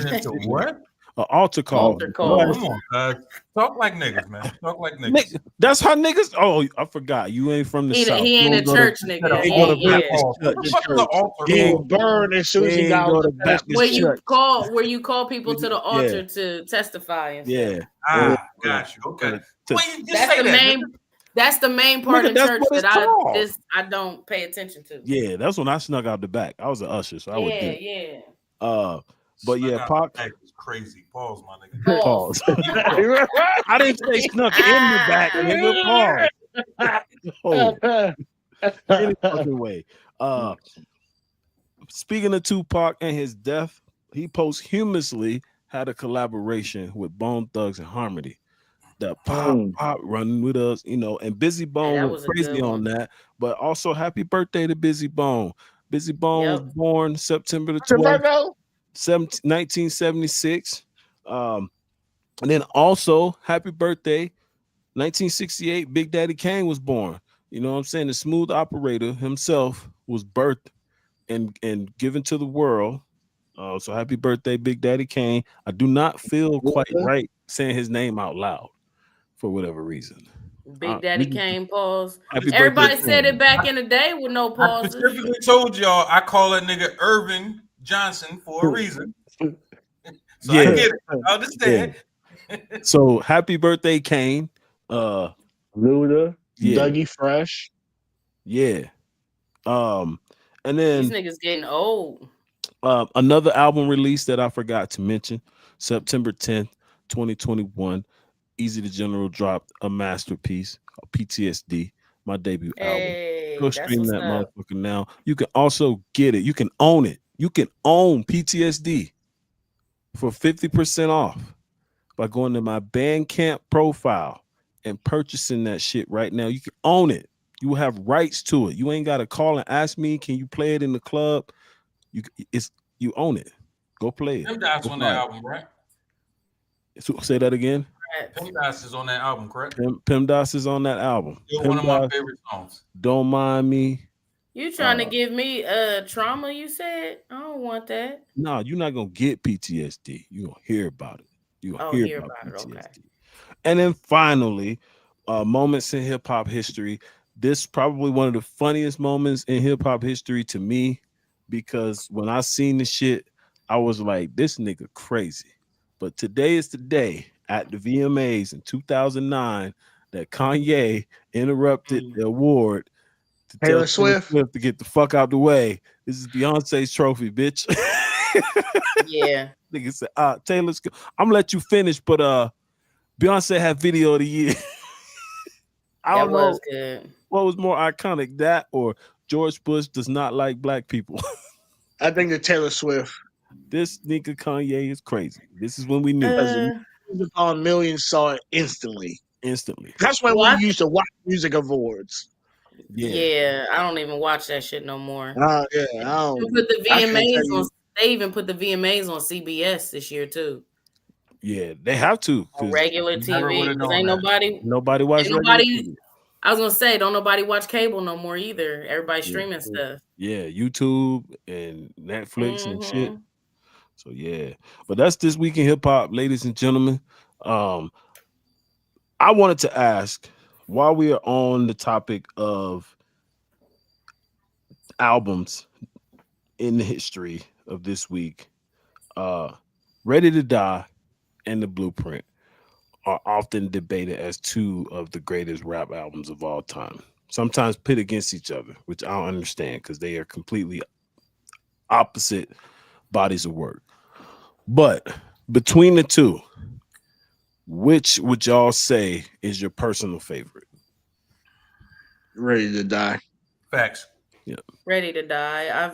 it into what? An altar call. Come on, talk like niggas, man. Talk like niggas. That's how niggas. Oh, I forgot. You ain't from the South. He ain't a church nigga. He ain't burned as soon as he got out of the where you call people to the altar to testify. And stuff. Got you. Okay. That's the main part of church that I don't pay attention to. Yeah, that's when I snuck out the back. I was an usher, so I would do it. But snuck Pac was crazy. Pause, my nigga. Pause. I didn't say snuck in the back, nigga. Pause. Any fucking way. Speaking of Tupac and his death, he posthumously had a collaboration with Bone Thugs and Harmony. That pop running with us, and Busy Bone was crazy on that. But also, happy birthday to Busy Bone. Busy Bone was born September the 12th. 1976. And then also, happy birthday, 1968, Big Daddy Kane was born. You know what I'm saying? The smooth operator himself was birthed and given to the world. So happy birthday, Big Daddy Kane. I do not feel quite right saying his name out loud for whatever reason. Big Daddy Kane pause. Happy Everybody birthday, said Kane. it back in the day with no I pauses. specifically told y'all I call that nigga Irvin Johnson for a reason. So I get it. I understand. So happy birthday, Kane. Luda, Yeah. Dougie Fresh. Yeah. And These then niggas getting old. another album release that I forgot to mention, September 10th, 2021. Easy the General dropped a masterpiece, PTSD, my debut album. Hey, Go that's stream what's that up. motherfucker now. You can also get it. You can own it. You can own PTSD for 50% off by going to my Bandcamp profile and purchasing that shit right now. You can own it. You will have rights to it. You ain't got to call and ask me, can you play it in the club? You own it. Go play it. PEMDAS on that album, right? So, say that again. PEMDAS is on that album, correct? PEMDAS is on that album. Still one of my favorite songs. Don't Mind Me. You trying to give me trauma, you said? I don't want that. No, you're not gonna get PTSD. You're gonna hear about it. You're gonna hear about PTSD. Okay. And then finally, moments in hip-hop history. This is probably one of the funniest moments in hip-hop history to me, because when I seen the shit, I was like, this nigga crazy. But today is the day at the VMAs in 2009 that Kanye interrupted the award to Taylor tell Swift to get the fuck out the way. This is Beyonce's trophy, bitch. Yeah. Nigga said, Taylor's I'm gonna let you finish, but Beyonce had video of the year. I don't know good. What was more iconic, that or George Bush does not like black people. I think that Taylor Swift. This nigga Kanye is crazy. This is when we knew. Millions saw it instantly. Instantly. That's when we used to watch music awards. Yeah, I don't even watch that shit no more. Yeah, I don't. Put the VMAs on. They even put the VMAs on CBS this year too. Yeah, they have to on regular TV. Because ain't nobody watch TV. I was gonna say, don't nobody watch cable no more either. Everybody streaming stuff. Yeah, YouTube and Netflix and shit. So yeah, but that's this week in hip hop, ladies and gentlemen. I wanted to ask, while we are on the topic of albums in the history of this week, Ready to Die and The Blueprint are often debated as two of the greatest rap albums of all time. Sometimes pit against each other, which I don't understand because they are completely opposite bodies of work. But between the two, which would y'all say is your personal favorite? Ready to Die. Facts. Yeah. Ready to Die.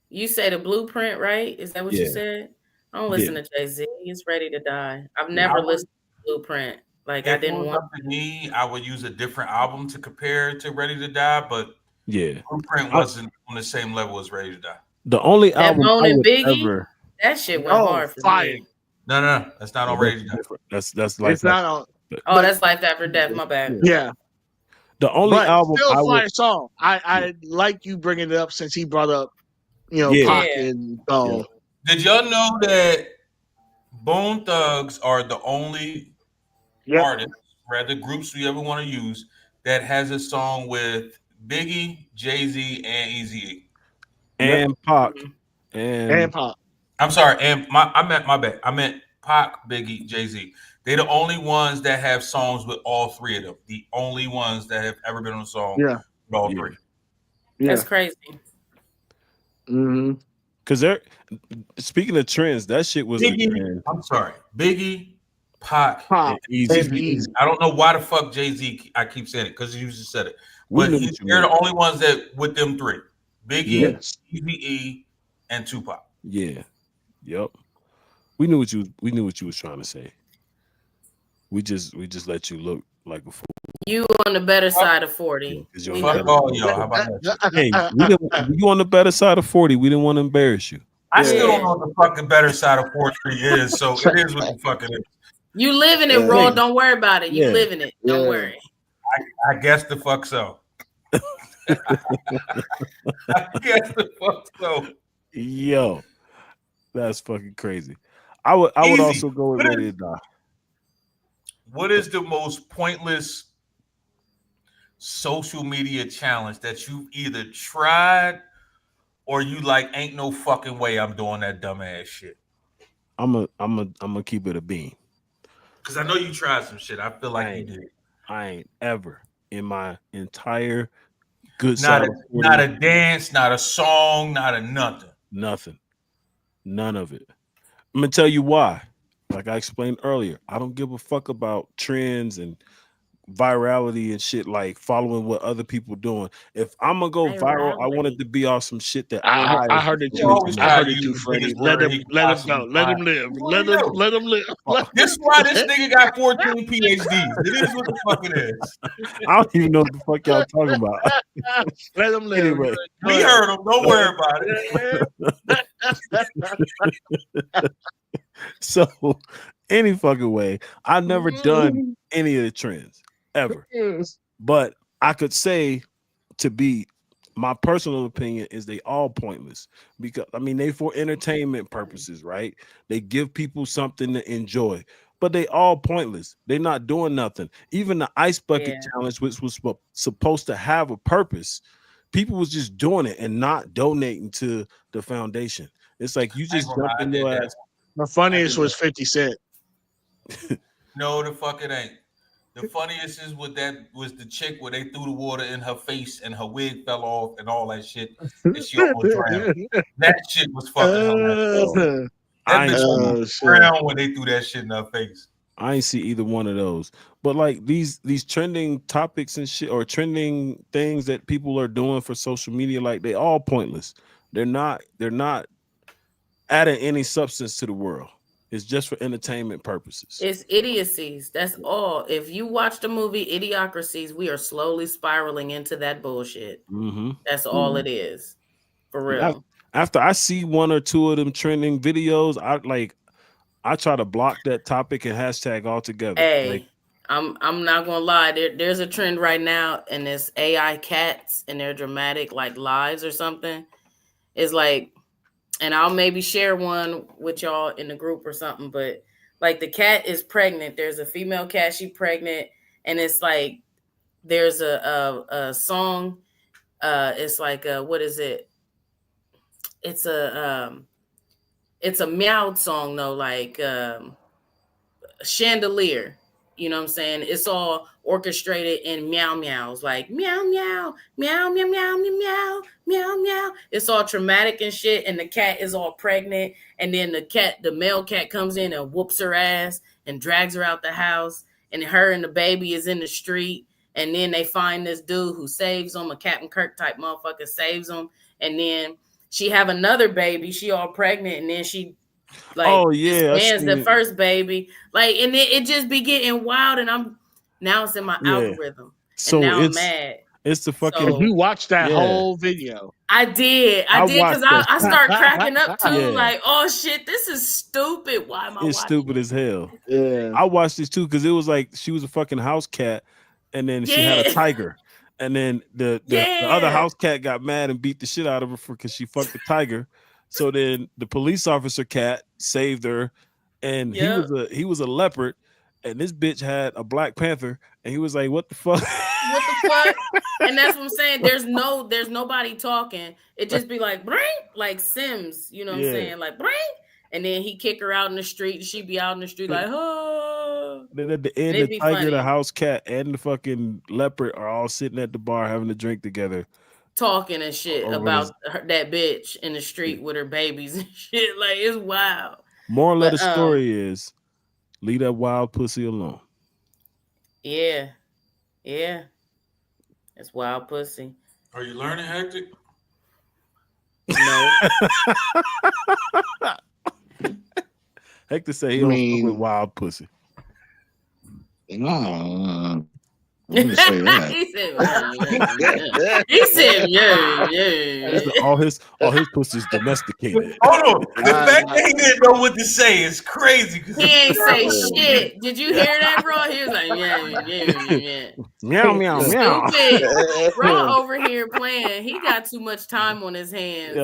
You say The Blueprint, right? Is that what you said? I don't listen to Jay-Z. He's Ready to Die. I've never listened to Blueprint. Like, I didn't want to. Me, I would use a different album to compare to Ready to Die, but Blueprint wasn't on the same level as Ready to Die. The only album I would Biggie, that shit went hard for me. No, that's not on Ready to Die. That's like it's not on. Oh, that's Life After Death. My bad. Yeah. The only album still a fire song. I like you bringing it up since he brought up, Pac and Bone. Did y'all know that Bone Thugs are the only artists, rather groups we ever want to use, that has a song with Biggie, Jay-Z, and Eazy-E? And Pac. And Pac. I'm sorry, my bad. I meant Pac, Biggie, Jay-Z. They're the only ones that have songs with all three of them. The only ones that have ever been on a song with all three. Yeah. That's crazy. Mm-hmm. Because they're speaking of trends, that shit was Biggie, a trend. I'm sorry, Biggie, Pac, and Eazy. I don't know why the fuck Jay-Z. I keep saying it because you just said it. But they're the only ones that with them three: Biggie, Eazy-E, and Tupac. Yeah. Yep. We knew what you was trying to say. We just let you look like a fool. You on the better side of 40. Fuck all y'all. How about that? Hey, you on the better side of 40. We didn't want to embarrass you. I still don't Yeah. know what the fucking better side of poetry is, so it is what the fuck it is. You living it, Raw. Don't worry about it. You living it. Don't worry. I guess the fuck so. I guess the fuck so. Yo, that's fucking crazy. I would also go with Ready to Die. What is the most pointless social media challenge that you've either tried or you like ain't no fucking way I'm doing that dumbass shit? I'm gonna keep it a bean. Cause I know you tried some shit. I feel like you did. I ain't ever in my entire good not side. Not a dance, not a song, not a nothing. Nothing. None of it. I'm gonna tell you why. Like I explained earlier, I don't give a fuck about trends and virality and shit, like following what other people doing. If I'm gonna go viral, I want it to be off some shit that I heard it too. I heard it too, Freddie. Let him go. Let him live. Let him live. This is why this nigga got 14 PhDs. It is what the fuck it is. I don't even know what the fuck y'all talking about. Let him live. Anyway, we heard him. Don't worry about it. So, any fucking way, I've never done any of the trends ever. But I could say, to be my personal opinion, is they all pointless, because I mean they for entertainment purposes, right? They give people something to enjoy, but they all pointless. They're not doing nothing. Even the ice bucket challenge, which was supposed to have a purpose, people was just doing it and not donating to the foundation. It's like you just jump in your ass. The funniest was 50 Cent. No, the fuck it ain't. The funniest is was the chick where they threw the water in her face and her wig fell off and all that shit, and she almost drowned. That shit was fucking hilarious. That bitch almost drowned when they threw that shit in her face. I ain't see either one of those. But like these trending topics and shit, or trending things that people are doing for social media, like they all pointless. They're not adding any substance to the world. It's just for entertainment purposes. It's idiocies. That's all. If you watch the movie Idiocracies, we are slowly spiraling into that bullshit. That's all it is. For real. After I see one or two of them trending videos, I try to block that topic and hashtag altogether. Hey, I'm not gonna lie. There's a trend right now, and it's AI cats and their dramatic like lives or something. It's like, and I'll maybe share one with y'all in the group or something, but like the cat is pregnant. There's a female cat, she's pregnant, and it's like there's a song. It's like what is it? It's a meowed song though, like Chandelier. You know what I'm saying? It's all orchestrated in meow meows, like meow meow meow meow meow meow meow meow. It's all traumatic and shit, and the cat is all pregnant, and then the male cat comes in and whoops her ass and drags her out the house, and her and the baby is in the street, and then they find this dude who saves them, a Captain Kirk type motherfucker saves them, and then she have another baby, she all pregnant, and then she disbands the first baby, like, and it just be getting wild, and now it's in my algorithm, so and now I'm mad. It's the fucking. So, you watched that whole video? I did because I start cracking up too, like, oh shit, this is stupid. Why am I? It's stupid as hell. Yeah, I watched this too because it was like she was a fucking house cat, and then she had a tiger. And then the other house cat got mad and beat the shit out of her because she fucked the tiger. So then the police officer cat saved her, and he was a leopard, and this bitch had a Black Panther, and he was like, "What the fuck? What the fuck?" And that's what I'm saying. There's nobody talking. It just be like, bring, like Sims, you know what I'm saying, like bring, and then he kick her out in the street, and she be out in the street like, oh. Then at the end, the tiger, funny. The house cat, and the fucking leopard are all sitting at the bar having a drink together, talking and shit about that bitch in the street with her babies and shit. Like, it's wild. Moral of the story is, leave that wild pussy alone. Yeah. It's wild pussy. Are you learning, Hector? No. Hector say he don't fuck with wild pussy. No. You can say that. He said, yeah. All his pussy's domesticated. Hold on. The fact that he didn't know what to say is crazy. He ain't say shit. Did you hear that, bro? He was like, yeah. Meow, meow, meow. Stupid. Bro over here playing. He got too much time on his hands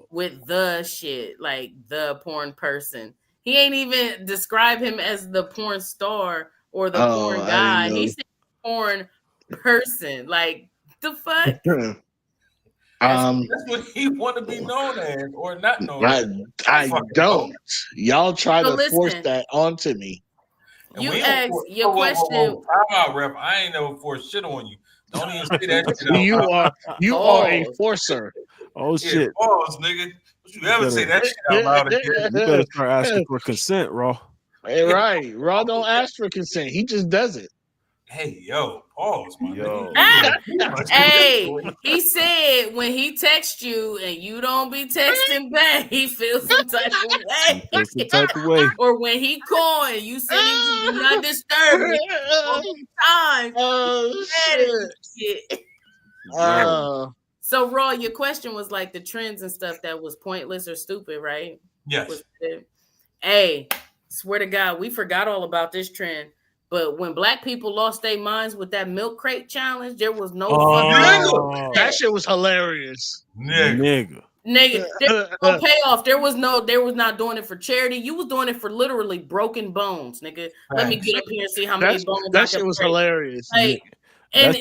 with the shit, like the porn person. He ain't even describe him as the porn star or the porn guy. He said porn person. Like, the fuck? That's what he want to be known as or not known as. I don't. Y'all try to force that onto me. And you asked your question. Time out, rep. I ain't never forced shit on you. Don't even say that shit out. You are a forcer. Oh shit. Pause, nigga. Don't you ever say that shit out loud again. You better start asking for consent, Raw. Hey, right. Raw don't ask for consent. He just does it. Hey, yo, pause, my nigga. Hey, he said when he texts you and you don't be texting back, he feels some type of way. Or when he call and you send him to do not disturb me time. Oh, shit. So, Raw, your question was like the trends and stuff that was pointless or stupid, right? Yes. Hey, swear to God, we forgot all about this trend. But when black people lost their minds with that milk crate challenge, there was no fucking that shit was hilarious. Nigga, there was no payoff. There was not doing it for charity. You was doing it for literally broken bones, nigga. Let me get up here and see how many bones. That shit was hilarious. Like, and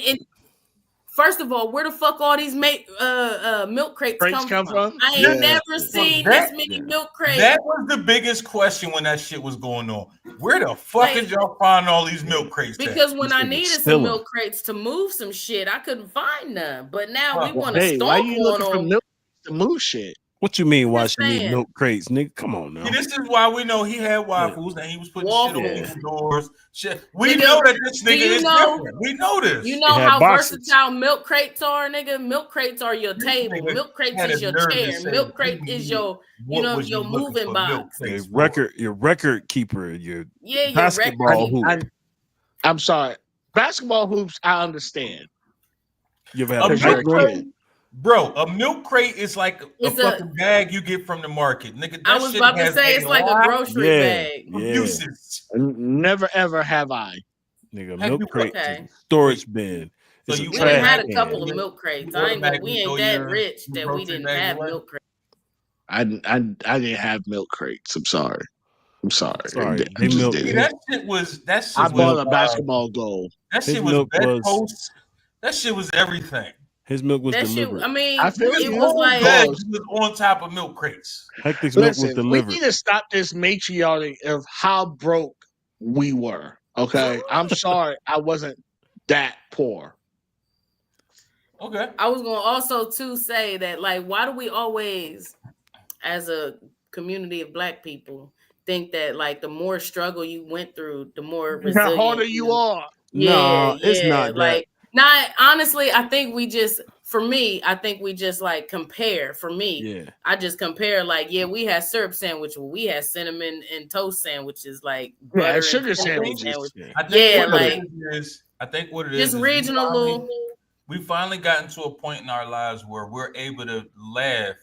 first of all, where the fuck all these milk crates come from? I ain't never seen this many milk crates. That was the biggest question when that shit was going on. Where the fuck did y'all find all these milk crates? Because when I needed some milk crates to move some shit, I couldn't find none. But now we want to stomp on them to move shit. What you mean? Why she need milk crates, nigga? Come on now. See, this is why we know he had waffles and he was putting shit on people's doors. Shit, we know that this nigga is different. We know this. You know how versatile milk crates are, nigga. Milk crates are your table. Milk crates is your chair. Milk crate is your, your moving box. Your record keeper. Your basketball hoop. I'm sorry, basketball hoops. I understand. You ever had a milk Bro, a milk crate is like a fucking bag you get from the market, nigga. I was about to say it's like a grocery bag. Uses. Never ever have I. Nigga, milk crate, storage bin. So we done had a couple of milk crates. We ain't that rich that we didn't have milk crates. I didn't have milk crates. I'm sorry. That shit was. I bought a basketball goal. That shit was bedpost. That shit was everything. His milk was delivered. I mean, it was like was on top of milk crates. Hectic's milk was delivered. We need to stop this matriarchy of how broke we were. Okay, I'm sorry, I wasn't that poor. Okay, I was gonna also too say that, like, why do we always, as a community of black people, think that like the more struggle you went through, the more resilient the harder you are? No, it's not like. Not honestly, I think we just like compare. For me, I just compare like, we had syrup sandwich, we had cinnamon and toast sandwiches, like butter and sugar sandwiches. I think what it is just regional. We finally gotten to a point in our lives where we're able to laugh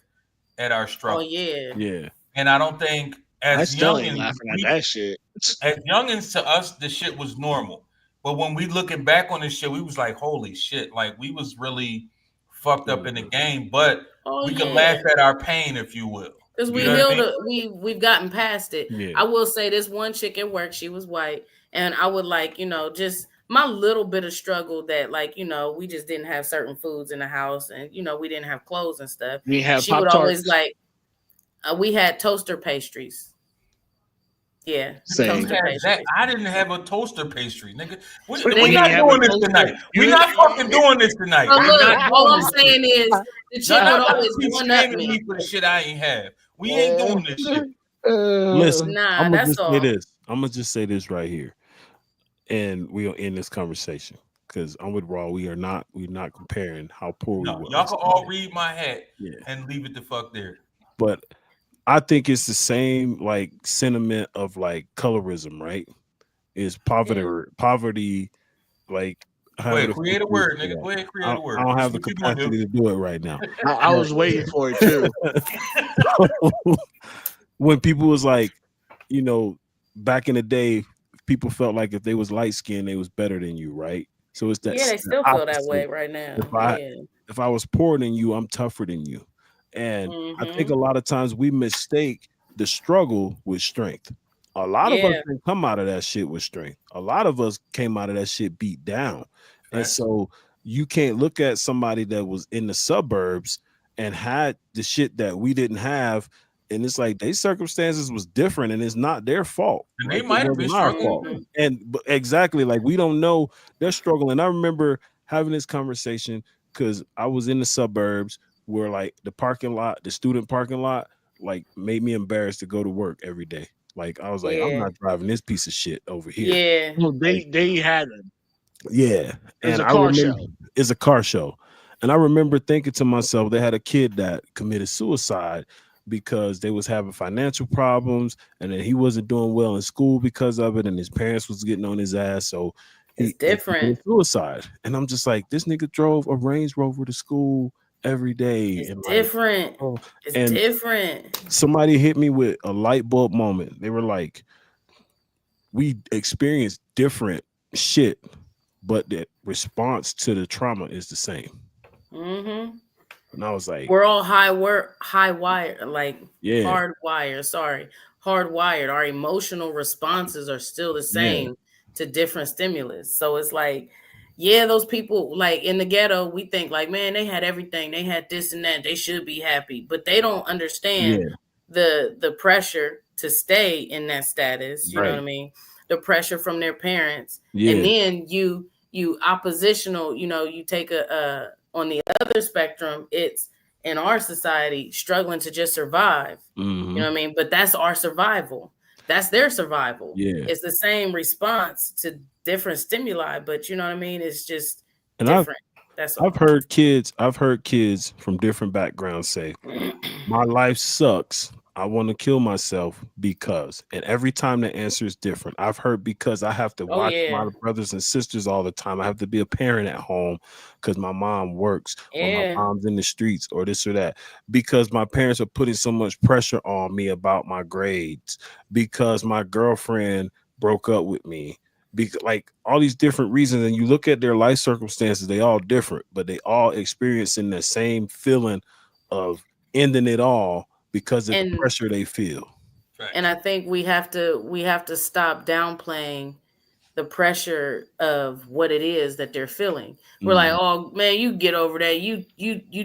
at our struggle. Oh yeah. And I don't think as youngins, laughing at that shit. As youngins, to us, the shit was normal. But when we looking back on this shit, we was like, holy shit, like we was really fucked up in the game, but we can laugh at our pain, if you will. Because we healed it, we've gotten past it. Yeah. I will say this one chick at work, she was white, and I would like, just my little bit of struggle that like, we just didn't have certain foods in the house and we didn't have clothes and stuff. She would always like we had toaster pastries. Yeah, I didn't have a toaster pastry, nigga. We're not doing this tonight. We're not fucking doing this tonight. Look, all I'm saying is the chick would always one up me for the shit I ain't have. We ain't doing this shit. Listen, I'm gonna that's all. Say this. I'm gonna just say this right here, and we'll end this conversation because I'm with Raw. We're not comparing how poor we were. Y'all can all read my hat and leave it the fuck there. But I think it's the same like sentiment of like colorism, right? Is poverty like Go ahead, create a word, nigga. Go ahead, create a I word. don't have the What you gonna capacity to do it right now. I was waiting for it too. When people was like, you know, back in the day, people felt like if they was light skinned, they was better than you, right? So it's that. Yeah, they still feel that way right now. If I was poorer than you, I'm tougher than you. And I think a lot of times we mistake the struggle with strength. A lot of us didn't come out of that shit with strength. A lot of us came out of that shit beat down. And so you can't look at somebody that was in the suburbs and had the shit that we didn't have. And it's like their circumstances was different, and it's not their fault. And Like, they might have been struggling. And exactly, like we don't know they're struggling. I remember having this conversation because I was in the suburbs where like the parking lot, the student parking lot, like made me embarrassed to go to work every day. Like I was like, I'm not driving this piece of shit over here. Yeah. Well, they had it. Yeah. It's a car show. It's a car show. And I remember thinking to myself, they had a kid that committed suicide because they was having financial problems, and then he wasn't doing well in school because of it, and his parents was getting on his ass. So it's different. Suicide. And I'm just like, this nigga drove a Range Rover to school every day. It's and different. It's different. Somebody hit me with a light bulb moment. They were like, we experience different shit, but the response to the trauma is the same. And I was like, we're all hardwired. Our emotional responses are still the same to different stimulus. So it's like, those people like in the ghetto, we think like, man, they had everything, they had this and that, they should be happy, but they don't understand the pressure to stay in that status. You know what I mean? The pressure from their parents, and then you oppositional. You know, you take a on the other spectrum, it's in our society struggling to just survive. You know what I mean? But that's our survival. That's their survival. It's the same response to different stimuli, but you know what I mean? It's just different. That's all. I've heard kids from different backgrounds say, my life sucks. I want to kill myself because, and every time the answer is different. I've heard because I have to watch my brothers and sisters all the time. I have to be a parent at home because my mom works or my mom's in the streets or this or that, because my parents are putting so much pressure on me about my grades, because my girlfriend broke up with me, because like all these different reasons. And you look at their life circumstances, they all different, but they all experiencing the same feeling of ending it all because of the pressure they feel. And I think we have to stop downplaying the pressure of what it is that they're feeling. We're like, oh man, you get over that. You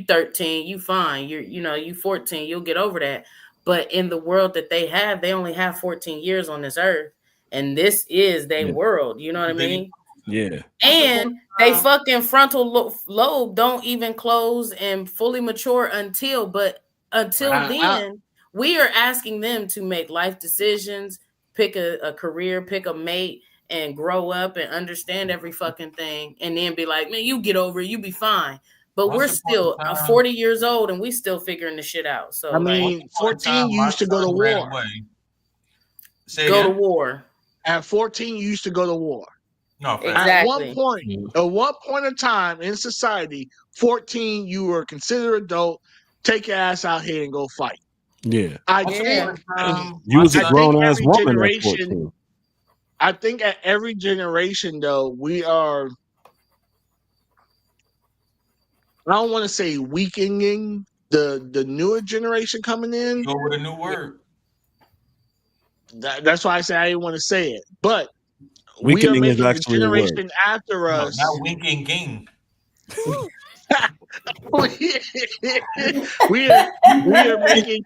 13, you fine. You 14, you'll get over that. But in the world that they have, they only have 14 years on this earth, and this is their world. You know what I mean? Yeah. And they fucking frontal lobe don't even close and fully mature until then, we are asking them to make life decisions, pick a career, pick a mate, and grow up and understand every fucking thing, and then be like, man, you get over it, you be fine. But we're still 40 years old and we still figuring the shit out. So I mean, 14 you used to go to war. Go to war. At 14, you used to go to war. No, exactly. At one point in time in society, 14, you were considered adult. Take your ass out here and go fight. Yeah. I think you was a grown ass woman at 14. I think at every generation, though, we are, I don't want to say weakening the newer generation coming in. Go with a new word. That's why I say I didn't want to say it. But weakening we are is making the actually generation after us. Not weakening king. we are making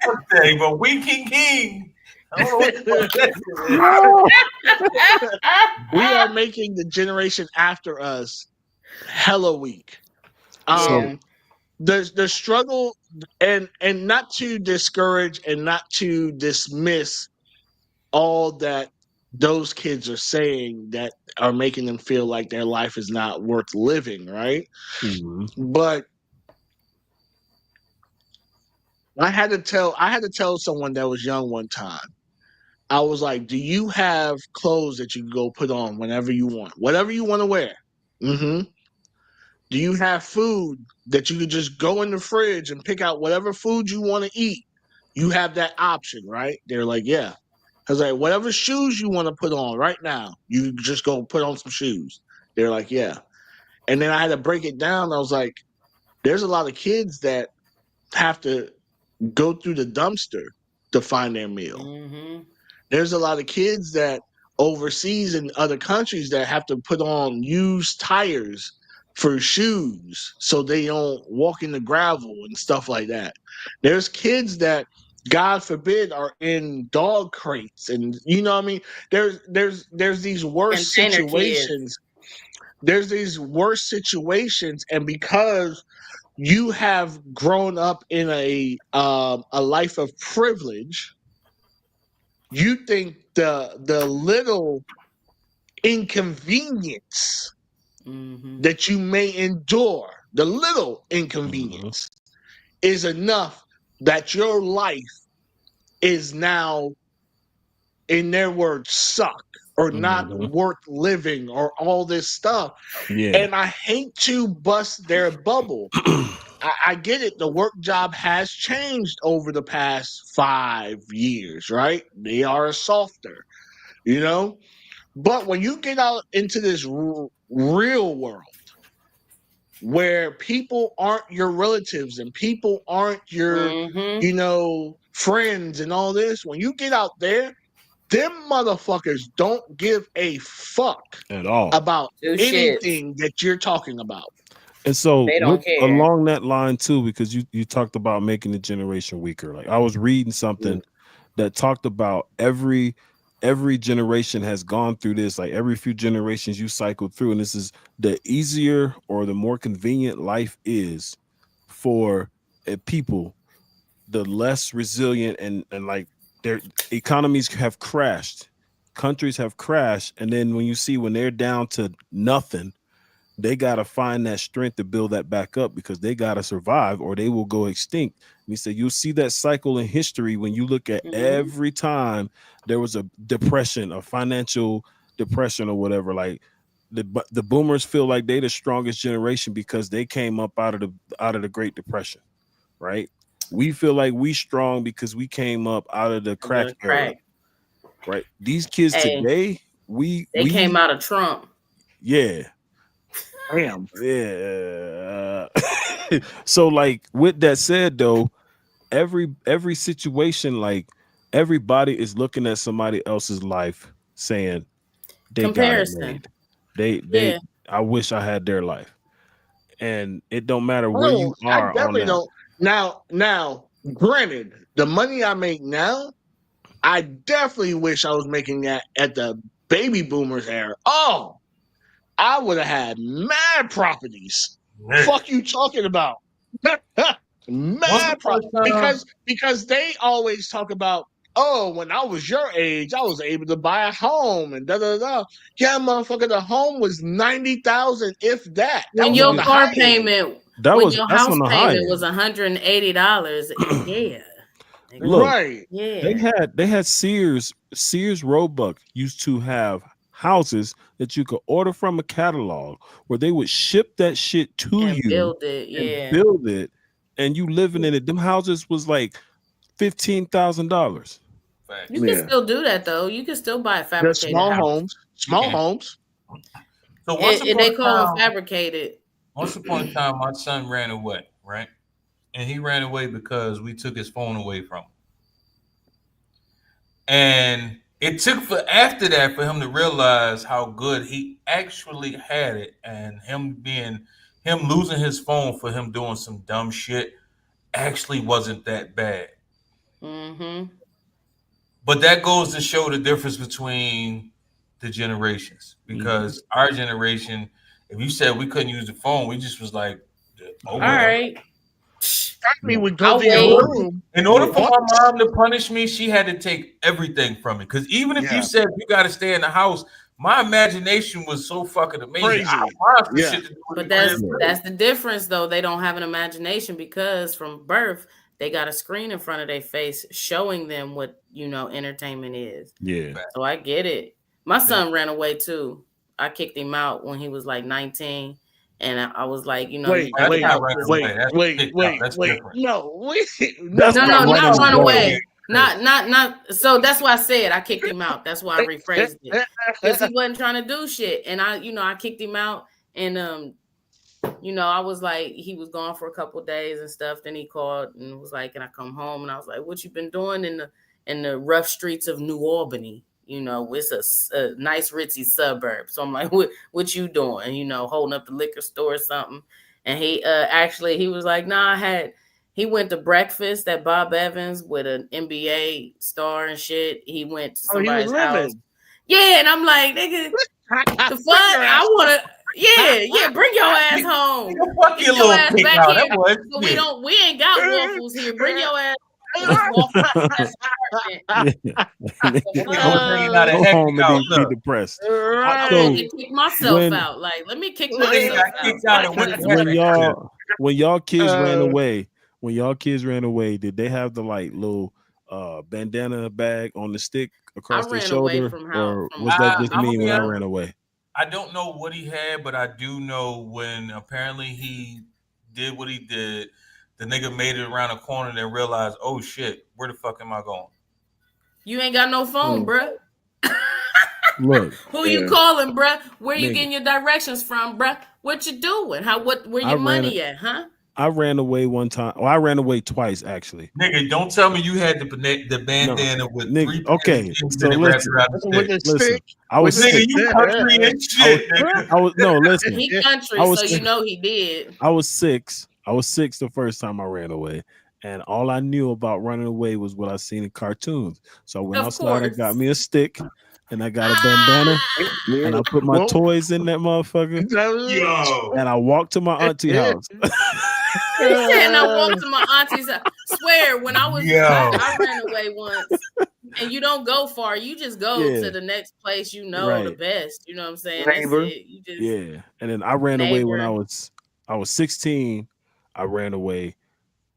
but weakening king. We are making the generation after us hella weak. The struggle, and not to discourage and not to dismiss all that those kids are saying that are making them feel like their life is not worth living, right? But I had to tell someone that was young one time. I was like, do you have clothes that you can go put on whenever you want? Whatever you want to wear. Do you have food that you could just go in the fridge and pick out whatever food you want to eat? You have that option, right? They're like, yeah. I was like, whatever shoes you want to put on right now, you just go put on some shoes. They're like, yeah. And then I had to break it down. I was like, there's a lot of kids that have to go through the dumpster to find their meal. Mm-hmm. There's a lot of kids that overseas in other countries that have to put on used tires for shoes so they don't walk in the gravel and stuff like that. There's kids that, God forbid, are in dog crates, and you know what I mean. There's these worse Container kids. situations. There's these worse situations, and because you have grown up in a life of privilege, you think the little inconvenience Mm-hmm. that you may endure, the little inconvenience, is enough that your life is now, in their words, suck or not worth living or all this stuff. Yeah. And I hate to bust their bubble. I get it. The work job has changed over the past 5 years, right? They are softer, you know? But when you get out into this real world where people aren't your relatives and people aren't your, Mm-hmm. friends and all this, when you get out there, them motherfuckers don't give a fuck At all. about Do shits. anything that you're talking about. And so They don't care. along that line too, because you talked about making the generation weaker. Like I was reading something that talked about every generation has gone through this. Like every few generations you cycle through, and this is the easier or the more convenient life is for people, the less resilient and like their economies have crashed, countries have crashed, and then when you see when they're down to nothing, they got to find that strength to build that back up because they got to survive or they will go extinct. We say you'll see that cycle in history when you look at every time there was a depression, a financial depression or whatever. Like the boomers feel like they the strongest generation because they came up out of the Great Depression, right? We feel like we strong because we came up out of the crack era, right? These kids today, they came out of Trump. Yeah. Damn. Yeah. So like with that said though, every situation, like everybody is looking at somebody else's life saying they Comparison. got it made. They I wish I had their life. And it don't matter where you are. I definitely on that. don't. Now, granted, the money I make now, I definitely wish I was making that at the baby boomers era. Oh, I would have had mad properties. Fuck you talking about? Mad properties. Because they always talk about, oh, when I was your age, I was able to buy a home and da da da. Yeah, motherfucker, the home was $90,000, if that. When was your on the car high payment, end. your house payment was $180, yeah. Look, right. Yeah. They had Sears Roebuck used to have houses that you could order from a catalog where they would ship that shit to and you build it, and build it, and you living in it. Them houses was like $15,000. You can still do that though. You can still buy a fabricated small house. homes. So once they call them fabricated. Once upon a time, my son ran away, right? And he ran away because we took his phone away from him. And it took for after that for him to realize how good he actually had it, and him losing his phone for him doing some dumb shit actually wasn't that bad. Mm-hmm. But that goes to show the difference between the generations, because our generation, if you said we couldn't use the phone, we just was like, oh, all right. We would go to your room. In order for my mom to punish me, she had to take everything from me. Because even if you said you got to stay in the house, my imagination was so fucking amazing. Crazy. But that's the difference, though. They don't have an imagination because from birth they got a screen in front of their face showing them what entertainment is. Yeah. So I get it. My son ran away too. I kicked him out when he was like 19. And I was like, you know, Wait, you wait, can help right this. away. That's wait. That's No, wait, That's No, not not running run away. away. Not. So that's why I said I kicked him out. That's why I rephrased it, because he wasn't trying to do shit, and I kicked him out, and I was like, he was gone for a couple of days and stuff. Then he called and was like, "Can I come home?" And I was like, "What you been doing in the rough streets of New Albany? It's a nice ritzy suburb." So I'm like, "What you doing? Holding up the liquor store or something?" And he he was like, "Nah, he went to breakfast at Bob Evans with an NBA star and shit. He went to somebody's house." Yeah, and I'm like, nigga, the fuck? I wanna. Yeah, bring your ass home. Fuck Get your your little ass kick back out. here. That was So we ain't got waffles here. Bring your ass to this waffle apartment. Go bringing out a Go heck home out. and be Look, depressed. I So want to kick myself when out. Like, let me kick look, he myself got kicked out and went to when heaven. y'all kids ran away, did they have the like little bandana bag on the stick across their ran away shoulder, from or from was that just I'm me gonna be when I honest. ran away? I don't know what he had, but I do know when apparently he did what he did, the nigga made it around the corner and then realized, oh shit, where the fuck am I going? You ain't got no phone, bruh. Look, Who you calling, bruh? Where you Nigga. getting your directions from, bruh? What you doing? Where your money at, huh? I ran away one time. Well, I ran away twice actually. Nigga, don't tell me you had the bandana with Nigga, three okay, so wrapped listen, around the stick. listen. I was Nigga, sick. you country and shit, nigga. Listen. He country, I was so sick. you know he did. I was 6. I was 6 the first time I ran away, and all I knew about running away was what I seen in cartoons. So I went outside, I got me a stick, and I got a bandana, and I put my toys in that motherfucker, Yo. and I walked to my auntie house. He said, and I walked to my auntie's house. Swear, when I was, I ran away once, and you don't go far. You just go to the next place the best. You know what I'm saying? Neighbor. That's it. You just And then I ran away when I was 16. I ran away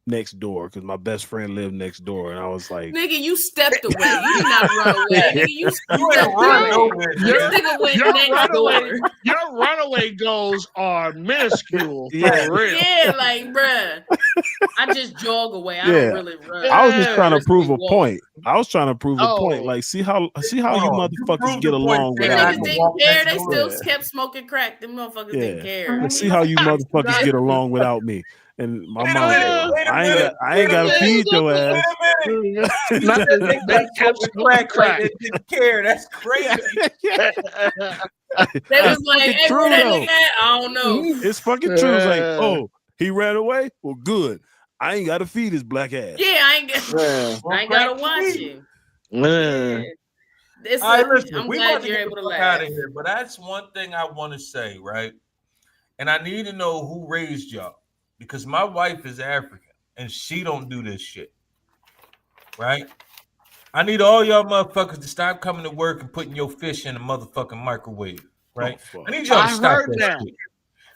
next door because my best friend lived next door, and I was like, nigga, you stepped away. You did not run away. Nigga, you stepped away. This nigga went next door. Your runaway goals are minuscule. Yeah. For real. Yeah, like, bruh. I just jog away. I don't really run. I was just trying to prove a point. I was trying to prove a point. Oh. Like, see how you motherfuckers get along Them without niggas me. didn't care. They still kept smoking crack. Them motherfuckers didn't care. Let's see how you motherfuckers get along without me. And my mom, I ain't gotta feed your ass. They kept smoking crack. They didn't care. That's crazy. They was like, hey, where that nigga at? I don't know. It's fucking true. It's like, oh, he ran away? Well, good. I ain't gotta feed his black ass. Yeah, I ain't gotta watch you. All right, listen, I'm we glad want to you're get able the to fuck laugh. out of here, but that's one thing I want to say, right? And I need to know who raised y'all, because my wife is African and she don't do this shit, right? I need all y'all motherfuckers to stop coming to work and putting your fish in the motherfucking microwave, right? I need y'all to stop that shit.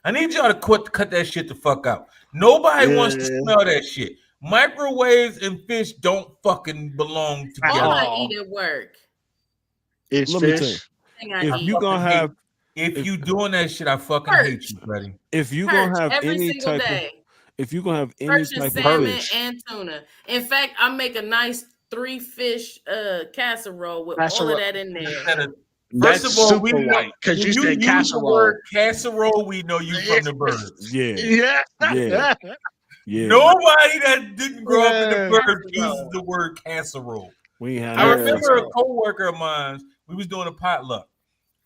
I need y'all to cut that shit the fuck out. Nobody wants to smell that shit. Microwaves and fish don't fucking belong together. All I eat at work. It's Let fish. me tell you, if you gonna have, if you doing that shit, I fucking hate you, buddy. If you gonna have every any single type day. of, if you gonna have any Perch type and of salmon fish, and tuna. In fact, I make a nice 3-fish casserole with all of that in there. First of all, we super know white because you said use casserole. the word casserole, we know you from the birds. Yeah. Nobody that didn't grow up in the birds uses the word casserole. I remember a coworker of mine. We was doing a potluck,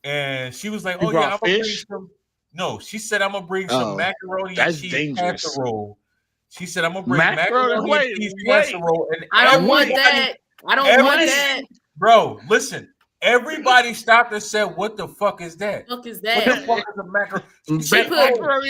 and she was like, "Oh yeah, I'm gonna bring some." No, she said, "I'm gonna bring some macaroni and cheese casserole." She said, "I'm gonna bring macaroni and cheese casserole." And I don't want that. I don't want that, bro. Listen. Everybody stopped and said, "What the fuck is that? What is that? What the fuck is a macaroni?"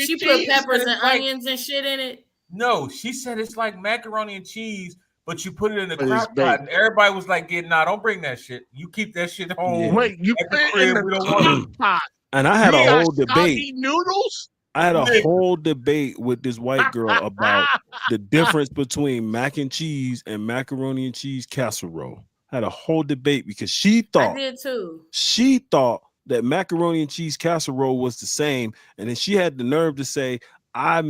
She put peppers and onions and shit in it. No, she said it's like macaroni and cheese, but you put it in the crock pot. And everybody was like, "Nah, don't bring that shit. You keep that shit home." Wait, you put it in the crock pot. And I had a whole debate. Noodles? I had a whole debate with this white girl about the difference between mac and cheese and macaroni and cheese casserole. I had a whole debate because she thought I did too. She thought that macaroni and cheese casserole was the same, and then she had the nerve to say, I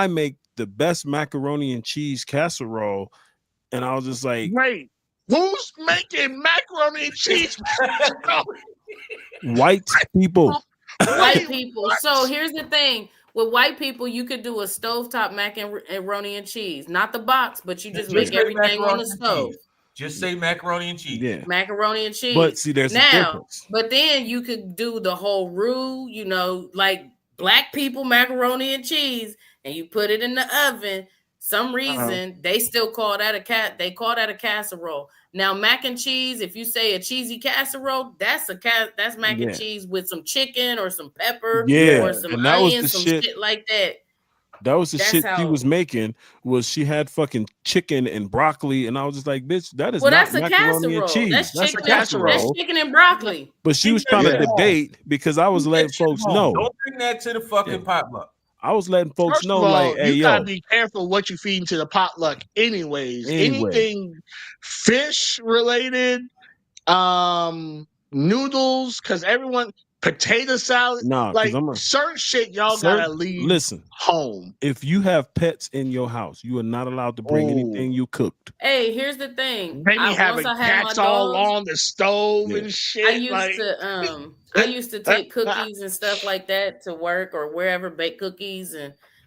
make the best macaroni and cheese casserole, and I was just like, Wait, who's making macaroni and cheese? white people. White people. So here's the thing. With white people, you could do a stovetop macaroni and cheese. Not the box, but you just make everything on the stove. Just say macaroni and cheese. Yeah. Macaroni and cheese. But see, there's a difference. But then you could do the whole roux, like black people macaroni and cheese, and you put it in the oven. Some reason they still call that a casserole. Now mac and cheese, if you say a cheesy casserole, that's mac and cheese with some chicken or some pepper or some onions, some shit like that. That was the shit she was making. Was she had fucking chicken and broccoli, and I was just like, bitch, that is not macaroni and cheese. That's a casserole. That's chicken and broccoli. But she was trying to debate because I was letting folks know. Don't bring that to the fucking potluck. I was letting folks know, like, hey, you gotta be careful what you feed into the potluck. Anyways, anything fish related, noodles, because everyone potato salad, like certain shit, y'all gotta leave. Listen, home. If you have pets in your house, you are not allowed to bring anything you cooked. Hey, here's the thing. Maybe having cats all on the stove and shit. I used to take cookies and stuff like that to work or wherever, bake cookies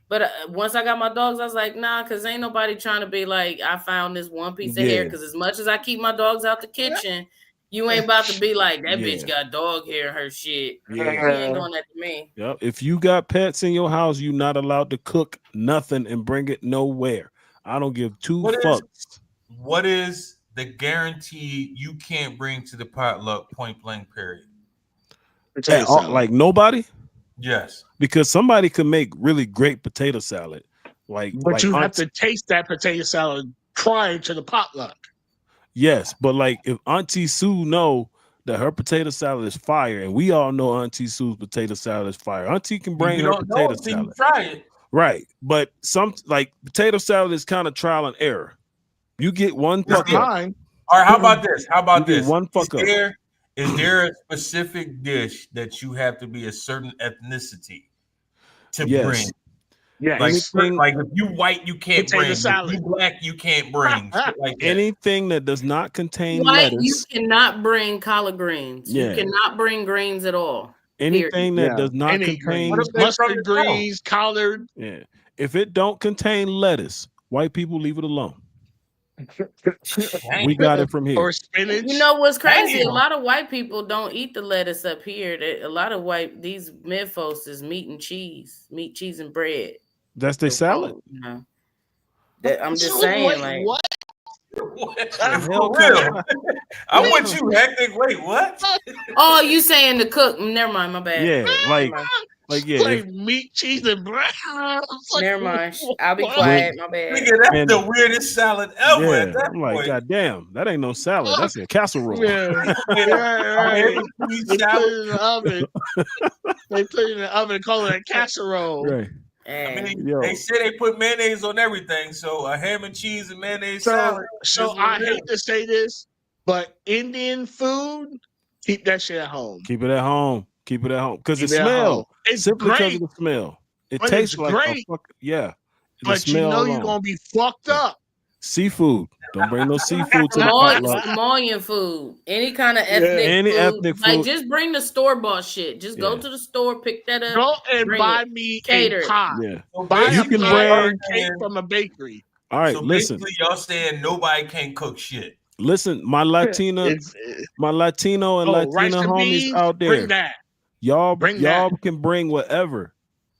but once I got my dogs, I was like, nah, because ain't nobody trying to be like, I found this one piece of hair. Because as much as I keep my dogs out the kitchen, you ain't about to be like, that bitch got dog hair in her shit. You ain't doing that to me. Yep. If you got pets in your house, you're not allowed to cook nothing and bring it nowhere. I don't give two fucks. What is the guarantee you can't bring to the potluck, point blank, period? Like nobody? Yes. Because somebody could make really great potato salad. But you have to taste that potato salad prior to the potluck. Yes, but like if Auntie Sue know that her potato salad is fire, and we all know Auntie Sue's potato salad is fire, Auntie can bring her potato salad. Try it. Right, but some like potato salad is kind of trial and error. You get one fuck up. All right, how about this? One fuck up. Is there a specific dish that you have to be a certain ethnicity to bring? Yeah, like if you white, you can't bring. If you black, you can't bring. Like anything that does not contain white, lettuce. You cannot bring collard greens. Yeah. You cannot bring greens at all. Anything that does not contain mustard greens, collard. Yeah, if it don't contain lettuce, white people leave it alone. We got it from here. Or spinach. You know what's crazy? A lot of white people don't eat the lettuce up here. A lot of these mid folks is meat, cheese, and bread. That's their salad. I'm just saying, like, what? For real? I want you hectic. Wait, what? Oh, you saying to cook? Never mind, my bad. Yeah, like meat, cheese, and bread. Never mind. I'll be quiet. My bad. Nigga, that's the weirdest salad ever. Yeah, at that I'm like, God damn, that ain't no salad. That's a casserole. Yeah. Right. They put it in the oven. They put it in the oven and call it a casserole. Right. I mean, they say they put mayonnaise on everything, so a ham and cheese and mayonnaise salad. So I hate to say this, but Indian food, keep that shit at home. Keep it at home. Keep it at home because it smells. It's simply great. because of the smell. It tastes like great. But you know you're gonna be fucked up. Seafood. Don't bring no seafood to the potluck. Somalian food, any kind of ethnic food. Like, just bring the store-bought shit. Just go to the store, pick that up. Go and buy me a pie. Yeah. Buy a pie or a cake from a bakery. All right, so listen. Basically, y'all saying nobody can cook shit. Listen, my Latino and Latina homies out there. Bring that. Y'all can bring whatever,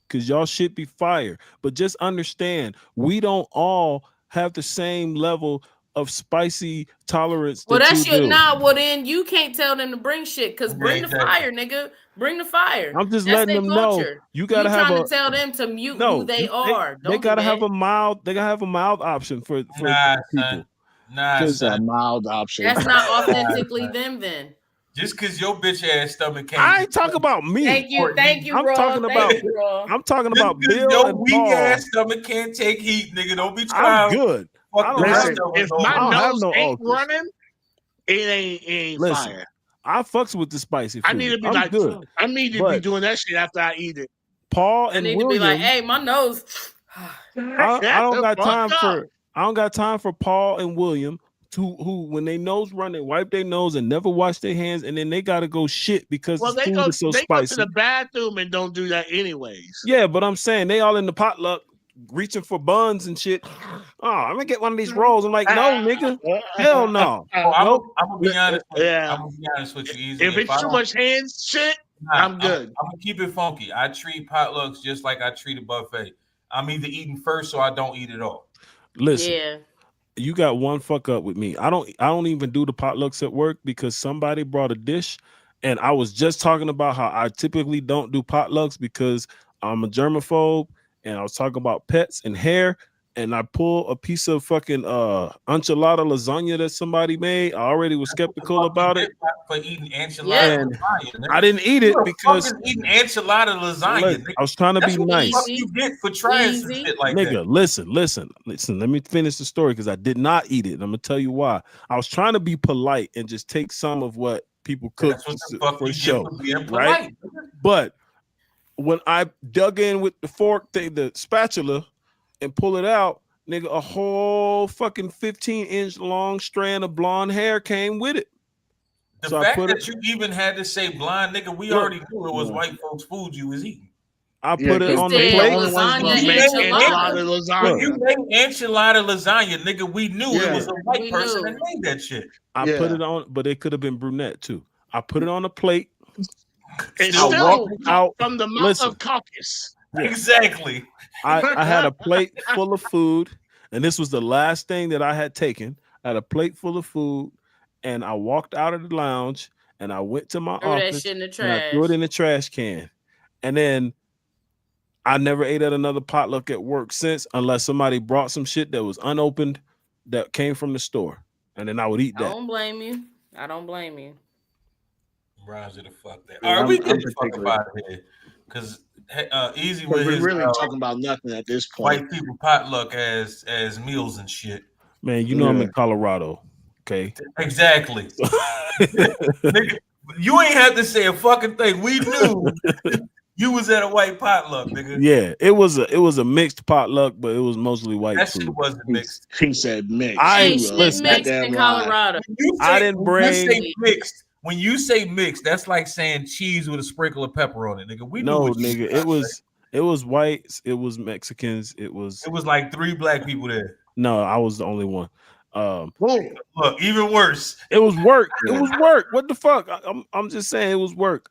because y'all shit be fire. But just understand, we don't all have the same level of spicy tolerance. Well, that's your well, then you can't tell them to bring shit, because bring the fire, nigga. Bring the fire. I'm just letting them know. You gotta have to tell them to mute who they are. They gotta have a mild. They gotta have a mild option for people. Nah, it's a mild option. That's not authentically them then. Just because your bitch ass stomach can't. I ain't talking about me. Thank you, I'm talking about. I'm talking about Bill your and weak Paul. ass stomach can't take heat, nigga. Don't be trying. I'm good. Listen, if my nose ain't running, it ain't listen, fire. I fucks with the spicy food. I need to be I'm like, good. I need to be doing that shit after I eat it. Paul I and need William, to be like, hey, my nose. I don't got time Fuck up. for Paul and William who when they nose run, they wipe their nose and never wash their hands, and then they gotta go shit because Well, the they food go is so to spicy. the bathroom and don't do that anyways. Yeah, but I'm saying they all in the potluck reaching for buns and shit. Oh, I'm gonna get one of these rolls. I'm like, no, nigga, hell no. Oh, I'm Nope. gonna be honest. Yeah. I'm gonna be honest with you. Easy. If it's too much hands shit, I'm good. I'm gonna keep it funky. I treat potlucks just like I treat a buffet. I'm either eating first or I don't eat at all. Listen, Yeah. you got one fuck up with me. I don't even do the potlucks at work because somebody brought a dish, and I was just talking about how I typically don't do potlucks because I'm a germaphobe, and I was talking about pets and hair, and I pull a piece of fucking enchilada lasagna that somebody made. I already was skeptical about it. For eating enchilada Yeah. lasagna. I didn't eat it Who the because fuck is eating enchilada lasagna. I was trying to That's be what nice. the fuck you get for trying some Easy. shit like Nigga, that. listen. Let me finish the story because I did not eat it. And I'm gonna tell you why. I was trying to be polite and just take some of what people cook That's what the fuck for you show, get for being right? polite. But when I dug in with the fork, the spatula, and pull it out, nigga, a whole fucking 15-inch long strand of blonde hair came with it. The So I fact put that it. you even had to say blind, nigga, we Look, already knew it was yeah. white folks' food you was eating. I put it because on the they plate. the only ones Lasagna, gonna make enchilada. enchilada When you lasagna. made enchilada lasagna, nigga, we knew it Yeah. was a white We person knew. that made that shit. I Yeah. put it on, but it could have been brunette too. I put it on the plate. It's I still walked out. from the mouth Listen. of caucus. Yeah. Exactly. I had a plate full of food, and this was the last thing that I had taken. I had a plate full of food, and I walked out of the lounge, and I went to my Threw that office, shit in the and I threw it trash. in the trash can. And then I never ate at another potluck at work since, unless somebody brought some shit that was unopened that came from the store, and then I would eat I that. don't blame you. I don't blame you. Roger the fuck that. Yeah, All right, we I'm get the fuck particular. up out of here. Because Easy But with we're his really talking about nothing at this point. white people potluck as meals and shit. Man, you know I'm Yeah. in Colorado, okay? Exactly. Nigga, you ain't have to say a fucking thing. We knew you was at a white potluck, nigga. Yeah, it was a mixed potluck, but it was mostly white That food. shit wasn't mixed. He said mixed. I Ain't ain't- shit listen. mixed Goddamn in lie. Colorado. I didn't bring- When you say mixed, that's like saying cheese with a sprinkle of pepper on it, nigga. We knew No, what you nigga, it was whites, it was Mexicans, it was like 3 black people there. no, I was the only one. Look, even worse. It was work. It was work. What the fuck? I'm just saying it was work.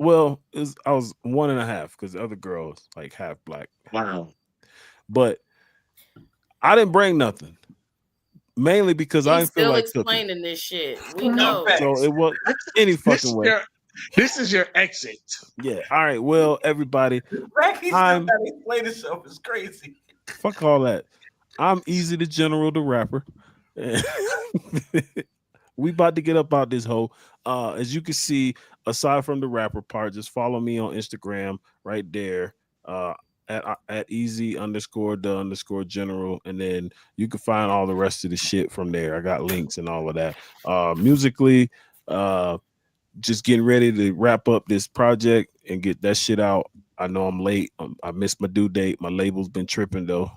Well, I was 1.5 because the other girl is like half black. Wow. But I didn't bring nothing. Mainly because I He's didn't feel still like cooking. explaining this shit. We know. So it was any fucking way. This is your exit. Yeah. All right. Well, everybody, Racky's I'm- still gotta explain himself. It's crazy. fuck all that. I'm Easy the General, the rapper. We about to get up out this hole. As you can see, aside from the rapper part, just follow me on Instagram right there. At easy_the_general, and then you can find all the rest of the shit from there. I got links and all of that. Musically, just getting ready to wrap up this project and get that shit out. I know I'm late. I missed my due date. My label's been tripping though,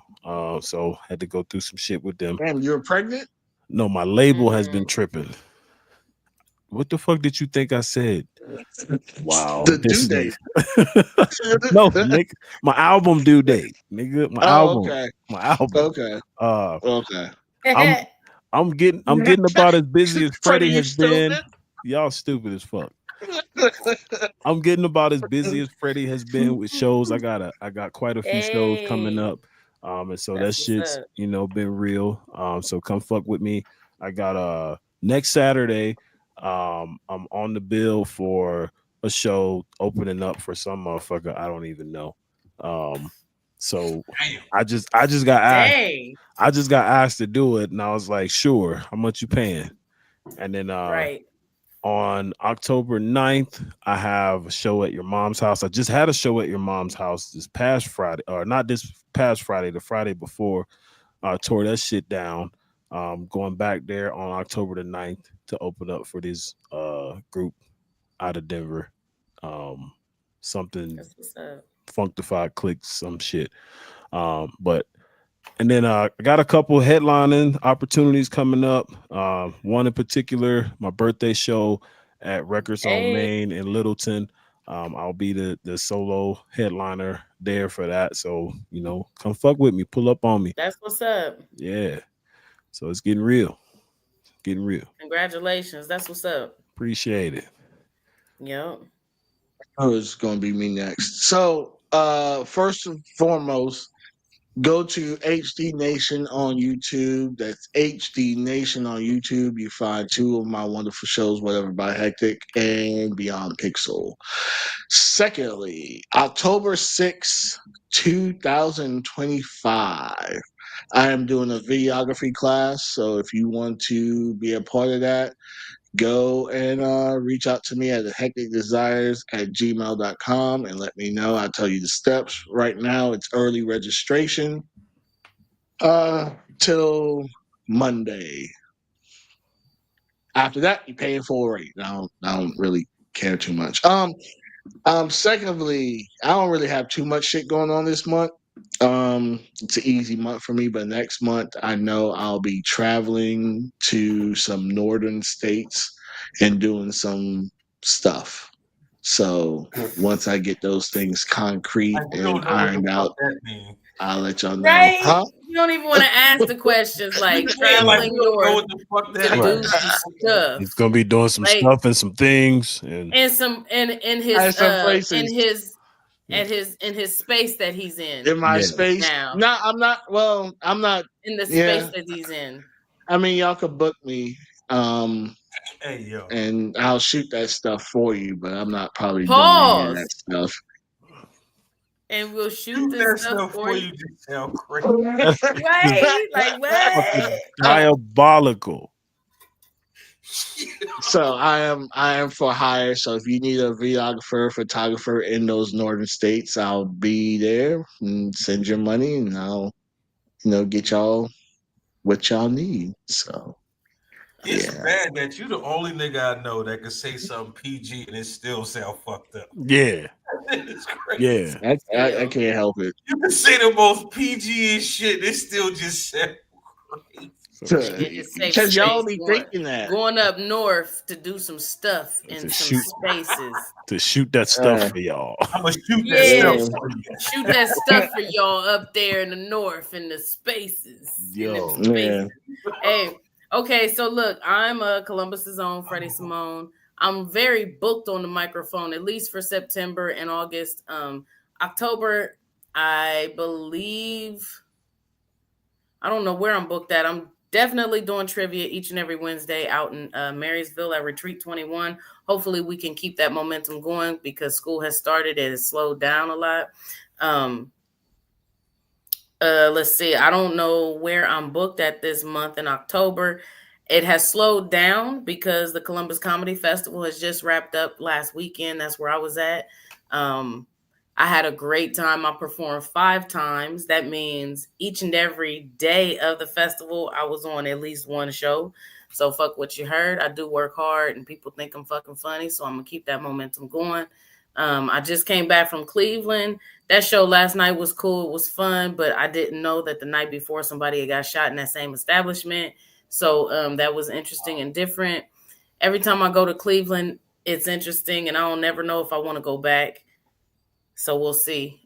so had to go through some shit with them. Damn, you're pregnant? No, my label has been tripping. What the fuck did you think I said? Wow. The due date. No, nigga, my album due date, nigga. My album. Okay. My album. Okay. Okay. I'm getting about as busy as Freddie has been. Stupid. Y'all stupid as fuck. I'm getting about as busy as Freddie has been with shows. I got quite a few shows coming up. And so that shit's been real. So come fuck with me. I got next Saturday. I'm on the bill for a show opening up for some motherfucker I don't even know. So I just got asked. Dang. I just got asked to do it, and I was like, sure. How much you paying? And then Right. on October 9th, I have a show at your mom's house. I just had a show at your mom's house this past Friday, or not this past Friday, the Friday before. I tore that shit down. Going back there on October the 9th to open up for this group out of Denver. Something That's what's up. Functified Clicks, some shit. But and then I got a couple headlining opportunities coming up. One in particular, my birthday show at Records on Hey, Main in Littleton. I'll be the solo headliner there for that. So, come fuck with me, pull up on me. that's what's up. Yeah. So it's getting real. Getting real. Congratulations. That's what's up. Appreciate it. Yep. Oh, it's going to be me next. So, first and foremost, go to HD Nation on YouTube. That's HD Nation on YouTube. You find two of my wonderful shows, Whatever by Hectic and Beyond Pixel. Secondly, October 6th, 2025, I am doing a videography class. So if you want to be a part of that, go and reach out to me at hecticdesires@gmail.com and let me know. I'll tell you the steps. Right now, it's early registration till Monday. After that, you're paying full rate. I don't really care too much. Secondly, I don't really have too much shit going on this month. It's an easy month for me, but next month I know I'll be traveling to some northern states and doing some stuff. So once I get those things concrete Like, you and don't know what the ironed fuck out, that means. I'll let y'all know. Right? Huh? You don't even want to ask the questions like Like, traveling we don't know north what the fuck to that Right. do means. some stuff. He's gonna be doing some Like, stuff and some things and and some in I his have some places in his space that he's in my yeah. space. now. No, I'm not. Well, I'm not. In the Yeah, space that he's in. I mean, y'all could book me. Hey, yo. And I'll shoot that stuff for you, but I'm not probably doing any of that Pause. stuff. And we'll shoot Shoot this that stuff stuff for for you. you just sound crazy. Right? Like what? Diabolical. So I am for hire. So if you need a videographer, photographer in those northern states, I'll be there and send your money, and I'll get y'all what y'all need. So It's yeah, bad that you the only nigga I know that can say something PG and it still sound fucked up. Yeah. It's crazy. Yeah. I can't help it. You can say the most PG and shit, it still just sound crazy. It is safe Because y'all space be thinking that. going up north to do some stuff in To some shoot spaces. to shoot that stuff for y'all. I'm gonna shoot Yeah, that stuff for you. shoot that stuff for y'all up there in the north in the spaces. In them Yo. Yeah. spaces. Hey, okay, so look, I'm Columbus's own Freddie Simone. I'm very booked on the microphone, at least for September and August. October, I believe. I don't know where I'm booked at. I'm definitely doing trivia each and every Wednesday out in Marysville at Retreat 21. Hopefully we can keep that momentum going because school has started. It has slowed down a lot. Let's see. I don't know where I'm booked at this month in October. It has slowed down because the Columbus Comedy Festival has just wrapped up last weekend. That's where I was at. I had a great time. I performed 5 times. That means each and every day of the festival, I was on at least one show. So fuck what you heard. I do work hard and people think I'm fucking funny. So I'm going to keep that momentum going. I just came back from Cleveland. That show last night was cool. It was fun, but I didn't know that the night before somebody had got shot in that same establishment. So that was interesting and different. Every time I go to Cleveland, it's interesting and I don't never know if I want to go back. So we'll see.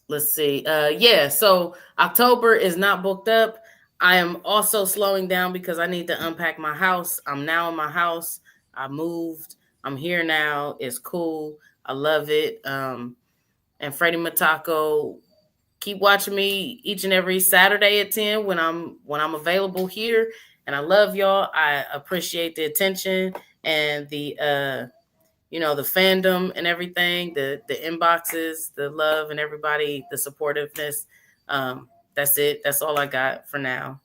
Let's see. Yeah, so October is not booked up. I am also slowing down because I need to unpack my house. I'm now in my house. I moved. I'm here now. It's cool. I love it. And Freddie Matako, keep watching me each and every Saturday at 10 when I'm available here. And I love y'all. I appreciate the attention and the the fandom and everything, the inboxes, the love and everybody, the supportiveness. That's it. That's all I got for now.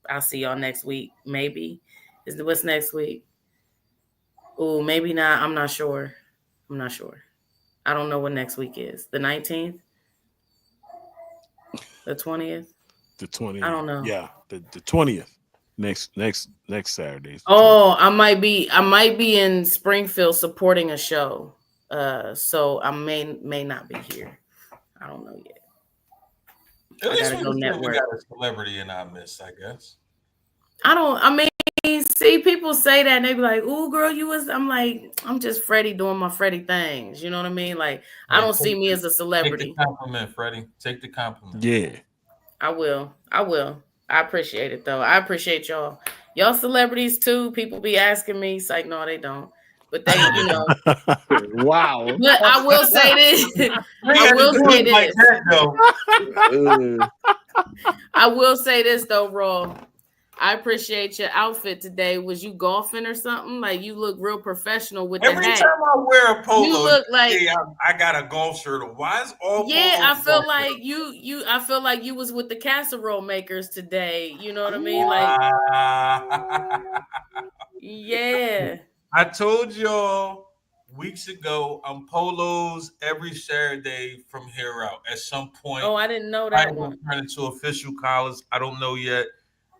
I'll see y'all next week. Maybe. What's next week? Oh, maybe not. I'm not sure. I don't know what next week is. The 19th? The 20th? The 20th. I don't know. Yeah, the 20th. Next Saturday. Oh, I might be in Springfield supporting a show. So I may not be here. I don't know yet. At least we go network. got a celebrity in our midst, I guess. See, people say that and they be like, "Ooh, girl, you was." I'm like, I'm just Freddie doing my Freddie things. You know what I mean? Like, I don't see me as a celebrity. Take the compliment, Freddie. Take the compliment. Yeah. I will. I appreciate it though. I appreciate y'all. Y'all celebrities too. People be asking me. It's like, no, they don't. But they, you know. Wow. But I will say this. I will say this though, Raw. I appreciate your outfit today. Was you golfing or something? Like you look real professional with the hat. Every time I wear a polo, you look like I got a golf shirt on. Why is all? Yeah, I feel like you. I feel like you was with the casserole makers today. You know what I mean? Like, yeah. I told y'all weeks ago, I'm polos every Saturday from here out. At some point, I didn't know that I'm one. turn into official collars. I don't know yet.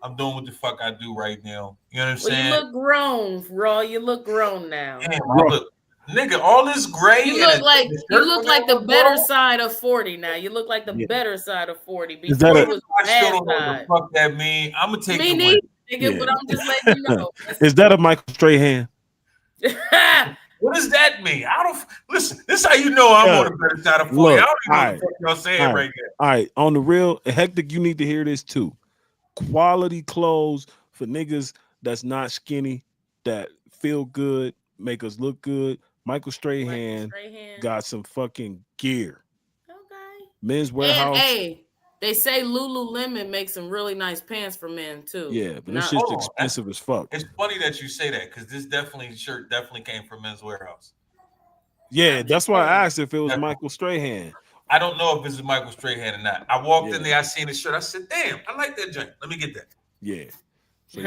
I'm doing what the fuck I do right now. You know what I'm saying? You look grown, Raw. You look grown now. Damn, nigga, all this gray. You look like the better side of 40 now. You look like the better side of 40. Before it was I still don't know what the fuck that mean. I'm gonna take me neither, nigga, but I'm just letting you know. Is that a Michael Strahan? What does that mean? I don't listen. This is how you know I'm on the better side of 40. Look, I don't even know what the fuck y'all saying right now. All right, on the real, Hectic, you need to hear this too. Quality clothes for niggas that's not skinny, that feel good, make us look good. Michael Strahan got some fucking gear. Okay. Men's Warehouse. Hey, they say Lululemon makes some really nice pants for men too. Yeah, but this shit's expensive as fuck. It's funny that you say that because this shirt definitely came from Men's Warehouse. Yeah, that's why I asked if it was Michael Strahan. I don't know if this is Michael Strahan or not. I walked in there, I seen the shirt. I said, "Damn, I like that joint. Let me get that." Yeah. So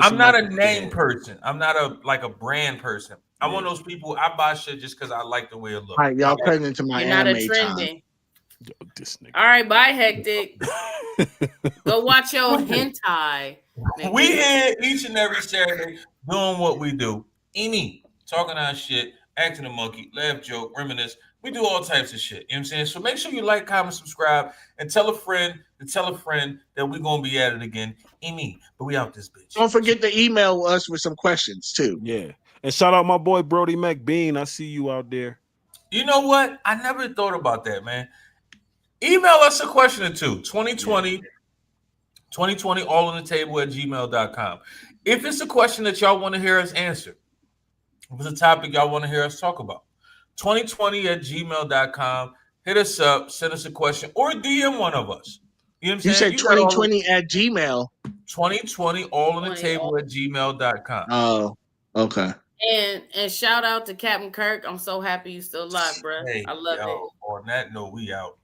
I'm not a name person. I'm not a brand person. I'm one of those people. I buy shit just because I like the way it looks. All right, y'all turn into my anime time. Yo, this nigga. All right, bye, Hectic. Go watch your hentai. We here each and every Saturday doing what we do. Talking our shit, acting a monkey, laugh, joke, reminisce. We do all types of shit. You know what I'm saying? So make sure you like, comment, subscribe, and tell a friend that we're going to be at it again. But we out this bitch. Don't forget to email us with some questions, too. Yeah. And shout out my boy, Brody McBean. I see you out there. You know what? I never thought about that, man. Email us a question or two. 2020 all on the table at gmail.com. If it's a question that y'all want to hear us answer, if it's a topic y'all want to hear us talk about, 2020 at gmail.com. Hit us up, send us a question, or DM one of us. You know what I'm saying? You said 2020 at Gmail. 2020 all on the table at gmail.com. Oh, okay. And shout out to Captain Kirk. I'm so happy you still alive, bro. I love it. On that note, we out.